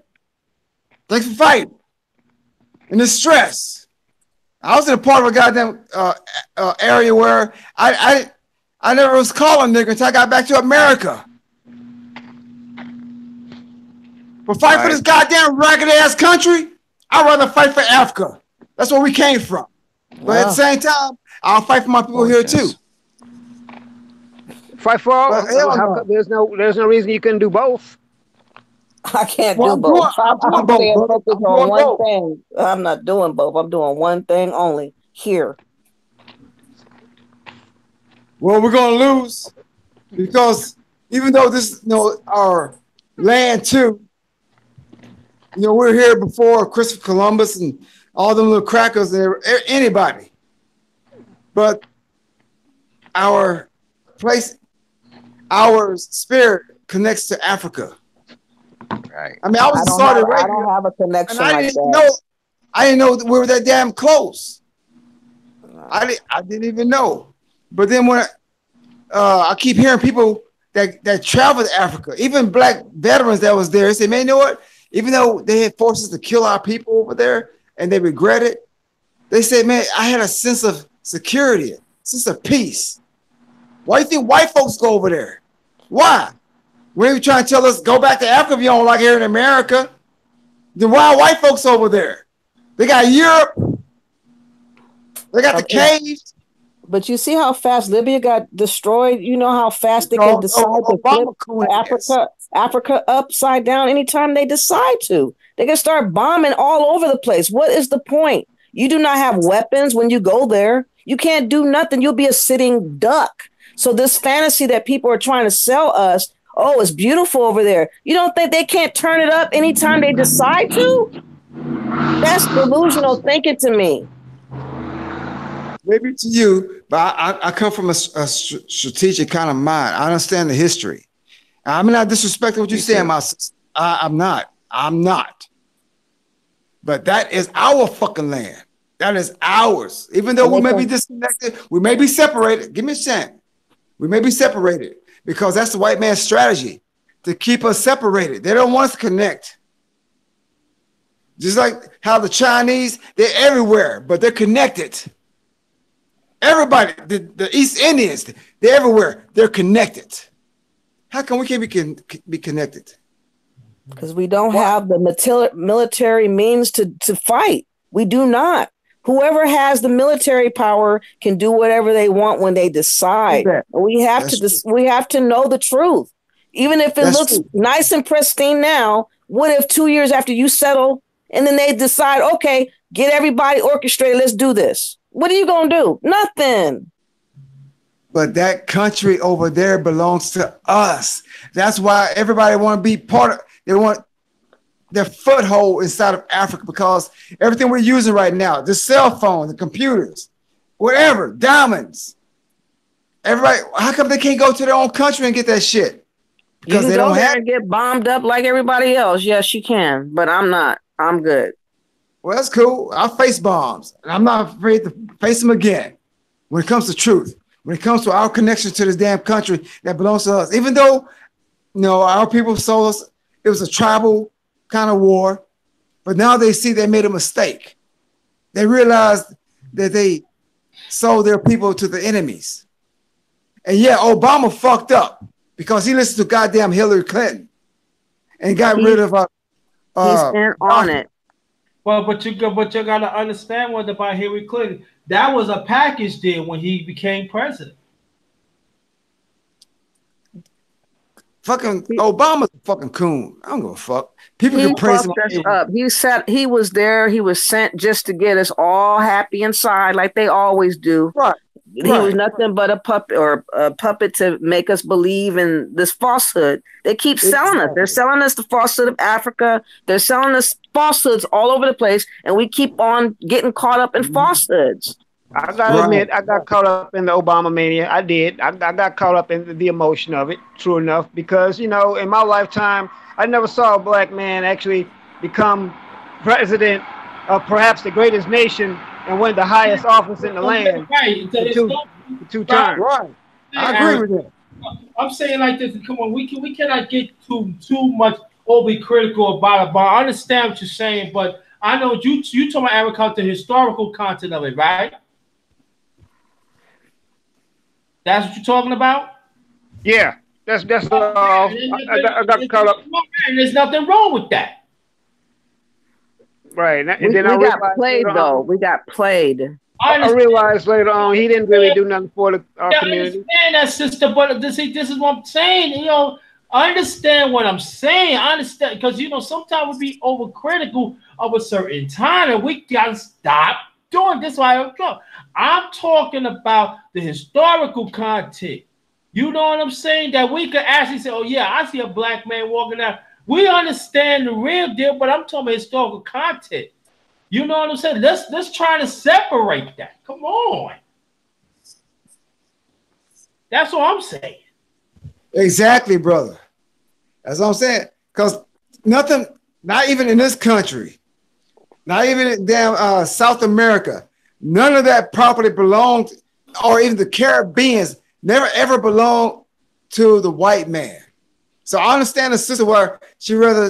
Thanks for fighting. And the stress. I was in a part of a goddamn area where I never was calling nigger until I got back to America. But fight for this goddamn ragged ass country, I'd rather fight for Africa. That's where we came from. But at the same time, I'll fight for my people here too. Fight for all. There's no reason you couldn't do both. I can't do both. I'm focused on one thing. I'm not doing both. I'm doing one thing only here. Well, we're gonna lose because even though this is our land too, we're here before Christopher Columbus and all them little crackers and anybody, but our place, our spirit connects to Africa. Right. I mean, I was started right. I don't have a connection I didn't know we were that damn close. I didn't even know. But then when I keep hearing people that travel to Africa, even black veterans that was there, they say, man, you know what? Even though they had forces to kill our people over there and they regret it, they said, man, I had a sense of security, a sense of peace. Why do you think white folks go over there? Why? When you trying to tell us go back to Africa if you don't like here in America, then why are white folks over there? They got Europe. They got the caves. But you see how fast Libya got destroyed? You know how fast they can decide to flip Africa upside down anytime they decide to. They can start bombing all over the place. What is the point? You do not have weapons when you go there. You can't do nothing. You'll be a sitting duck. So this fantasy that people are trying to sell us, oh, it's beautiful over there. You don't think they can't turn it up anytime they decide to? That's delusional thinking to me. Maybe to you, but I come from a strategic kind of mind. I understand the history. I'm not disrespecting what you're saying, my sister. I'm not. But that is our fucking land. That is ours. Even though we may be disconnected, we may be separated. Give me a chance. We may be separated because that's the white man's strategy to keep us separated. They don't want us to connect. Just like how the Chinese, they're everywhere, but they're connected. Everybody, the East Indians, they're everywhere. They're connected. How come we can't be connected? Because we don't have the military means to fight. We do not. Whoever has the military power can do whatever they want when they decide. We have to know the truth. Even if it looks nice and pristine now, what if 2 years after you settle and then they decide, okay, get everybody orchestrated, let's do this. What are you going to do? Nothing. But that country over there belongs to us. That's why everybody want to be part of, they want their foothold inside of Africa because everything we're using right now, the cell phone, the computers, whatever, diamonds. Everybody, how come they can't go to their own country and get that shit? Because they don't have to get bombed up like everybody else. Yes, you can, but I'm not. I'm good. Well, that's cool. I'll face bombs, and I'm not afraid to face them again. When it comes to truth, when it comes to our connection to this damn country that belongs to us, even though, our people sold us, it was a tribal kind of war, but now they see they made a mistake. They realized that they sold their people to the enemies. And yeah, Obama fucked up because he listened to goddamn Hillary Clinton and got rid of he's in on it. Well, but you got to understand what about Hillary Clinton. That was a package deal when he became president. fucking Obama's a fucking coon. I don't give a fuck. People He can praise him. fucked us up. He was there. He was sent just to get us all happy inside, like they always do. Right. He was nothing but a puppet to make us believe in this falsehood. They keep selling us. They're selling us the falsehood of Africa. They're selling us falsehoods all over the place, and we keep on getting caught up in falsehoods. I gotta admit, I got caught up in the Obama mania. I did. I got caught up in the emotion of it. True enough, because in my lifetime, I never saw a black man actually become president of perhaps the greatest nation and win the highest office in the land. Right. Two times. Right. I agree with that. I'm saying like this. Come on, we cannot get too much overly critical about it. But I understand what you're saying. But I know you talking about Eric, the historical content of it, right? That's what you're talking about? Yeah, that's all. I got caught up. And there's nothing wrong with that. Right. And we then got played, though. We got played. I realized later on he didn't really do nothing for our community. I understand that, sister, but this is what I'm saying. I understand what I'm saying. I understand because sometimes we be overcritical of a certain time, and we gotta stop doing this. I'm talking about the historical content. You know what I'm saying? That we could actually say, "Oh yeah, I see a black man walking out." We understand the real deal, but I'm talking about historical content. You know what I'm saying? Let's try to separate that. Come on. That's what I'm saying. Exactly, brother. That's what I'm saying. Because nothing, not even in this country, not even in damn South America, none of that property belonged, or even the Caribbeans, never ever belonged to the white man. So I understand the sister where she'd rather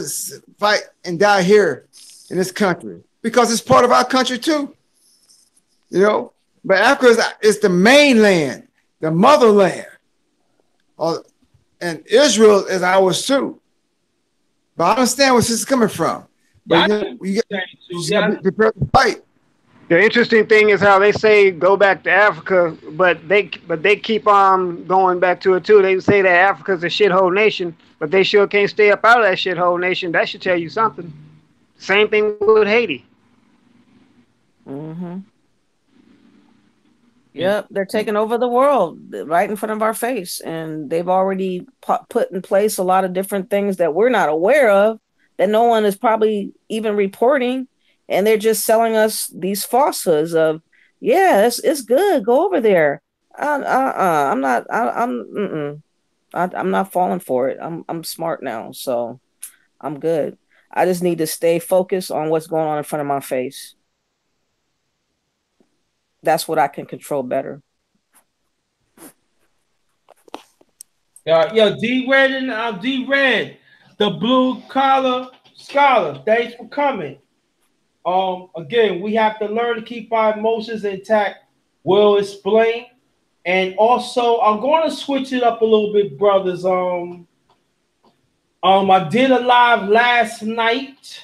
fight and die here in this country because it's part of our country too. But Africa is the mainland, the motherland. And Israel is ours too. But I understand where this is coming from. But you got to be prepared to fight. The interesting thing is how they say go back to Africa, but they keep on going back to it too. They say that Africa's a shithole nation, but they sure can't stay up out of that shithole nation. That should tell you something. Same thing with Haiti. Mm-hmm. Yep, they're taking over the world right in front of our face, and they've already put in place a lot of different things that we're not aware of, that no one is probably even reporting. And they're just selling us these falsehoods of, yeah, it's good. Go over there. I'm not falling for it. I'm smart now, so I'm good. I just need to stay focused on what's going on in front of my face. That's what I can control better. D-Red and D-Red, the blue collar scholar. Thanks for coming. Again, we have to learn to keep our emotions intact. We'll explain. And also, I'm going to switch it up a little bit, brothers. I did a live last night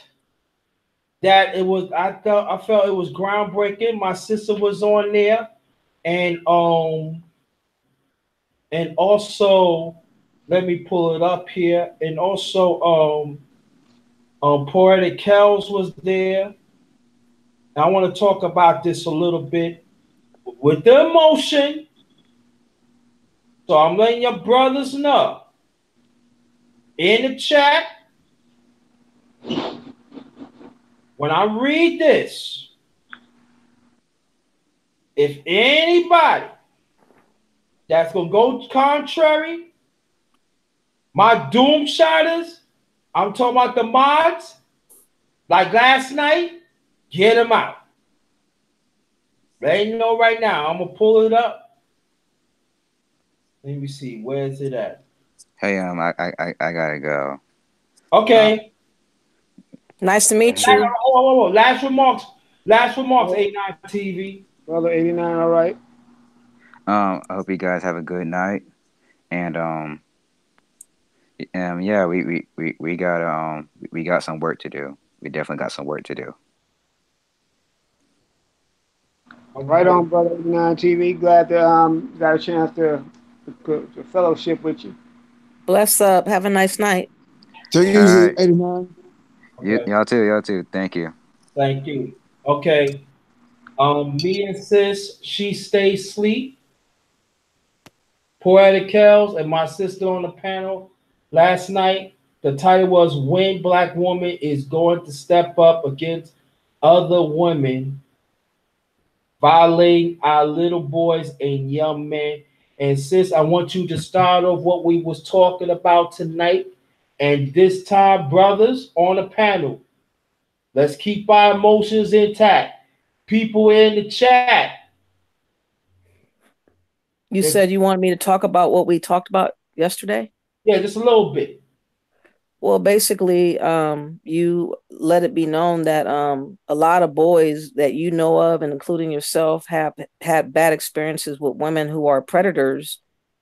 that I felt it was groundbreaking. My sister was on there. And also, let me pull it up here. And also, Poetic Kells was there. I want to talk about this a little bit with the emotion. So I'm letting your brothers know in the chat. When I read this, if anybody that's going to go contrary, my doom shotters, I'm talking about the mods, like last night, get them out. Let you know right now. I'm going to pull it up. Let me see. Where is it at? Hey, I gotta go. Okay. Nice to meet you. Whoa. Last remarks, 89 TV. Brother 89, all right. I hope you guys have a good night. And yeah, we got some work to do. We definitely got some work to do. Right on, brother 89 TV. Glad to got a chance to fellowship with you. Bless up. Have a nice night. So All usually right. 89. Okay. Y'all too. Y'all too. Thank you. Thank you. Okay. Me and sis, she stays asleep. Poetic Kells and my sister on the panel last night. The title was When Black Woman is Going to Step Up Against Other Women, Violating Our Little Boys and Young Men. And sis, I want you to start off what we was talking about tonight. And this time, brothers on the panel, let's keep our emotions intact. People in the chat, You if said you wanted me to talk about what we talked about yesterday? yeah, just a little bit. Well, basically, you let it be known that a lot of boys that you know of, and including yourself, have had bad experiences with women who are predators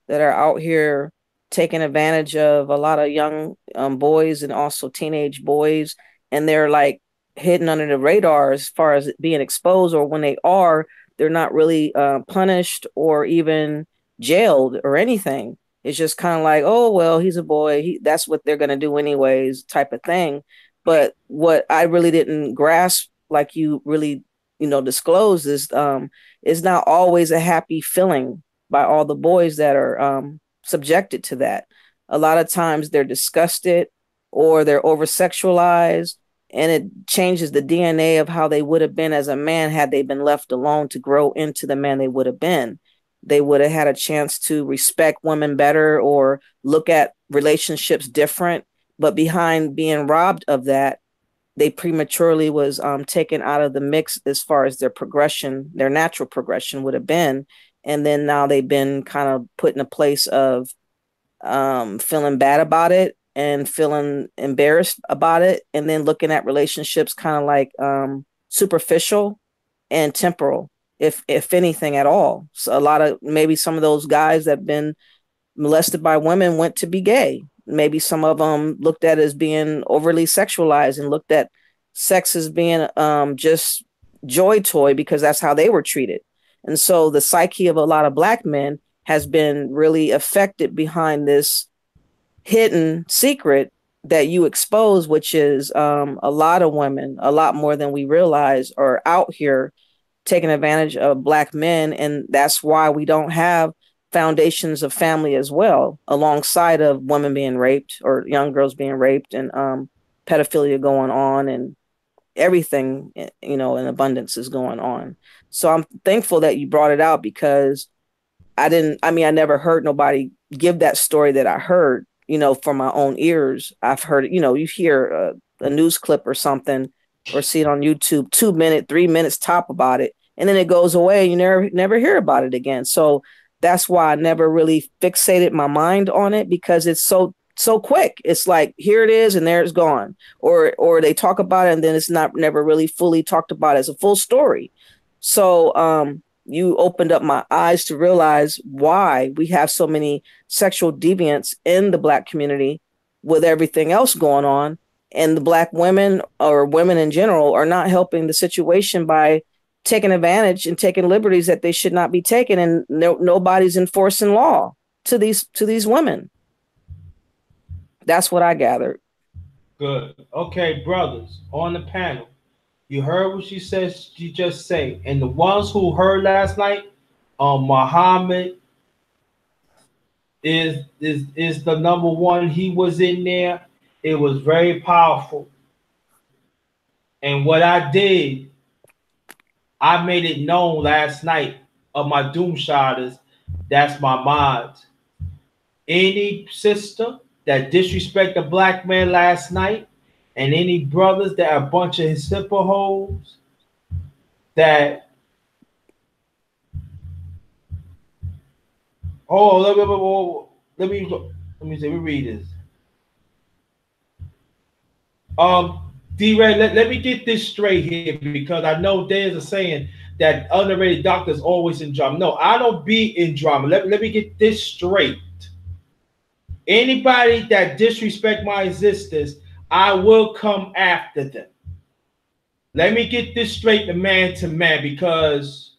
that are out here taking advantage of a lot of young boys and also teenage boys, and they're like hidden under the radar as far as being exposed, or when they are, they're not really punished or even jailed or anything. It's just kind of like, oh well, he's a boy. That's what they're gonna do anyways, type of thing. But what I really didn't grasp, like you really, disclosed, is it's not always a happy feeling by all the boys that are subjected to that. A lot of times they're disgusted or they're over sexualized, and it changes the DNA of how they would have been as a man had they been left alone to grow into the man they would have been. They would have had a chance to respect women better or look at relationships different. But behind being robbed of that, they prematurely was taken out of the mix as far as their progression, their natural progression would have been. And then now they've been kind of put in a place of feeling bad about it and feeling embarrassed about it. And then looking at relationships kind of like superficial and temporal, if anything at all. So a lot of, maybe some of those guys that have been molested by women went to be gay. Maybe some of them looked at as being overly sexualized and looked at sex as being just joy toy because that's how they were treated. And so the psyche of a lot of black men has been really affected behind this hidden secret that you expose, which is a lot of women, a lot more than we realize, are out here taking advantage of black men. And that's why we don't have foundations of family as well, alongside of women being raped or young girls being raped, and pedophilia going on, and everything, in abundance is going on. So I'm thankful that you brought it out, because I never heard nobody give that story that I heard, from my own ears. I've heard, you hear a news clip or something, or see it on YouTube, 2 minutes, 3 minutes top about it, and then it goes away. You never hear about it again. So that's why I never really fixated my mind on it, because it's so quick. It's like, here it is and there it's gone, or they talk about it and then it's not never really fully talked about as a full story. So you opened up my eyes to realize why we have so many sexual deviants in the black community with everything else going on. And the black women, or women in general, are not helping the situation by taking advantage and taking liberties that they should not be taking. And nobody's enforcing law to these women. That's what I gathered. Good. Okay, brothers on the panel. You heard what she said. She just say, and the ones who heard last night, Muhammad is the number one. He was in there. It was very powerful. And what I did, I made it known last night of my doom shotters. That's my mods. Any sister that disrespect a black man last night, and any brothers that are a bunch of hipper hoes that let me read this. D-Ray, let me get this straight here, because I know there's a saying that underrated doctors always in drama. No, I don't be in drama. Let me get this straight. Anybody that disrespect my existence, I will come after them. Let me get this straight to man, because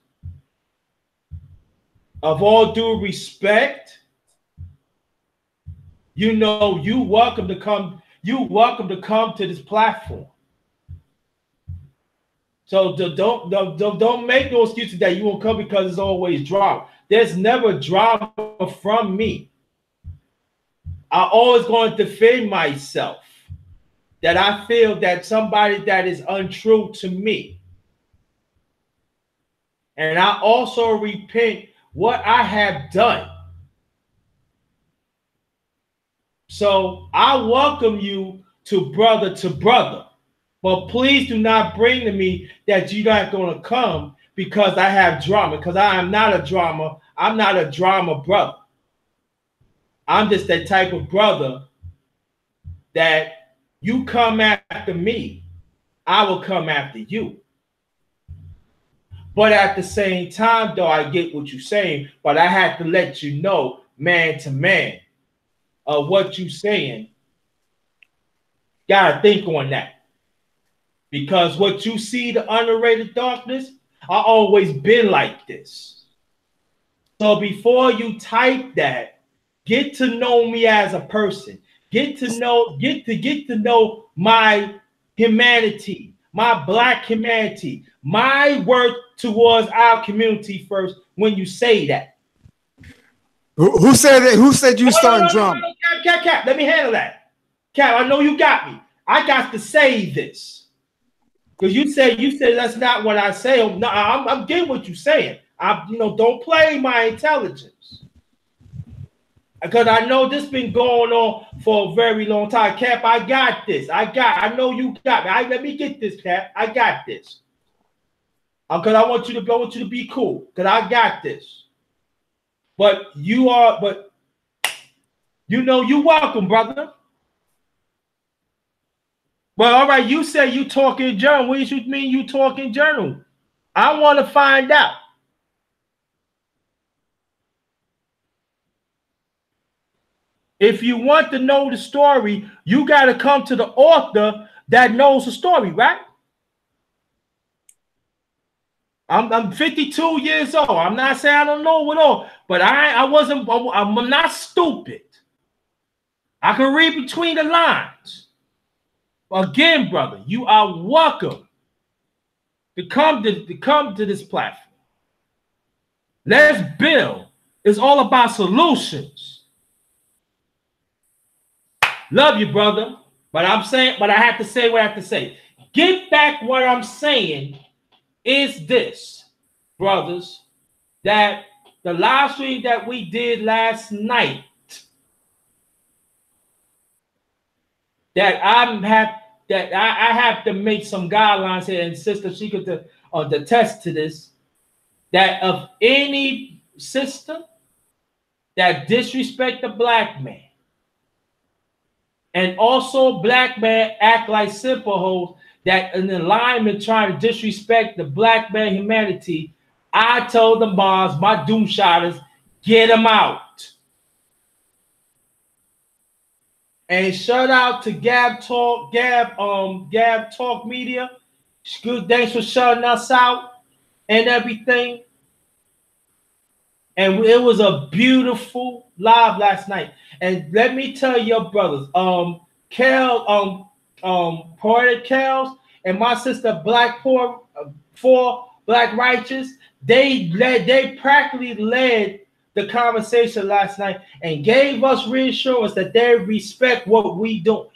of all due respect, you know, you welcome to come. You welcome to come to this platform. So don't make no excuses that you won't come because it's always drama. There's never drama from me. I always going to defend myself. That I feel that somebody that is untrue to me. And I also repent what I have done. So I welcome you to brother. But please do not bring to me that you're not going to come because I have drama. Because I am not a drama. I'm not a drama brother. I'm just that type of brother that you come after me, I will come after you. But at the same time, though, I get what you're saying, but I have to let you know, man to man, of what you're saying. Gotta think on that. Because what you see, the underrated darkness, I always been like this. So before you type that, get to know me as a person. Get to know my humanity, my black humanity, my worth towards our community first when you say that. Who said that? Who said you starting drama? Cap, let me handle that. Cap, I know you got me. I got to say this. Because you said that's not what I say. No, I'm getting what you're saying. Don't play my intelligence. Because I know this been going on for a very long time. Cap, I got this. I know you got me. Let me get this, Cap. I got this. Because I want you to be cool. Because I got this. But you welcome, brother. But all right, you say you talk in journal. What do you mean you talk in journal? I want to find out. If you want to know the story, you got to come to the author that knows the story, right? I'm 52 years old. I'm not saying I don't know it all, but I'm not stupid. I can read between the lines. Again, brother, you are welcome to come to this platform. Let's build. It's all about solutions. Love you, brother. But I have to say what I have to say. Get back what I'm saying is this, brothers, that the live stream that we did last night, that I have to make some guidelines here, and sister, she could attest to this, that of any sister that disrespect the black man, and also black man act like simple hoes that in alignment trying to disrespect the black man humanity, I told the moms, my doom shotters, get them out. And shout out to Gab Talk Media. Good, thanks for shouting us out and everything. And it was a beautiful live last night. And let me tell your brothers, Poetic Kels and my sister Black Poor for Black Righteous, they practically led the conversation last night and gave us reassurance that they respect what we do.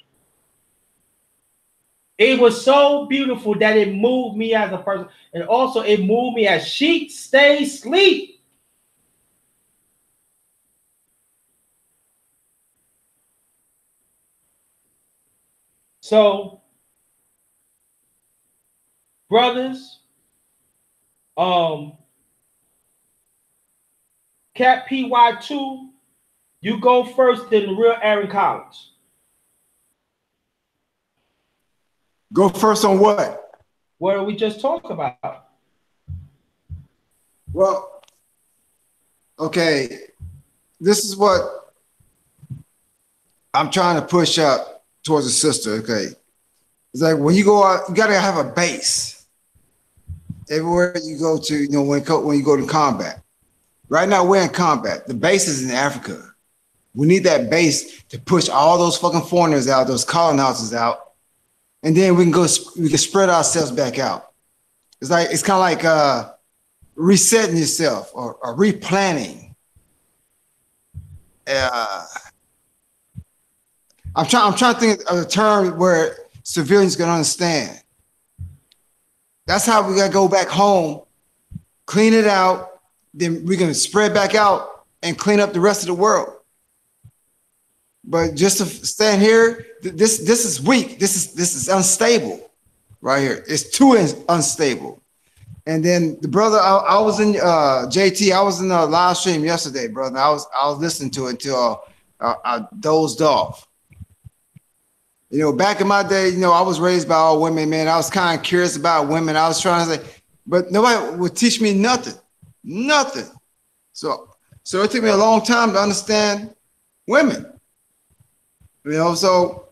It was so beautiful that it moved me as a person, and also it moved me as she stays asleep. So, brothers, Cat PY2, you go first, then the real Aaron Collins. Go first on what? What did we just talk about? Well, okay, this is what I'm trying to push up towards a sister. Okay, it's like when you go out, you gotta have a base. Everywhere you go to, when you go to combat. Right now, we're in combat. The base is in Africa. We need that base to push all those fucking foreigners out, those colonizers out, and then we can spread ourselves back out. It's kind of like resetting yourself or replanning. I'm trying to think of a term where civilians can understand. That's how we gotta go back home, clean it out, then we can spread back out and clean up the rest of the world. But just to stand here, this is weak. This is unstable, right here. It's too unstable. And then the brother, I was in JT. I was in the live stream yesterday, brother. I was listening to it until I dozed off. You know, back in my day, you know, I was raised by all women, man. I was kind of curious about women. I was trying to say, but nobody would teach me nothing. So it took me a long time to understand women. You know, so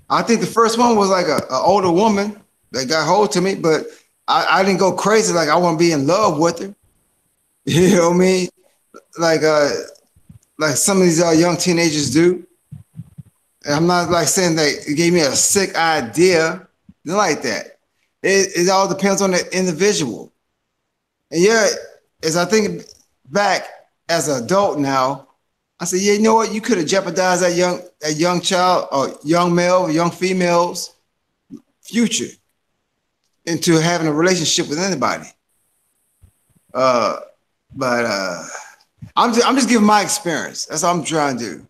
I think the first one was like an older woman that got hold to me, but I didn't go crazy like I want to be in love with her. You know what I mean? Like some of these young teenagers do. And I'm not like saying that it gave me a sick idea, nothing like that. It all depends on the individual. And yeah, as I think back as an adult now, I said, yeah, you know what? You could have jeopardized that young child or young male or young female's future into having a relationship with anybody. But I'm just giving my experience. That's all I'm trying to do.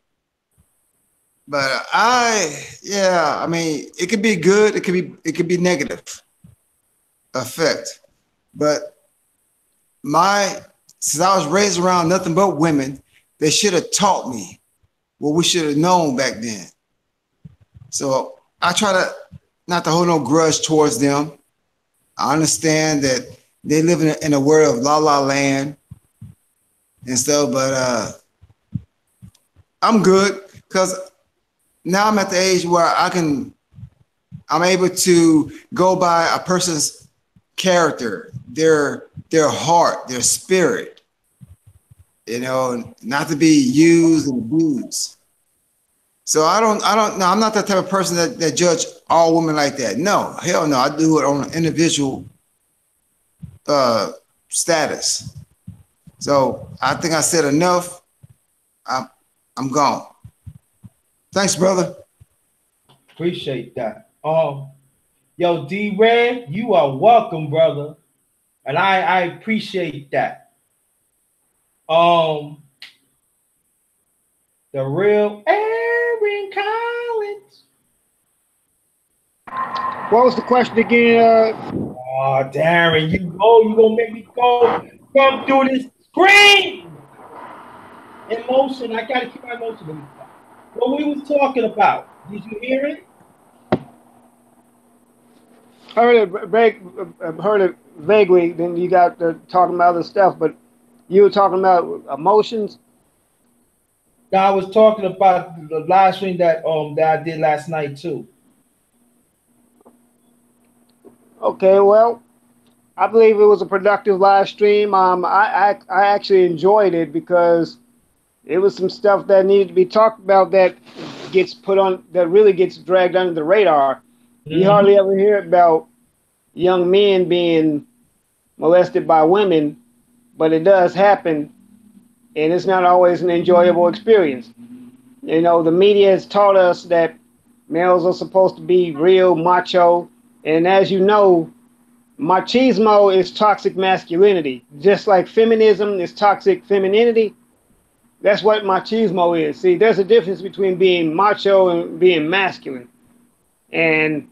But I mean, it could be good. It could be negative effect. But since I was raised around nothing but women, they should have taught me what we should have known back then. So I try not to hold no grudge towards them. I understand that they live in a world of la la land and stuff, but I'm good because now I'm at the age where I'm able to go by a person's character, their heart, their spirit, you know, not to be used and abused. So I don't know. I'm not that type of person that judge all women like that. No, hell no. I do it on an individual status. So I think I said enough. I'm gone. Thanks, brother. Appreciate that. Yo, D-Red, you are welcome, brother. And I appreciate that. The real Aaron Collins. What was the question again? Oh, Darren, you gonna make me go come through this screen. Emotion. I gotta keep my emotion. What we was talking about? Did you hear it? I heard it vaguely. Then you got talking about other stuff, but you were talking about emotions. Now, I was talking about the live stream that I did last night too. Okay, well, I believe it was a productive live stream. I actually enjoyed it because it was some stuff that needed to be talked about that really gets dragged under the radar. You hardly ever hear about young men being molested by women, but it does happen, and it's not always an enjoyable experience. You know, the media has taught us that males are supposed to be real macho, and as you know, machismo is toxic masculinity. Just like feminism is toxic femininity, that's what machismo is. See, there's a difference between being macho and being masculine. And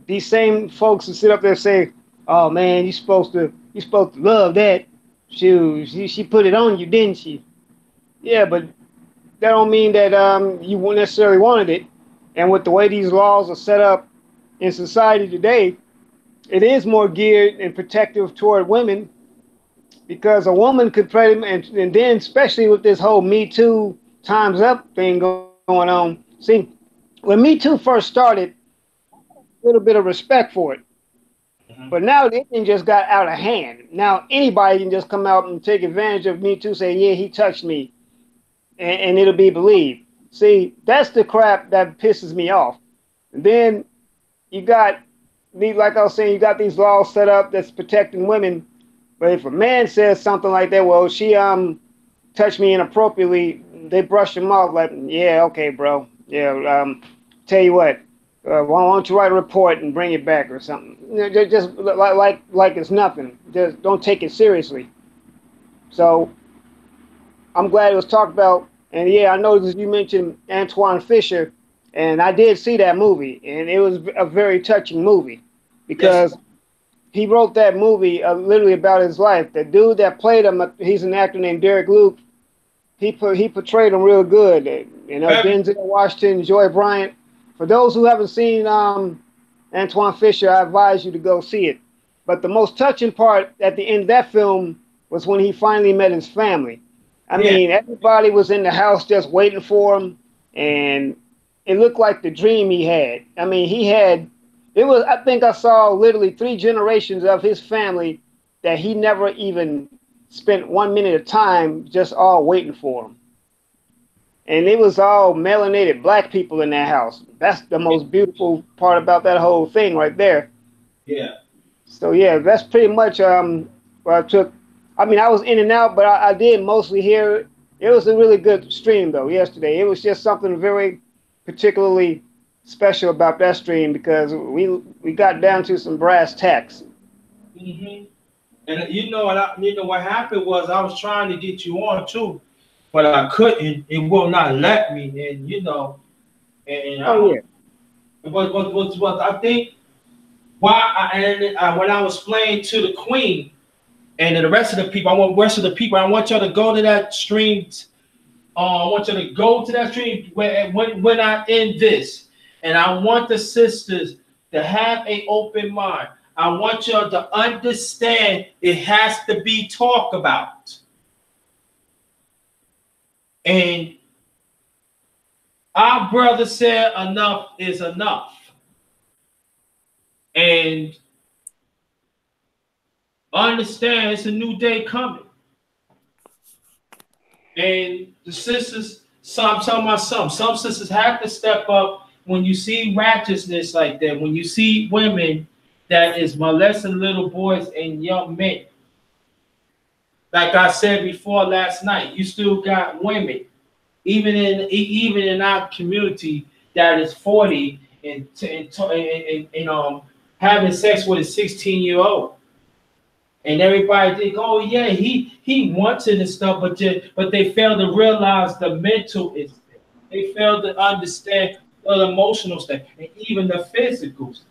these same folks who sit up there and say, "Oh man, you're supposed to love that. She put it on you, didn't she?" Yeah, but that don't mean that you necessarily wanted it. And with the way these laws are set up in society today, it is more geared and protective toward women, because a woman could and then especially with this whole Me Too Time's Up thing going on. See, when Me Too first started, a little bit of respect for it. But now this thing just got out of hand. Now anybody can just come out and take advantage of Me Too, say, yeah, he touched me, and it'll be believed. See, that's the crap that pisses me off. And then you got like I was saying, you got these laws set up that's protecting women. But if a man says something like that, well, she touched me inappropriately, they brush him off like, yeah, okay, bro. Yeah, tell you what, why don't you write a report and bring it back or something? You know, just like it's nothing. Just don't take it seriously. So I'm glad it was talked about. And yeah, I noticed you mentioned Antoine Fisher, and I did see that movie, and it was a very touching movie because he wrote that movie literally about his life. The dude that played him, he's an actor named Derek Luke. He portrayed him real good. You know, Denzel Washington, Joy Bryant. For those who haven't seen Antoine Fisher, I advise you to go see it. But the most touching part at the end of that film was when he finally met his family. I mean, everybody was in the house just waiting for him, and it looked like the dream he had. I mean, I think I saw literally 3 generations of his family that he never even spent 1 minute of time just all waiting for him. And it was all melanated black people in that house. That's the most beautiful part about that whole thing right there. Yeah. So yeah, that's pretty much what I took. I mean, I was in and out, but I did mostly hear it. It was a really good stream though yesterday. It was just something very particularly special about that stream because we got down to some brass tacks. Mm-hmm. And you know what happened was I was trying to get you on too, but I couldn't. It will not let me. And you know, and what I think why when I was playing to the Queen and the rest of the people, I want y'all to go to that stream. I want you to go to that stream when I end this, and I want the sisters to have an open mind. I want y'all to understand it has to be talked about. And our brother said enough is enough. And understand it's a new day coming. And the sisters, I'm telling my son, some sisters have to step up when you see righteousness like that, when you see women that is molesting little boys and young men. Like I said before last night, you still got women, even in our community, that is 40 and having sex with a 16-year-old. And everybody think, oh yeah, he wants it and stuff, but they fail to realize the mental is there. They fail to understand the emotional stuff and even the physical stuff,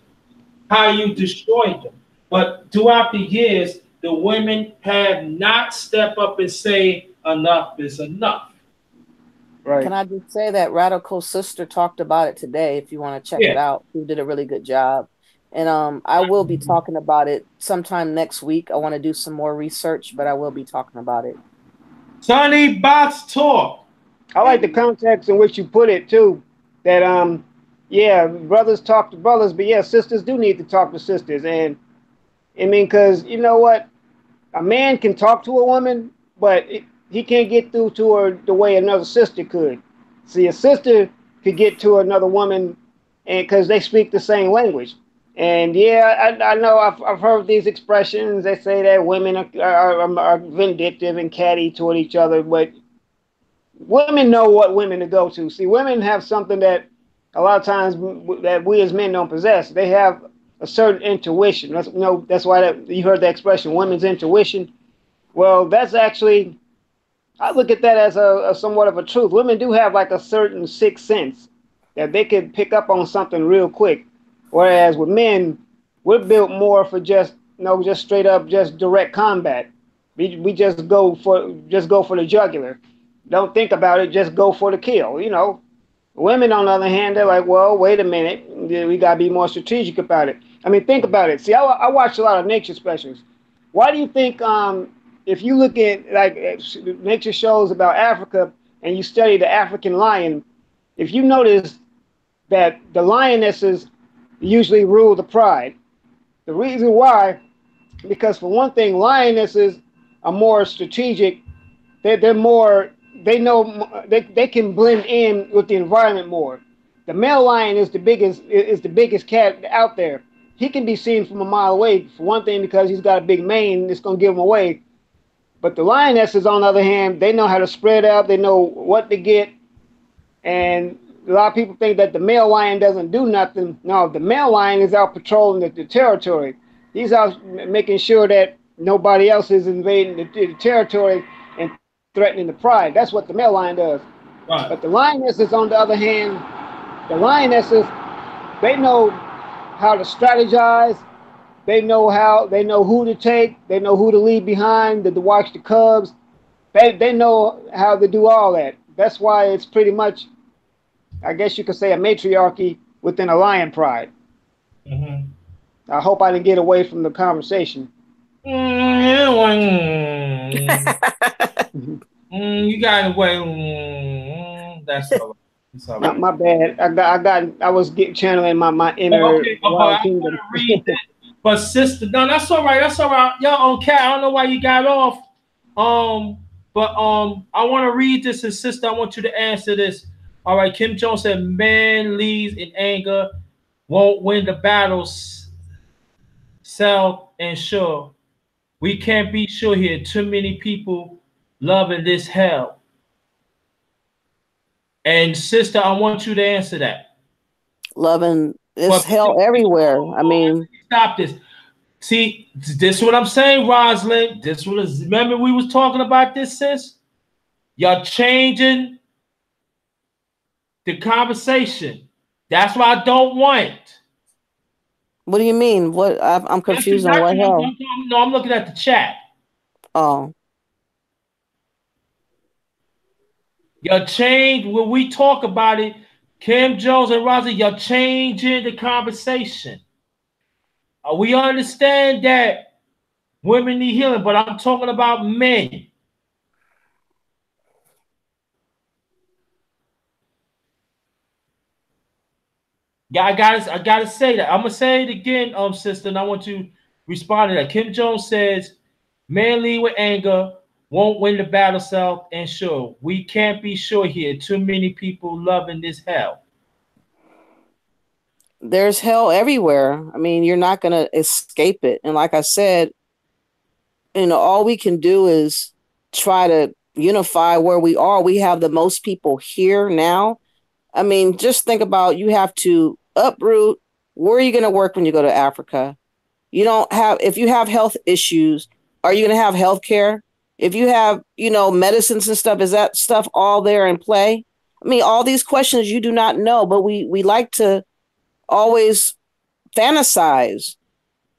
how you destroyed them. But throughout the years, the women have not stepped up and say enough is enough. Right. Can I just say that Radical Sister talked about it today? If you want to check it out, who did a really good job. And I will be talking about it sometime next week. I want to do some more research, but I will be talking about it. Sonny Box Talk. I like the context in which you put it too. That yeah, brothers talk to brothers, but yeah, sisters do need to talk to sisters. And I mean, because you know what, a man can talk to a woman, but he can't get through to her the way another sister could. See, a sister could get to another woman, and because they speak the same language. And yeah, I know I've heard these expressions. They say that women are vindictive and catty toward each other, but women know what women to go to. See, women have something that a lot of times that we as men don't possess. They have a certain intuition. That's why you heard the expression, women's intuition. Well, that's actually, I look at that as a somewhat of a truth. Women do have like a certain sixth sense that they could pick up on something real quick. Whereas with men, we're built more for just straight up, just direct combat. We just go for the jugular. Don't think about it, just go for the kill. You know, women on the other hand, they're like, well, wait a minute, we gotta be more strategic about it. I mean, think about it. See, I watch a lot of nature specials. Why do you think if you look at like nature shows about Africa and you study the African lion, if you notice that the lionesses usually rule the pride, The reason why, because for one thing, lionesses are more strategic. They're more. They know they can blend in with the environment more. The male lion is the biggest cat out there. He can be seen from a mile away. For one thing, because he's got a big mane, it's gonna give him away. But the lionesses, on the other hand, they know how to spread out. They know what to get. And a lot of people think that the male lion doesn't do nothing. No, the male lion is out patrolling the territory. He's out making sure that nobody else is invading the territory and threatening the pride. That's what the male lion does. Right. But the lionesses, on the other hand, the lionesses, they know how to strategize. They know who to take. They know who to leave behind to watch the cubs. They know how to do all that. That's why it's pretty much, I guess you could say, a matriarchy within a lion pride. Mm-hmm. I hope I didn't get away from the conversation. You got away. That's all right. That's all right. My bad. I was channeling my inner Okay, wild I kingdom. want to read it. But sister, no, that's all right. That's all right. Y'all on cat. I don't know why you got off. But I want to read this, and sister, I want you to answer this. All right, Kim Jones said, "Man leads in anger, won't win the battles. Self and sure, we can't be sure here. Too many people loving this hell." And sister, I want you to answer that. Loving this hell everywhere. I mean, stop this. See, this is what I'm saying, Rosalind. This was, remember we was talking about this, sis? Y'all changing the conversation. That's what I don't want. What do you mean? What I'm confused on what hell. I'm looking at the chat. Oh. Y'all change when we talk about it. Kim Jones and Rosalind, y'all changing the conversation. We understand that women need healing, but I'm talking about men. Yeah, I gotta say that. I'm gonna say it again, sister, and I want you to respond to that. Kim Jones says, "Men lead with anger, won't win the battle, self and sure. We can't be sure here. Too many people loving this hell." There's hell everywhere. I mean, you're not gonna escape it. And like I said, all we can do is try to unify where we are. We have the most people here now. I mean, just think about, you have to uproot. Where are you going to work when you go to Africa? If you have health issues, are you going to have health care? If you have, medicines and stuff, is that stuff all there in play? I mean, all these questions you do not know, but we like to always fantasize.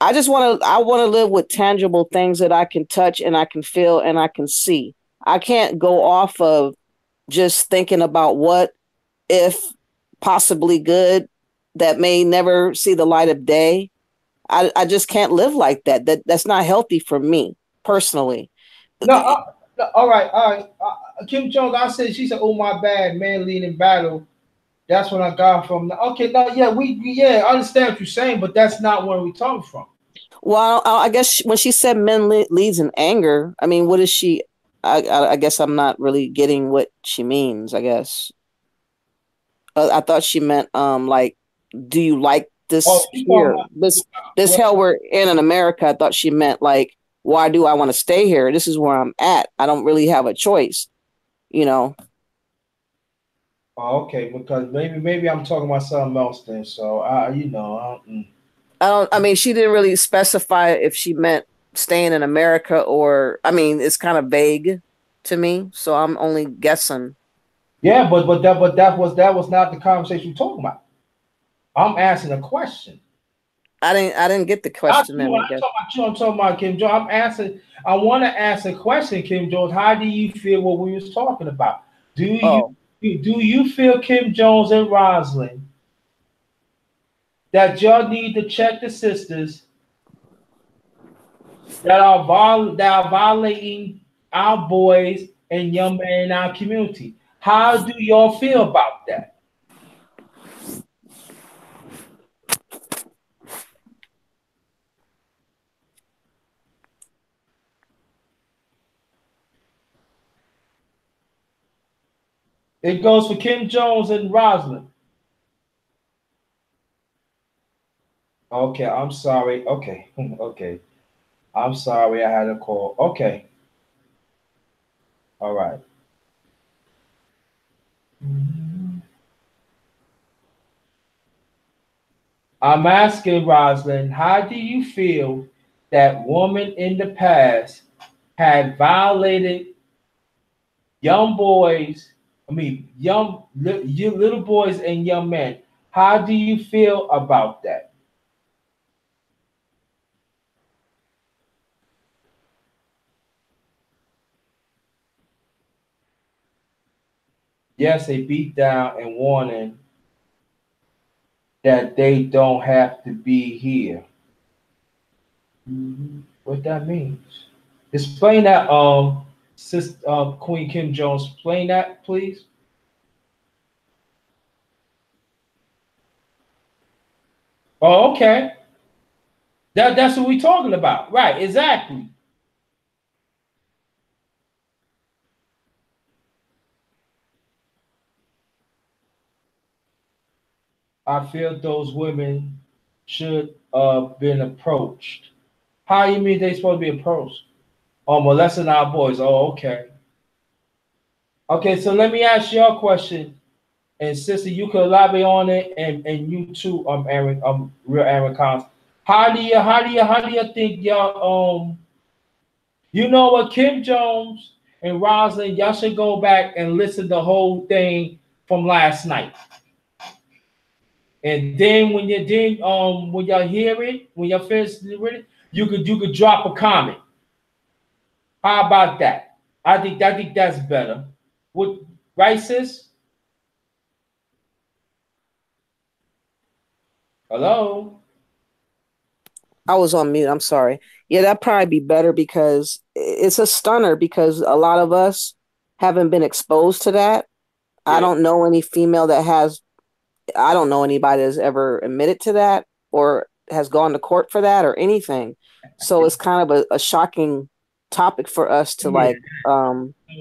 I want to live with tangible things that I can touch and I can feel and I can see. I can't go off of just thinking about what if possibly good that may never see the light of day. I just can't live like that. That's not healthy for me personally. No, all right. Kim Jones, she said, "Oh my bad, man, leading battle." That's what I got from. Okay, no, yeah, I understand what you're saying, but that's not where we talking from. Well, I guess when she said men leads in anger, I mean, what is she? I guess I'm not really getting what she means. I guess I thought she meant like, do you like this here? This hell we're in America. I thought she meant like, why do I want to stay here? This is where I'm at. I don't really have a choice, Oh, okay, because maybe I'm talking about something else then. So I mean, she didn't really specify if she meant staying in America or, I mean, it's kind of vague to me, so I'm only guessing. Yeah, but that was not the conversation we're talking about. I'm asking a question. I didn't get the question. I'm talking about Kim Jones. I want to ask a question, Kim Jones. How do you feel what we was talking about? Do you feel, Kim Jones and Rosalind, that y'all need to check the sisters that are violating our boys and young men in our community? How do y'all feel about that? It goes for Kim Jones and Rosalind. Okay, I'm sorry. Okay, okay. I'm sorry. I had a call. Okay, all right. I'm asking Rosalind, how do you feel that women in the past had violated young boys? I mean, little boys and young men. How do you feel about that? Yes, a beat down and warning that they don't have to be here. What that means? Explain that, Queen Kim Jones. Explain that, please. Oh, okay. That's what we're talking about, right? Exactly. I feel those women should been approached. How you mean they supposed to be approached? Oh, molesting our boys. Oh, okay. Okay, so let me ask you a question, and sister, you can elaborate on it, and you too, Aaron, real Aaron Collins. How do you think y'all you know what, Kim Jones and Rosalind, y'all should go back and listen to the whole thing from last night. And then when y'all hear it, when y'all finish with it, you could drop a comment. How about that? I think that's better. What, right, sis? Hello? I was on mute. I'm sorry. Yeah, that'd probably be better because it's a stunner because a lot of us haven't been exposed to that. I Yeah. don't know any female that has, I don't know anybody that's ever admitted to that or has gone to court for that or anything. So it's kind of a shocking topic for us to Yeah, like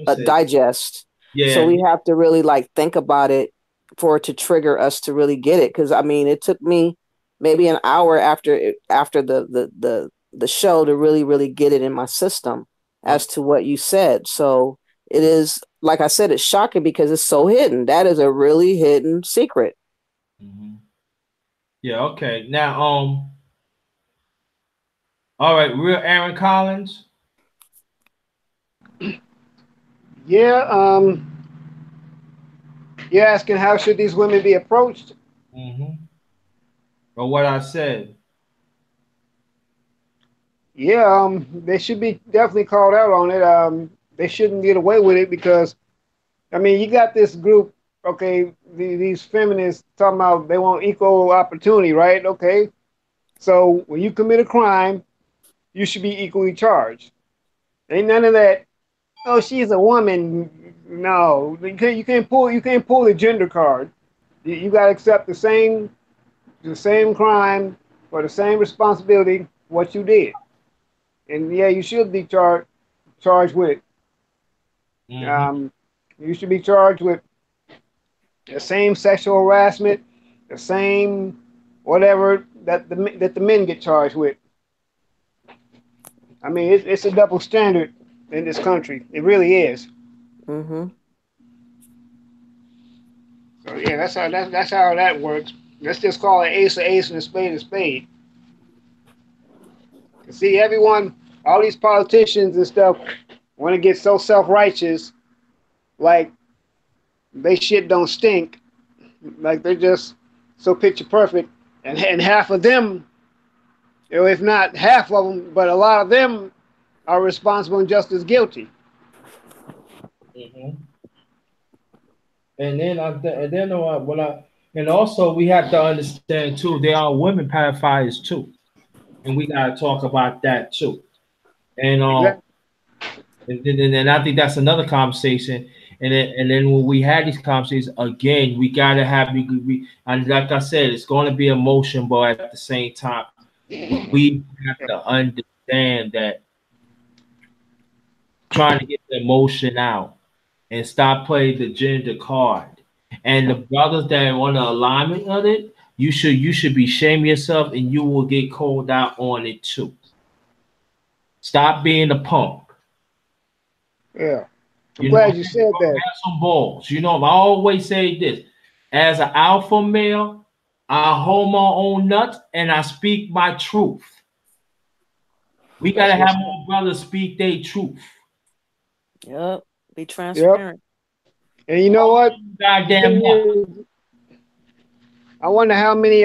sis. digest. So Yeah. we have to really like think about it for it to trigger us to really get it. Because I mean, it took me maybe an hour after the show to really get it in my system Oh, as to what you said. So it is like I said, it's shocking because it's so hidden. That is a really hidden secret. mhm. Yeah, okay. Now, all right, real Aaron Collins. Yeah, you're asking how should these women be approached? Mm-hmm. Or what I said. Yeah, they should be definitely called out on it. They shouldn't get away with it because I mean, you got this group, okay, these feminists talking about they want equal opportunity, right? Okay, so when you commit a crime, you should be equally charged. Ain't none of that. Oh, she's a woman. No, you can't pull the gender card. You got to accept the same crime for the same responsibility what you did, and yeah, you should be charged with it. Mm-hmm. You should be charged with the same sexual harassment, the same whatever that the men get charged with. I mean, it's a double standard in this country. It really is. Mm-hmm. So yeah, that's how that works. Let's just call it ace a ace and a spade a spade. See, everyone, all these politicians and stuff, want to get so self righteous, like they shit don't stink, like they're just so picture perfect, and half of them, if not half of them, but a lot of them are responsible and just as guilty. Mm-hmm. And then what I and also we have to understand too, there are women pedophiles too, and we gotta talk about that too. And Exactly. and I think that's another conversation. And then when we had these conversations again, we gotta have and like I said, it's gonna be emotion, but at the same time, we have to understand that trying to get the emotion out. and stop playing the gender card. And the brothers that want the alignment of it, you should be shaming yourself, and you will get called out on it too. Stop being a punk. Yeah. I'm You know, glad you said that. have some balls. You know, I always say this: as an alpha male, I hold my own nuts and I speak my truth. We That's gotta what's have up. more brothers speak their truth. Yep. Be Yep. transparent. And you know what? Goddamn Thing much. is, I wonder how many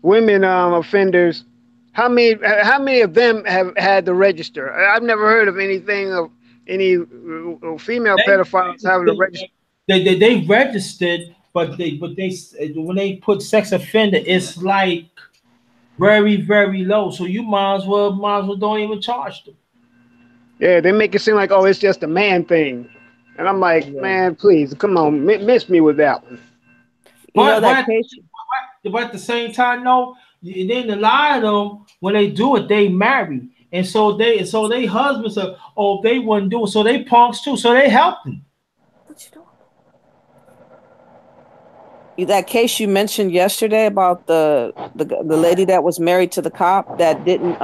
women offenders, how many of them have had to register? I've never heard of anything of any female They pedophiles having to registered, register. they registered, but they when they put sex offender, it's like very low. So you might as well don't even charge them. Yeah, they make it seem like, oh, it's just a man thing, and I'm like, Yeah. man, please come on, miss me with that one. You know But that but case. but at the same time, no. Then a lot of them when they do it, they marry, and so they husbands are oh they wouldn't do it, so they punks too, so they help them. What you doing? That case you mentioned yesterday about the lady that was married to the cop that didn't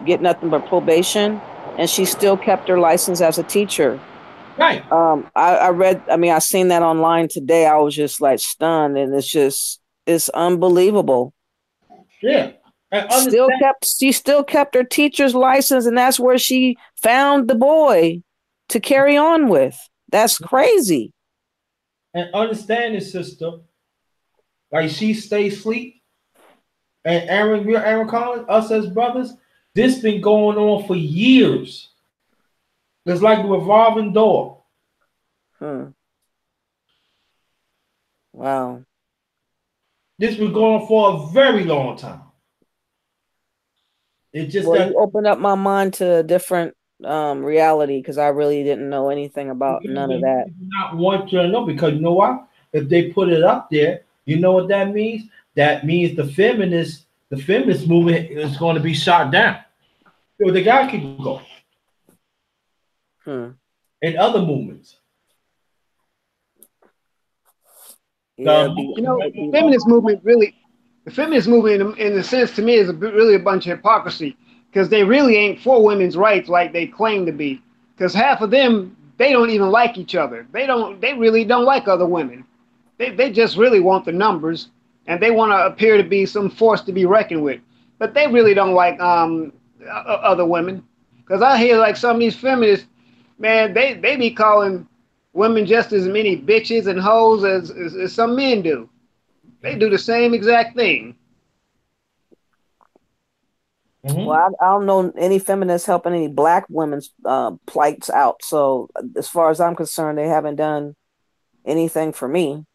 get nothing but probation, and she still kept her license as a teacher. Right. I read. I mean, I seen that online today. I was just like stunned, and it's unbelievable. Yeah. And Still understand kept she still kept her teacher's license, and that's where she found the boy to carry on with. That's crazy. and understand this, sister. Like she stay asleep. And Aaron Collins, us as brothers, this been going on for years. It's like a revolving door. Hmm. Wow. This been going on for a very long time. It just Well, that you opened up my mind to a different reality because I really didn't know anything about none of they that. do not want you to know because you know what? If they put it up there, you know what that means? That means the feminist movement is going to be shot down. So the guy can go Hmm. in other movements. Yeah, The it'd be, You know, it'd be, the feminist movement, in a sense, to me, is really a bunch of hypocrisy because they really ain't for women's rights like they claim to be. Because half of them, they don't even like each other. They really don't like other women. They just really want the numbers, and they want to appear to be some force to be reckoned with. But they really don't like other women. Because I hear like some of these feminists, man, they be calling women just as many bitches and hoes as some men do. They do the same exact thing. Mhm. well, I don't know any feminists helping any black women's plights out. So as far as I'm concerned, they haven't done anything for me.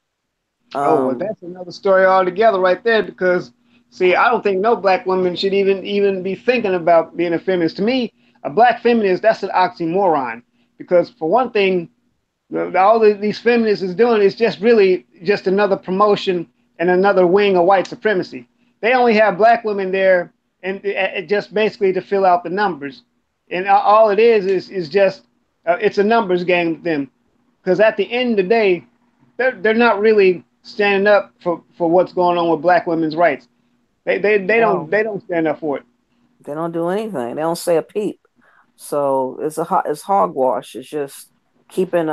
Oh, well, Um, that's another story altogether right there. Because see, I don't think no black woman should even be thinking about being a feminist. To me, a black feminist, that's an oxymoron. Because for one thing, all of these feminists is doing is just really just another promotion and another wing of white supremacy. They only have black women there and just basically to fill out the numbers, and all it is just it's a numbers game with them. Because at the end of the day, they're not really standing up for what's going on with black women's rights. no, They don't stand up for it. they don't do anything. They don't say a peep. So it's hogwash. It's just keeping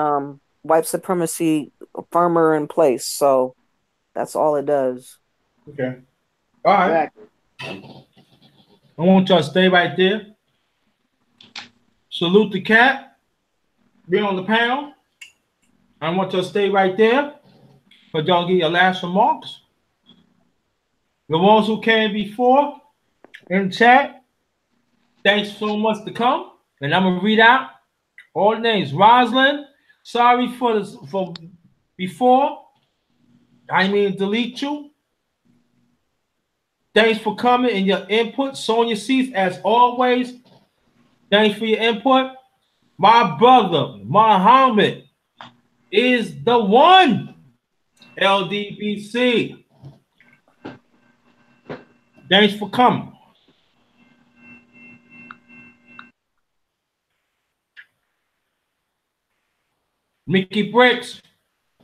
white supremacy firmer in place. So that's all it does. Okay. All right. Exactly. I want y'all to stay right there. Salute the cat. Be on the panel. I want y'all to stay right there. But y'all get your last remarks. The ones who came before in chat, thanks so much to come. And I'm gonna read out all the names. Rosalind, sorry for before. I didn't mean to delete you. Thanks for coming and your input. Sonia Cease, as always. Thanks for your input. My brother, Muhammad, is the one. LDBC. Thanks for coming. Mickey Bricks,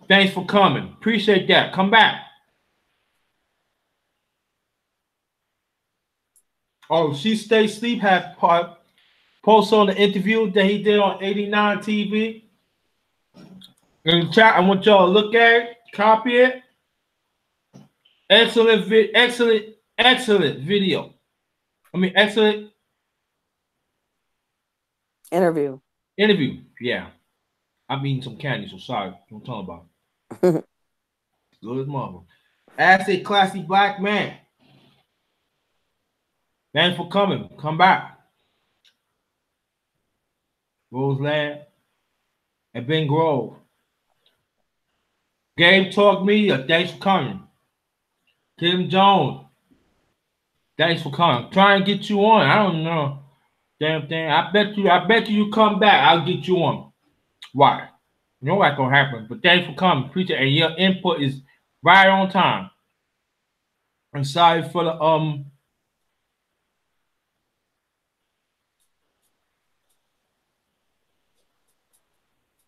thanks for coming. Appreciate that. Come back. Oh, She Stay Sleep had post on the interview that he did on 89 TV. In the chat, I want y'all to look at it, copy it. Excellent video. I mean, excellent interview. Yeah. I'm eating some candy, so sorry. Don't tell about it. Good as mama. As a classy black man. Thanks for coming. Come back. Roseland and Ben Grove. Game Talk Media, thanks for coming. Kim Jones, thanks for coming. Try and get you on. I don't know. Damn thing. I bet you come back. I'll get you on. Why? You know what's gonna happen. But thanks for coming. Appreciate it. And your input is right on time. I'm sorry for the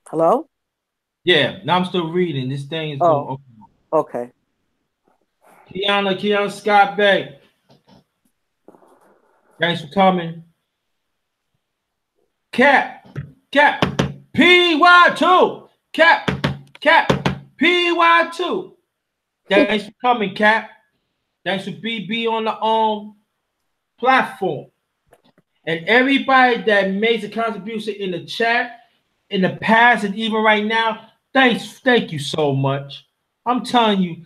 Hello? Yeah, now I'm still reading. This thing is going. Okay. Kiana Scott Bay. Thanks for coming. Cap, PY2. Cap, PY2. Thanks for coming, Cap. Thanks for BB on the platform. And everybody that makes a contribution in the chat, in the past, and even right now, thank you so much. I'm telling you,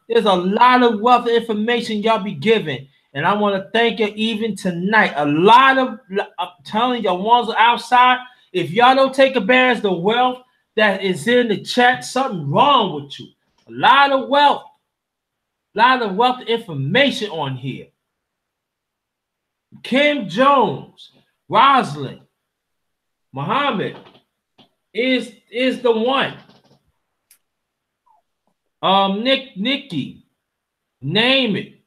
there's a lot of wealth of information y'all be giving. And I want to thank you even tonight. I'm telling you, ones outside, if y'all don't take advantage of the wealth that is in the chat, something wrong with you. A lot of wealth information on here. Kim Jones, Rosalind, Muhammad is the one. Nikki, name it.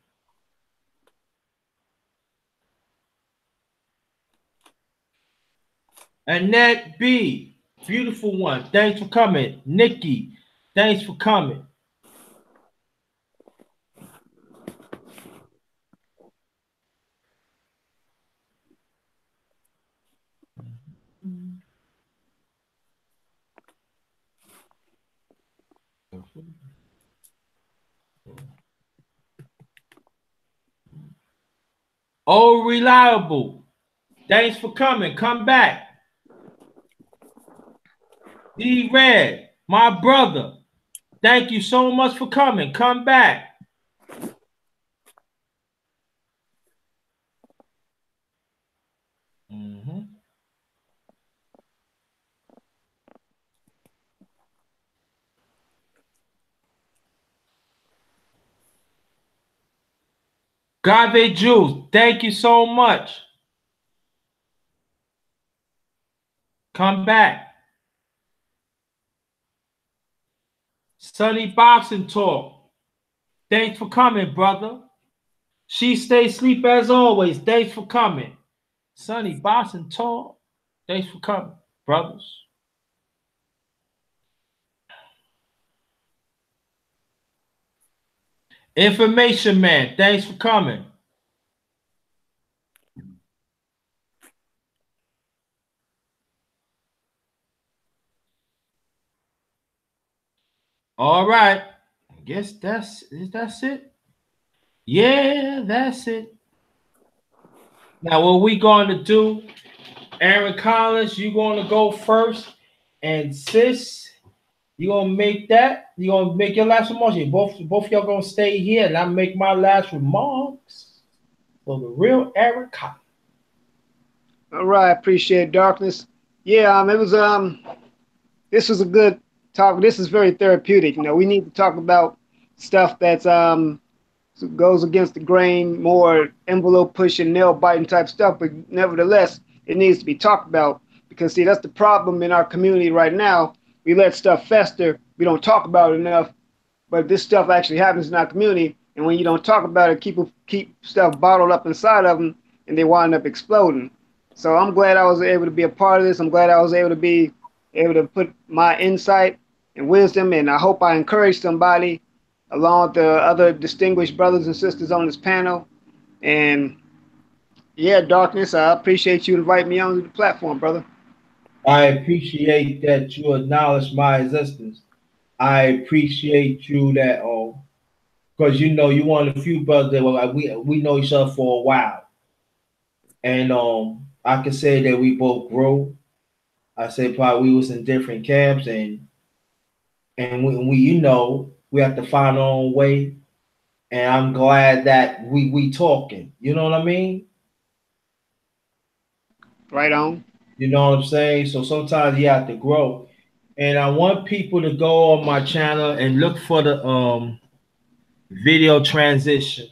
Annette B, beautiful one. Thanks for coming. Nikki, thanks for coming. Oh, reliable. Thanks for coming. Come back. D Red, my brother. Thank you so much for coming. Come back. Gave Juice, thank you so much. Come back. Sunny Boxing Talk. Thanks for coming, brother. She Stay Sleep as always. Thanks for coming. Sunny Boxing Talk. Thanks for coming, brothers. Information Man, thanks for coming. All right. I guess that's it. Yeah, that's it. Now, what we going to do, Aaron Collins, you going to go first. And sis, you going to make that. You going to make your last remarks. Both y'all going to stay here, and I make my last remarks for the real Aaron Collins. All right, appreciate Darkness. Yeah, it was this was a good talk. This is very therapeutic. You know, we need to talk about stuff that's goes against the grain, more envelope pushing, nail biting type stuff, but nevertheless, it needs to be talked about, because see, that's the problem in our community right now. We let stuff fester. We don't talk about it enough, but this stuff actually happens in our community. And when you don't talk about it, people keep stuff bottled up inside of them, and they wind up exploding. So I'm glad I was able to be a part of this. I'm glad I was able to be able to put my insight and wisdom, and I hope I encourage somebody along with the other distinguished brothers and sisters on this panel. And yeah, Darkness, I appreciate you inviting me onto the platform, brother. I appreciate that you acknowledge my existence. I appreciate you that because you know you one of the few brothers that were like we know each other for a while, and I can say that we both grow. I say probably we was in different camps, and we you know we have to find our own way, and I'm glad that we talking. You know what I mean? Right on. You know what I'm saying? So sometimes you have to grow, and I want people to go on my channel and look for the video transition.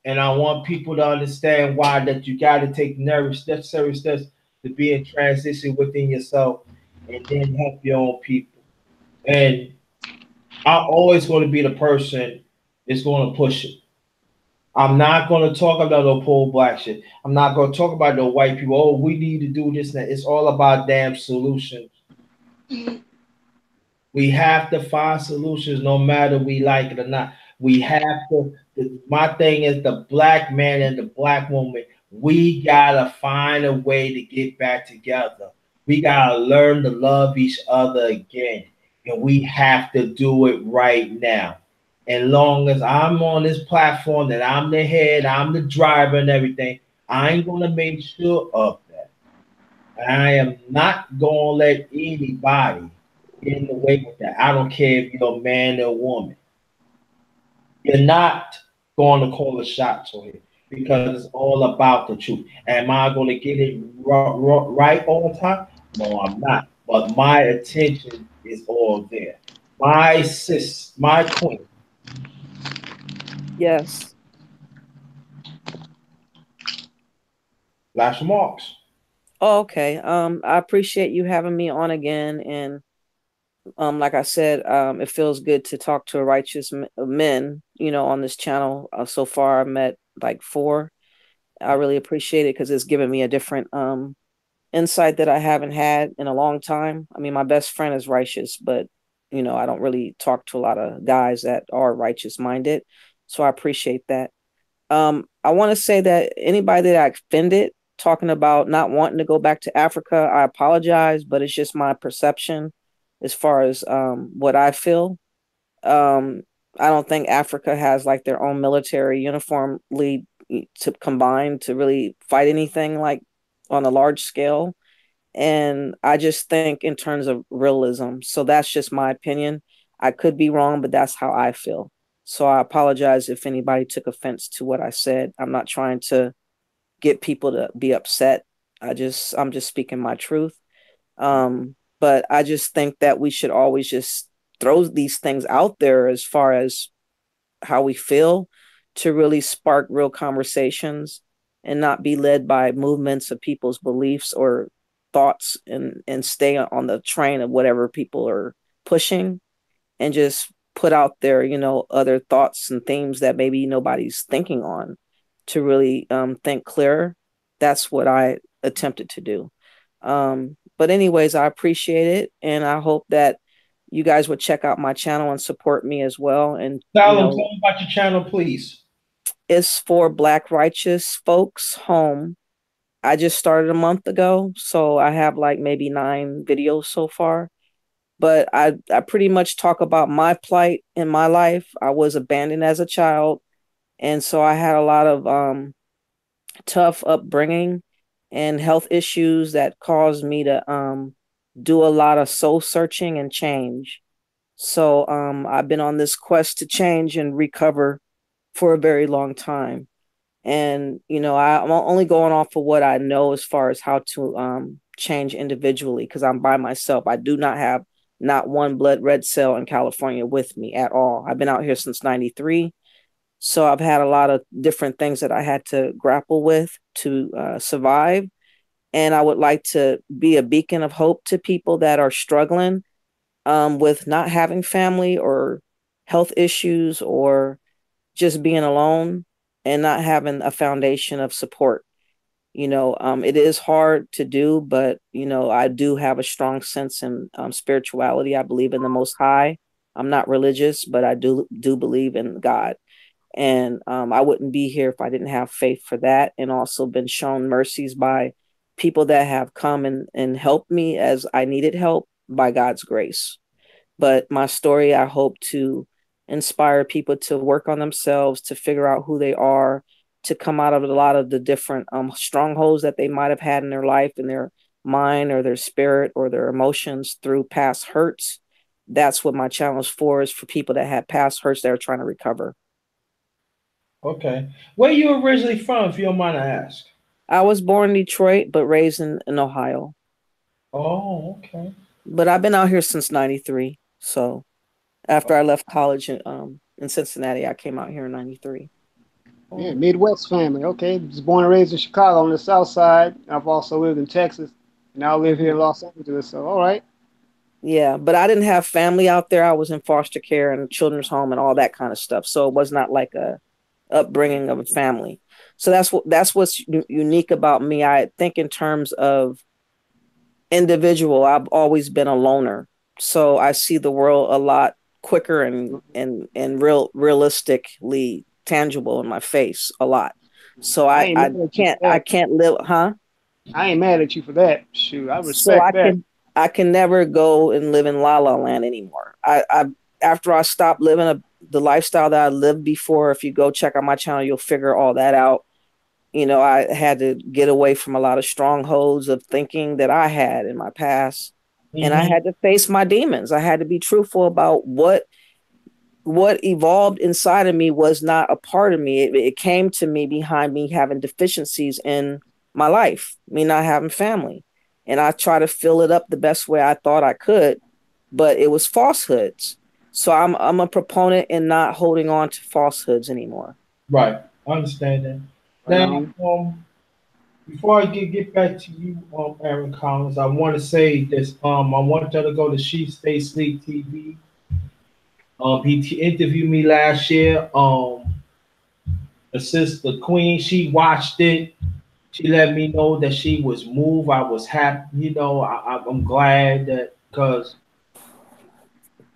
And I want people to understand why that you got to take necessary steps to be in transition within yourself and then help your own people. And I'm always going to be the person that's going to push it. I'm not going to talk about no poor black shit. I'm not going to talk about no white people. Oh, we need to do this and that. It's all about damn solutions. We have to find solutions no matter we like it or not. We have to. My thing is the black man and the black woman. We gotta find a way to get back together. We gotta learn to love each other again, and we have to do it right now. And long as I'm on this platform, that I'm the head, I'm the driver, and everything, I ain't gonna make sure of that. I am not gonna let anybody in the way with that. I don't care if you're a man or a woman. You're not going to call the shots on it because it's all about the truth. Am I going to get it right all the time? No, I'm not. But my attention is all there. My sis, my queen. Yes. Last remarks. Oh, okay. I appreciate you having me on again, and like I said, it feels good to talk to a righteous men, on this channel. So far, I met like 4. I really appreciate it because it's given me a different insight that I haven't had in a long time. I mean, my best friend is righteous, but I don't really talk to a lot of guys that are righteous minded. So I appreciate that. I want to say that anybody that I offended talking about not wanting to go back to Africa, I apologize, but it's just my perception as far as what I feel. Um, I don't think Africa has like their own military uniformly to combine to really fight anything like on a large scale. And I just think in terms of realism. So that's just my opinion. I could be wrong, but that's how I feel. So I apologize if anybody took offense to what I said. I'm not trying to get people to be upset. I'm just speaking my truth. But I just think that we should always just throw these things out there as far as how we feel to really spark real conversations and not be led by movements of people's beliefs or thoughts and stay on the train of whatever people are pushing and just put out there, other thoughts and themes that maybe nobody's thinking on to really think clearer. That's what I attempted to do. But anyways, I appreciate it. And I hope that you guys would check out my channel and support me as well. And Tell them about your channel, please. It's for Black Righteous Folks Home. I just started a month ago, so I have like maybe 9 videos so far. But I pretty much talk about my plight in my life. I was abandoned as a child, and so I had a lot of tough upbringing and health issues that caused me to do a lot of soul searching and change. So I've been on this quest to change and recover for a very long time. And, I'm only going off of what I know as far as how to change individually because I'm by myself. I do not have not one blood red cell in California with me at all. I've been out here since 93. So I've had a lot of different things that I had to grapple with to survive. And I would like to be a beacon of hope to people that are struggling with not having family or health issues or just being alone and not having a foundation of support. It is hard to do, but I do have a strong sense in spirituality. I believe in the Most High. I'm not religious, but I do believe in God. And I wouldn't be here if I didn't have faith for that, and also been shown mercies by people that have come and helped me as I needed help by God's grace. But my story, I hope to inspire people to work on themselves, to figure out who they are, to come out of a lot of the different strongholds that they might have had in their life, in their mind or their spirit or their emotions through past hurts. That's what my challenge for is, for people that had past hurts that are trying to recover. Okay. Where you originally from, if you don't mind I ask? I was born in Detroit, but raised in Ohio. Oh, okay. But I've been out here since '93. So after I left college in Cincinnati, I came out here in '93. Yeah, Midwest family. Okay, was born and raised in Chicago on the South Side. I've also lived in Texas. Now I live here in Los Angeles. So all right. Yeah, but I didn't have family out there. I was in foster care and children's home and all that kind of stuff. So it was not like a upbringing of a family. So that's what's unique about me. I think in terms of individual, I've always been a loner. So I see the world a lot quicker and realistically tangible in my face a lot. So I ain't I mad at you for that. can't live, huh? I ain't mad at you for that. Shoot, I So respect that. I can never go and live in La La Land anymore. I after I stopped living the lifestyle that I lived before, if you go check out my channel, you'll figure all that out. I had to get away from a lot of strongholds of thinking that I had in my past. And I had to face my demons. I had to be truthful about what evolved inside of me was not a part of me. It came to me behind me having deficiencies in my life, me not having family. And I try to fill it up the best way I thought I could, but it was falsehoods. So I'm a proponent in not holding on to falsehoods anymore. Right. I understand that. Now, before I get back to you, Aaron Collins, I want to say this. I want y'all to go to She Stay Sleep TV. He interviewed me last year. The sister Queen, she watched it. She let me know that she was moved. I was happy. I'm glad that because.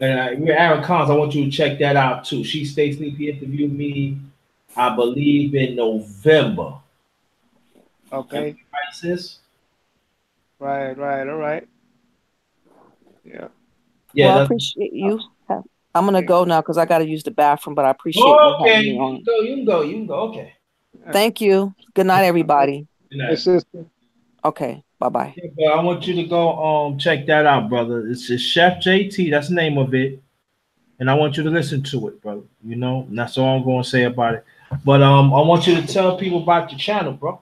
And Aaron Collins, I want you to check that out too. She Stay Sleep. He interviewed me, I believe, in November. Okay. Right, sis? Right. All right. Yeah. Yeah. Well, I appreciate you. I'm gonna go now because I got to use the bathroom. But I appreciate you Okay, having me on. you can go. Okay. Thank you. Good night, everybody. Good night. Sister. Okay. Bye-bye. Yeah, but I want you to go check that out, brother. It's just Chef JT. That's the name of it. And I want you to listen to it, brother. And that's all I'm gonna say about it. But I want you to tell people about your channel, bro.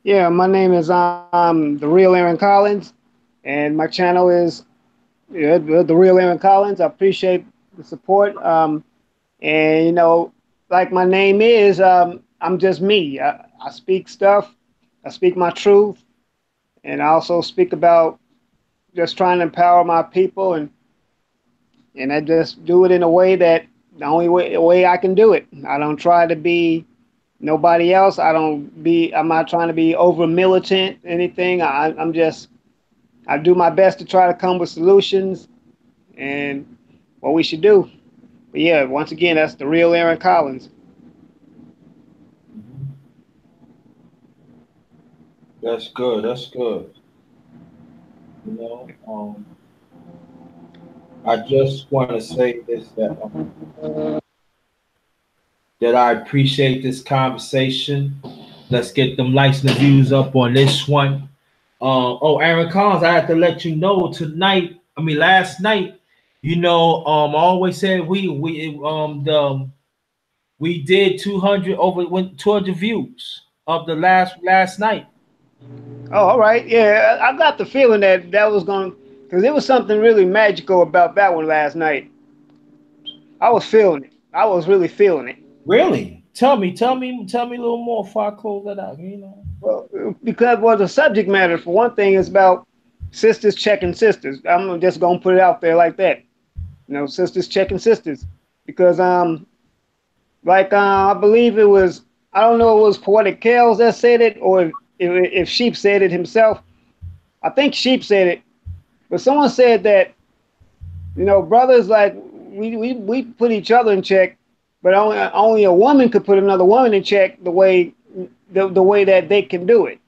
Yeah, my name is The Real Aaron Collins, and my channel is The Real Aaron Collins. I appreciate the support. And like my name is, I'm just me. I speak stuff. I speak my truth, and I also speak about just trying to empower my people, and I just do it in a way that the only way I can do it. I don't try to be nobody else. I'm not trying to be over militant, anything. I do my best to try to come with solutions and what we should do. But yeah, once again, that's The Real Aaron Collins. That's good. I just want to say this that I appreciate this conversation. Let's get them likes and views up on this one. Aaron Collins, I have to let you know last night, I always said we did 200 views of the last night. Oh, all right. Yeah, I got the feeling that was going, because there was something really magical about that one last night. I was feeling it. I was really feeling it. Really? Tell me a little more before I close that out. Well, because the subject matter, for one thing, is about sisters checking sisters. I'm just gonna put it out there like that. Sisters checking sisters, because I believe it was, I don't know, it was Poetic Kales that said it, or if Sheep said it himself. I think Sheep said it, but someone said that, you know, brothers, like, we put each other in check, but only a woman could put another woman in check the way that they can do it.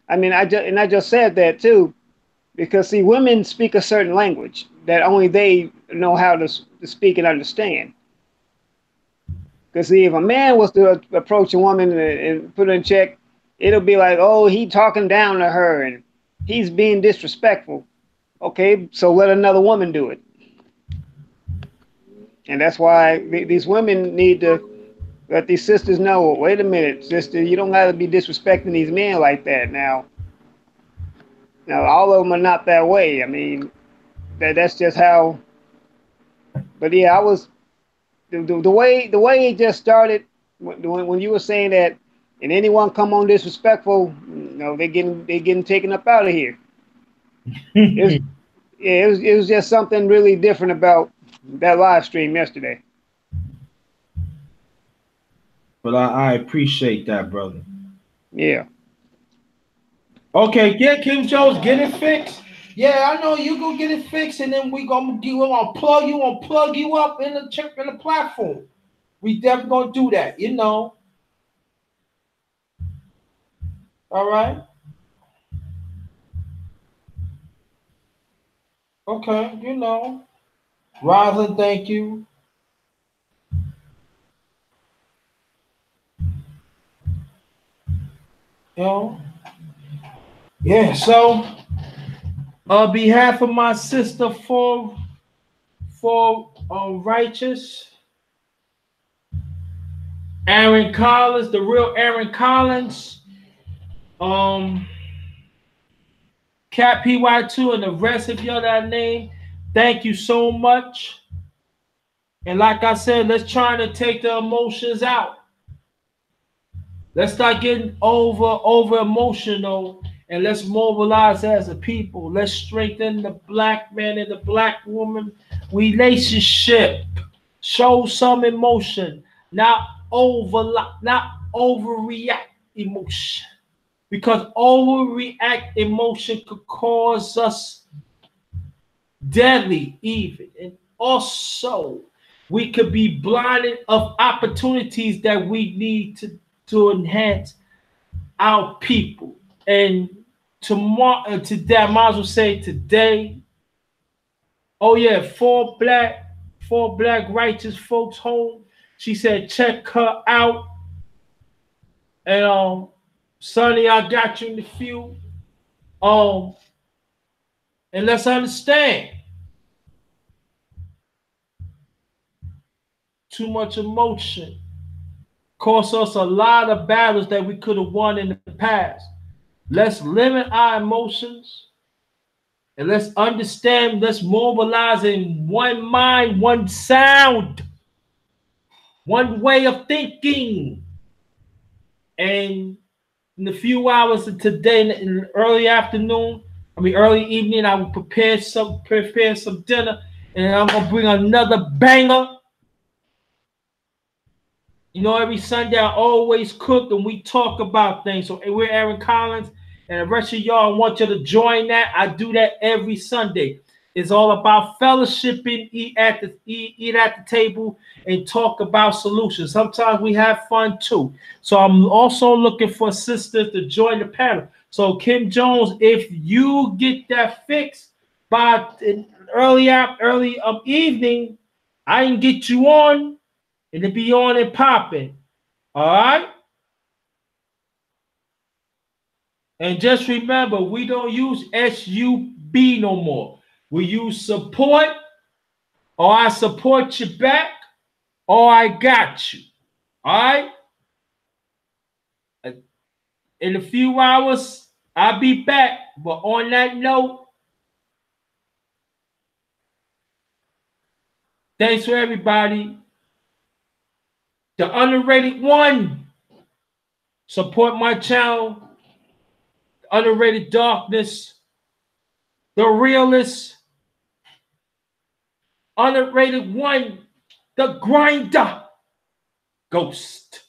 I mean, I just said that too, because see, women speak a certain language that only they know how to speak and understand. Because see, if a man was to approach a woman and put her in check, it'll be like, oh, he talking down to her and he's being disrespectful. Okay, so let another woman do it. And that's why these women need to let these sisters know, wait a minute, sister, you don't got to be disrespecting these men like that. Now, all of them are not that way. I mean, that's just how. But yeah, I was the way it just started when you were saying that, and anyone come on disrespectful, you know, they getting taken up out of here. It was just something really different about that live stream yesterday. But I appreciate that, brother. Yeah. Okay, get Kim Jones, get it fixed. Yeah, I know you go get it fixed, and then we're gonna plug you up in the platform. We definitely gonna do that, you know. All right. Okay, you know. Rosalind, thank you. You know. Yeah, so on behalf of my sister for righteous, Aaron Collins, the real Aaron Collins, Cat PY2, and the rest of y'all that I named, thank you so much. And like I said, let's try to take the emotions out. Let's start getting over emotional, and let's mobilize as a people. Let's strengthen the black man and the black woman relationship. Show some emotion, not overreact emotion. Because overreact emotion could cause us deadly even. And also, we could be blinded of opportunities that we need to enhance our people. And tomorrow, today, I might as well say today, oh yeah, four black righteous folks home. She said, check her out. And Sonny, I got you in the few. And let's understand. Too much emotion cost us a lot of battles that we could have won in the past. Let's limit our emotions and let's understand, let's mobilize in one mind, one sound, one way of thinking. And in a few hours of today, in the early evening, I will prepare some dinner, and I'm gonna bring another banger. You know, every Sunday I always cook and we talk about things. So we're Aaron Collins, and the rest of y'all, I want you to join that. I do that every Sunday. It's all about fellowshipping, eat at the table, and talk about solutions. Sometimes we have fun too. So I'm also looking for sisters to join the panel. So Kim Jones, if you get that fixed by early evening, I can get you on, and it be on and popping. All right? And just remember, we don't use SUB no more. We use support, or I support you back, or I got you. All right? In a few hours, I'll be back. But on that note, thanks for everybody. The underrated one. Support my channel. Underrated Darkness. The realist. Underrated one. The grinder. Ghost.